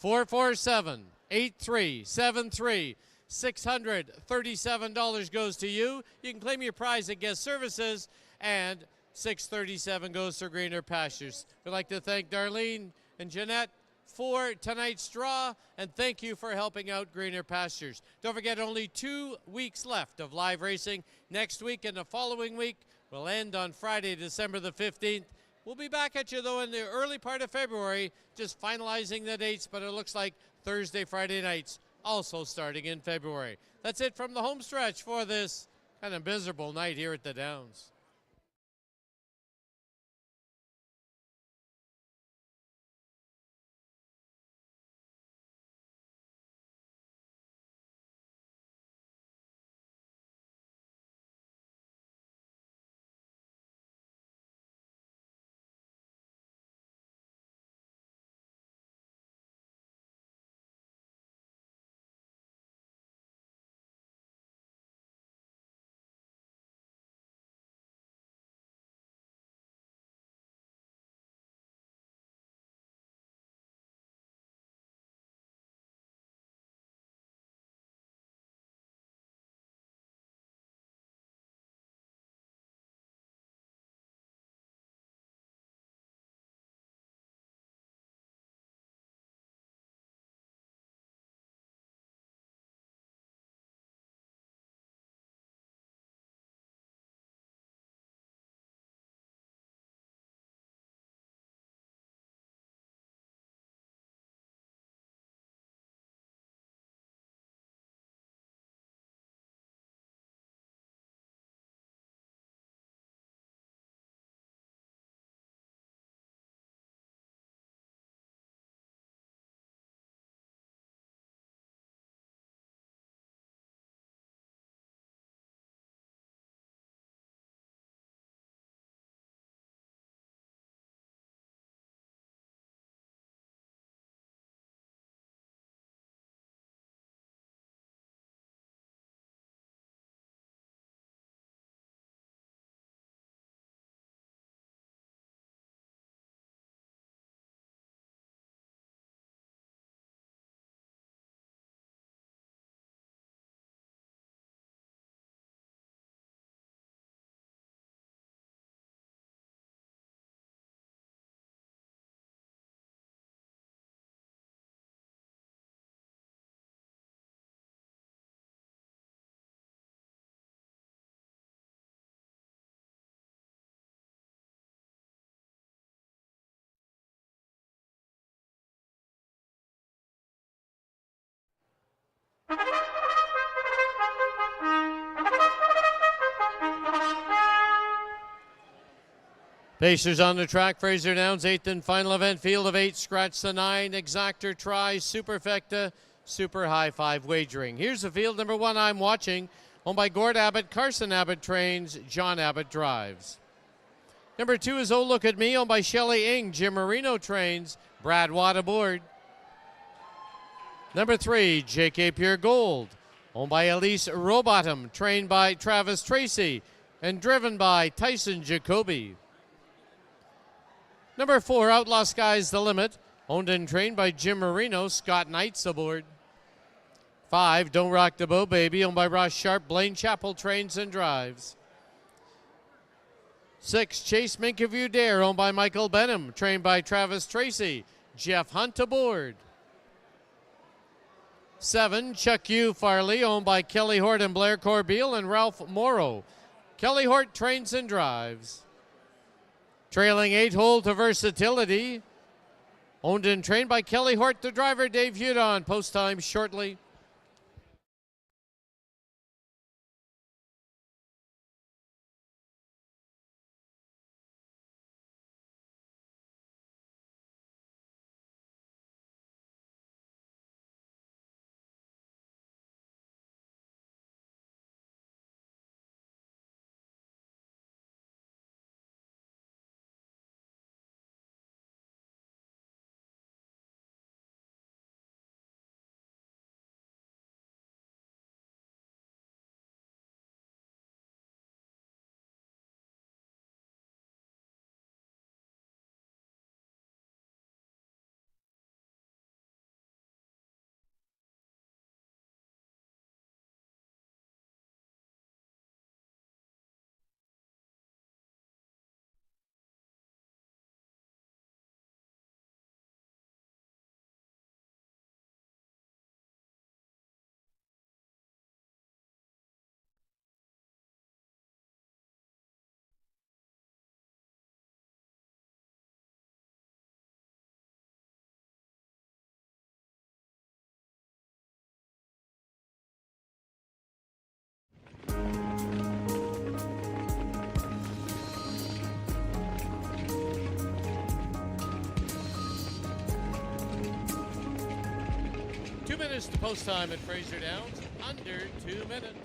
447-8373. $637 goes to you. You can claim your prize at guest services, and $637 goes to Greener Pastures. We'd like to thank Darlene and Jeanette for tonight's draw, and thank you for helping out Greener Pastures. Don't forget, only 2 weeks left of live racing. Next week and the following week will end on Friday, December the 15th. We'll be back at you, though, in the early part of February, just finalizing the dates, but it looks like Thursday, Friday nights, also starting in February. That's it from the home stretch for this kind of miserable night here at the Downs. Pacers on the track. Fraser Downs, 8th and final event. Field of 8, scratch the 9. Exactor try, Superfecta, Super High 5 wagering. Here's the field. Number 1, I'm watching. Owned by Gord Abbott. Carson Abbott trains. John Abbott drives. Number 2 is Oh Look at Me. Owned by Shelley Ing. Jim Marino trains. Brad Watt aboard. Number 3, J.K. Pure Gold. Owned by Elise Rowbottom. Trained by Travis Tracy. And driven by Tyson Jacoby. Number 4, Outlaw Sky's the Limit. Owned and trained by Jim Marino. Scott Knight's aboard. 5, Don't Rock the Boat Baby. Owned by Ross Sharp. Blaine Chappell trains and drives. 6, Chase Mink If You Dare. Owned by Michael Benham. Trained by Travis Tracy. Jeff Hunt aboard. 7, Chuck U. Farley. Owned by Kelly Hort and Blair Corbeil and Ralph Morrow. Kelly Hort trains and drives. Trailing 8, Hold to Versatility. Owned and trained by Kelly Hort, the driver, Dave Hudon. Post time shortly. 2 minutes to post time at Fraser Downs, under 2 minutes.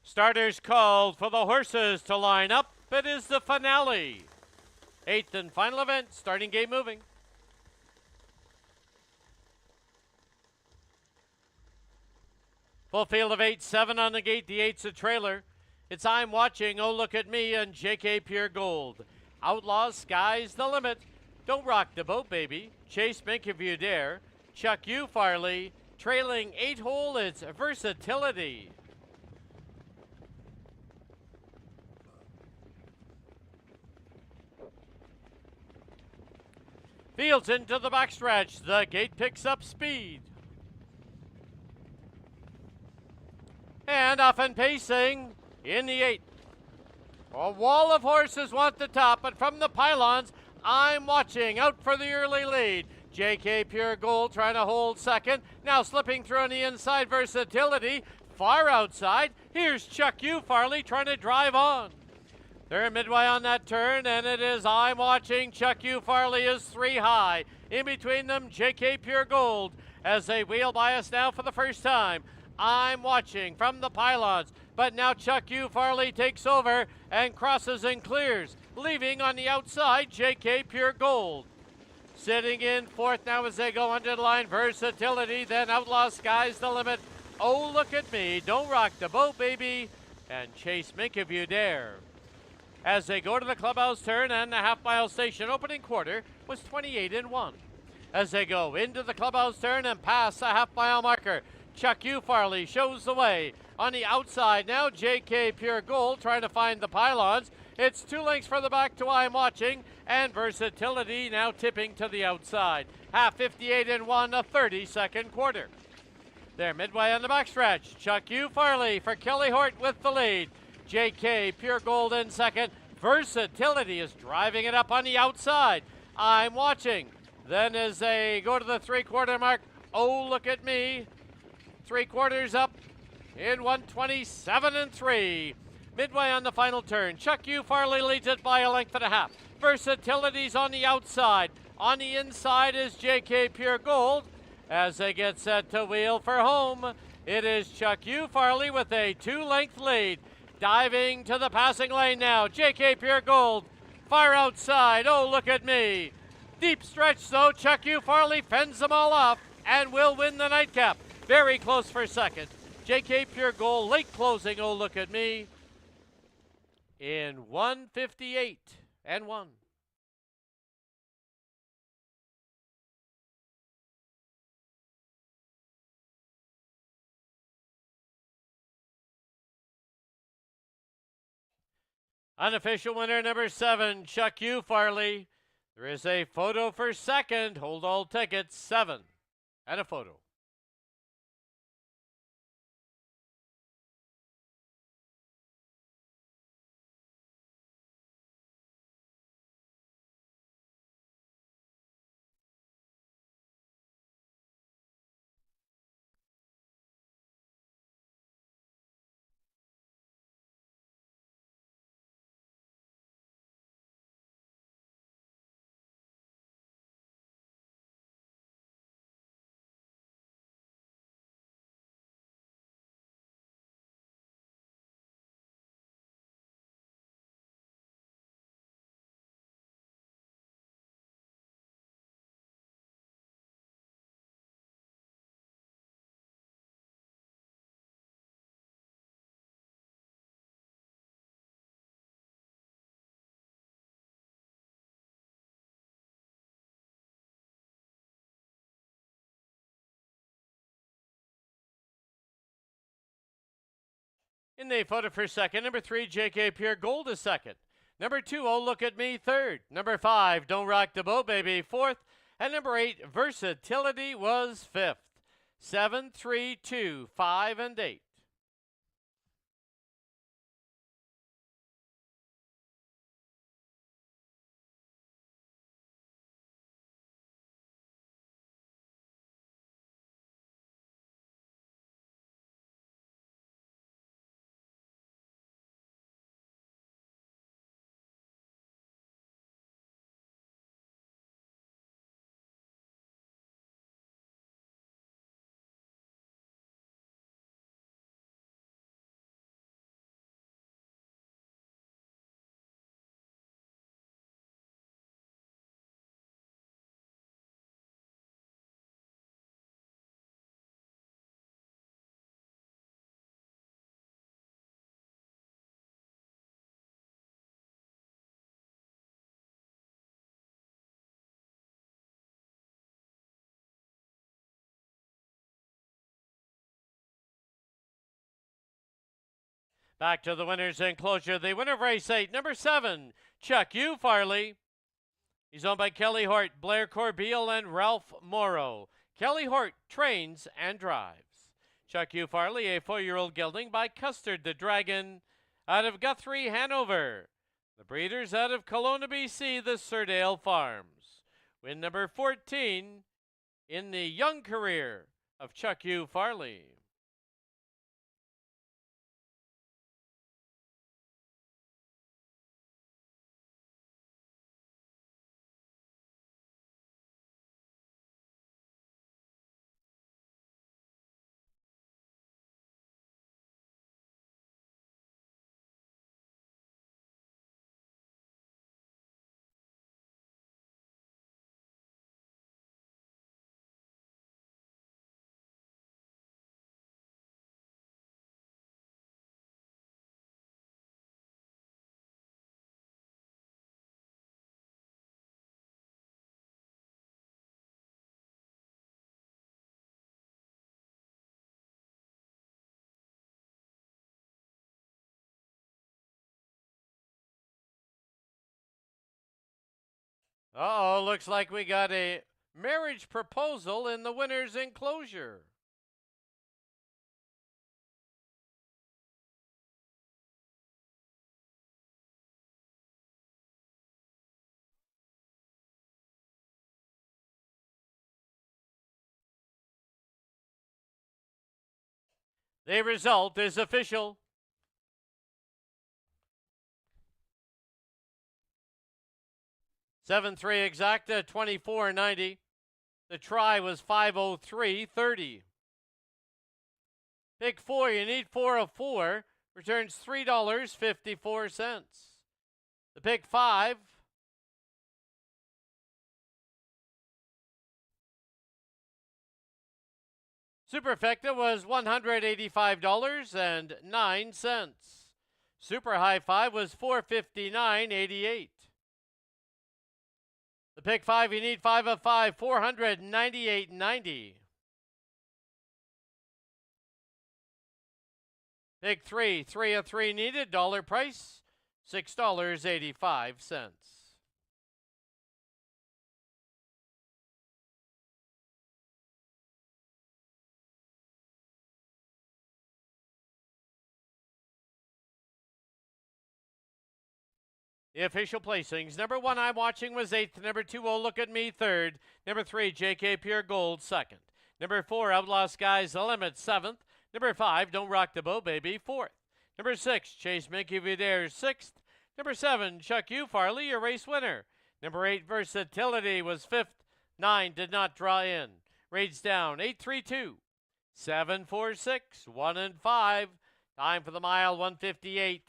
Starters called for the horses to line up. It is the finale. 8th and final event, starting game moving. Full field of 8-7 on the gate. The 8's a trailer. It's I'm Watching, Oh Look at Me, and JK Pure Gold. Outlaws, Sky's the Limit. Don't Rock the Boat, Baby. Chase Mink If You Dare. Chuck You, Farley. Trailing 8-hole, it's Versatility. Fields into the backstretch. The gate picks up speed. And off and pacing in the 8th. A wall of horses want the top, but from the pylons, I'm Watching out for the early lead. JK Pure Gold trying to hold second. Now slipping through on the inside, Versatility. Far outside, here's Chuck U. Farley trying to drive on. They're midway on that turn, and it is I'm Watching. Chuck U. Farley is 3 high. In between them, JK Pure Gold as they wheel by us now for the first time. I'm Watching from the pylons, but now Chuck U. Farley takes over and crosses and clears, leaving on the outside JK Pure Gold. Sitting in 4th now as they go under the line, Versatility, then Outlaw Sky's the Limit. Oh, Look at Me, Don't Rock the Boat, Baby, and Chase Mink If You Dare. As they go to the clubhouse turn, and the half-mile station opening quarter was 28-1. As they go into the clubhouse turn and pass the half-mile marker, Chuck U. Farley shows the way. On the outside now, JK Pure Gold trying to find the pylons. It's 2 lengths further back to I'm Watching, and Versatility now tipping to the outside. Half 58-1, a 32nd quarter. They're midway on the backstretch. Chuck U. Farley for Kelly Hort with the lead. JK Pure Gold in second. Versatility is driving it up on the outside. I'm Watching. Then as they go to the 3/4 mark, Oh, Look at Me. 3/4 up in 127-3. Midway on the final turn, Chuck U. Farley leads it by a length and a half. Versatility's on the outside. On the inside is JK Pure Gold. As they get set to wheel for home, it is Chuck U. Farley with a 2-length lead. Diving to the passing lane now, JK Pure Gold. Far outside, Oh, Look at Me. Deep stretch though, Chuck U. Farley fends them all off and will win the nightcap. Very close for second. JK Pure Gold late closing, Oh, Look at Me, in 158-1. Unofficial winner number 7, Chuck U. Farley. There is a photo for second. Hold all tickets, 7, and a photo. In the photo for second, number 3, JK Pure Gold is second. Number 2, Oh, Look at Me, third. Number 5, Don't Rock the Boat, Baby, fourth. And number 8, Versatility was fifth. 7, 3, 2, 5, and 8. Back to the winner's enclosure. The winner of race 8, number 7, Chuck U. Farley. He's owned by Kelly Hort, Blair Corbeil, and Ralph Morrow. Kelly Hort trains and drives. Chuck U. Farley, a 4-year-old gelding by Custard the Dragon out of Guthrie, Hanover. The breeders out of Kelowna, BC, the Surdale Farms. Win number 14 in the young career of Chuck U. Farley. Uh-oh, looks like we got a marriage proposal in the winner's enclosure. The result is official. (7-3) exacta, 24.90. The try was 5:03.30. Pick 4, you need 4 of 4. Returns $3.54. The pick 5. Superfecta was $185.09. Super High 5 was $459.88. The pick 5, you need 5 of 5, $498.90. Pick 3, 3 of 3 needed, dollar price, $6.85. The official placings. Number 1, I'm Watching was 8th. Number 2, Oh Look at Me, 3rd. Number 3, JK Pure Gold, 2nd. Number 4, Outlaw Skies The Limit, 7th. Number 5, Don't Rock the Boat Baby, 4th. Number 6, Chase Mickey Vidaire, 6th. Number 7, Chuck U. Farley, your race winner. Number 8, Versatility was 5th. 9 did not draw in. Rates down, 8-3-2. 7-4-6, 1 and 5. Time for the mile, 158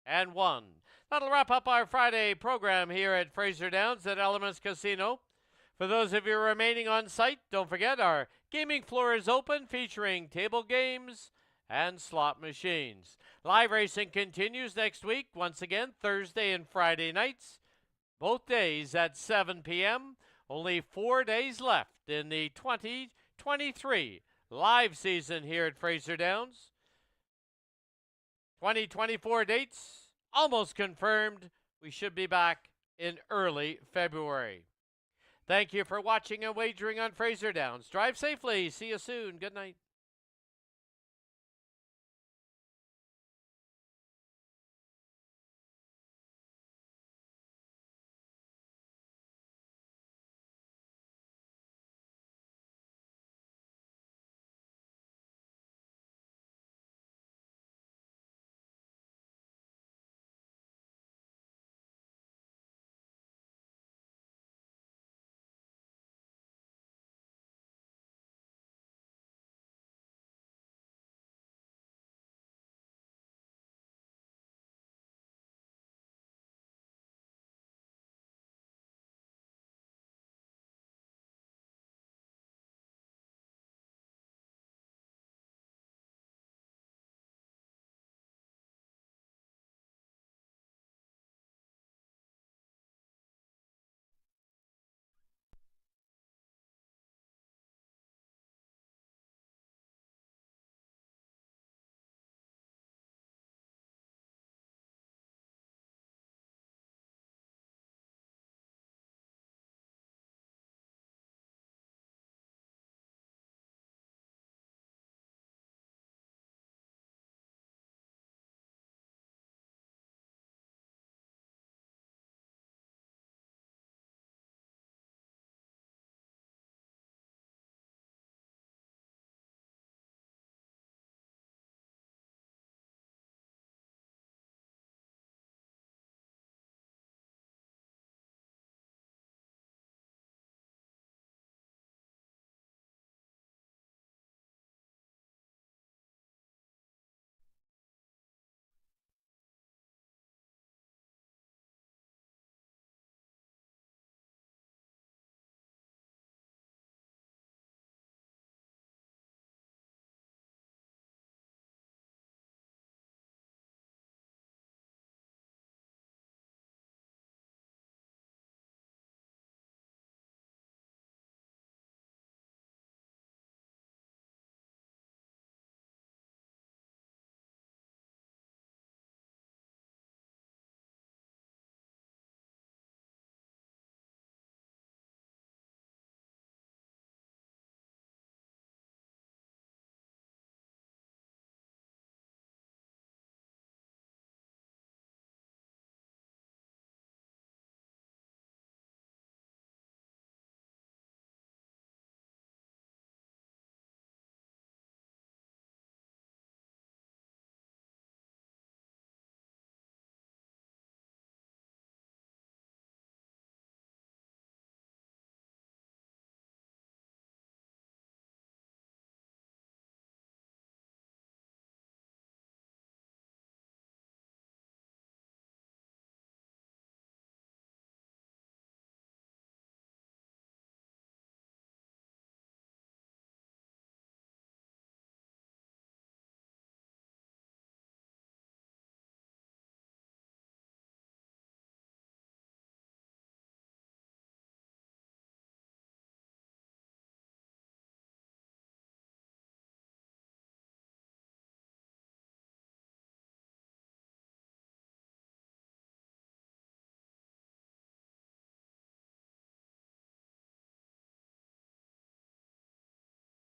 and 1. That'll wrap up our Friday program here at Fraser Downs at Elements Casino. For those of you remaining on site, don't forget our gaming floor is open, featuring table games and slot machines. Live racing continues next week, once again, Thursday and Friday nights, both days at 7 p.m. Only 4 days left in the 2023 live season here at Fraser Downs. 2024 dates almost confirmed. We should be back in early February. Thank you for watching and wagering on Fraser Downs. Drive safely. See you soon. Good night.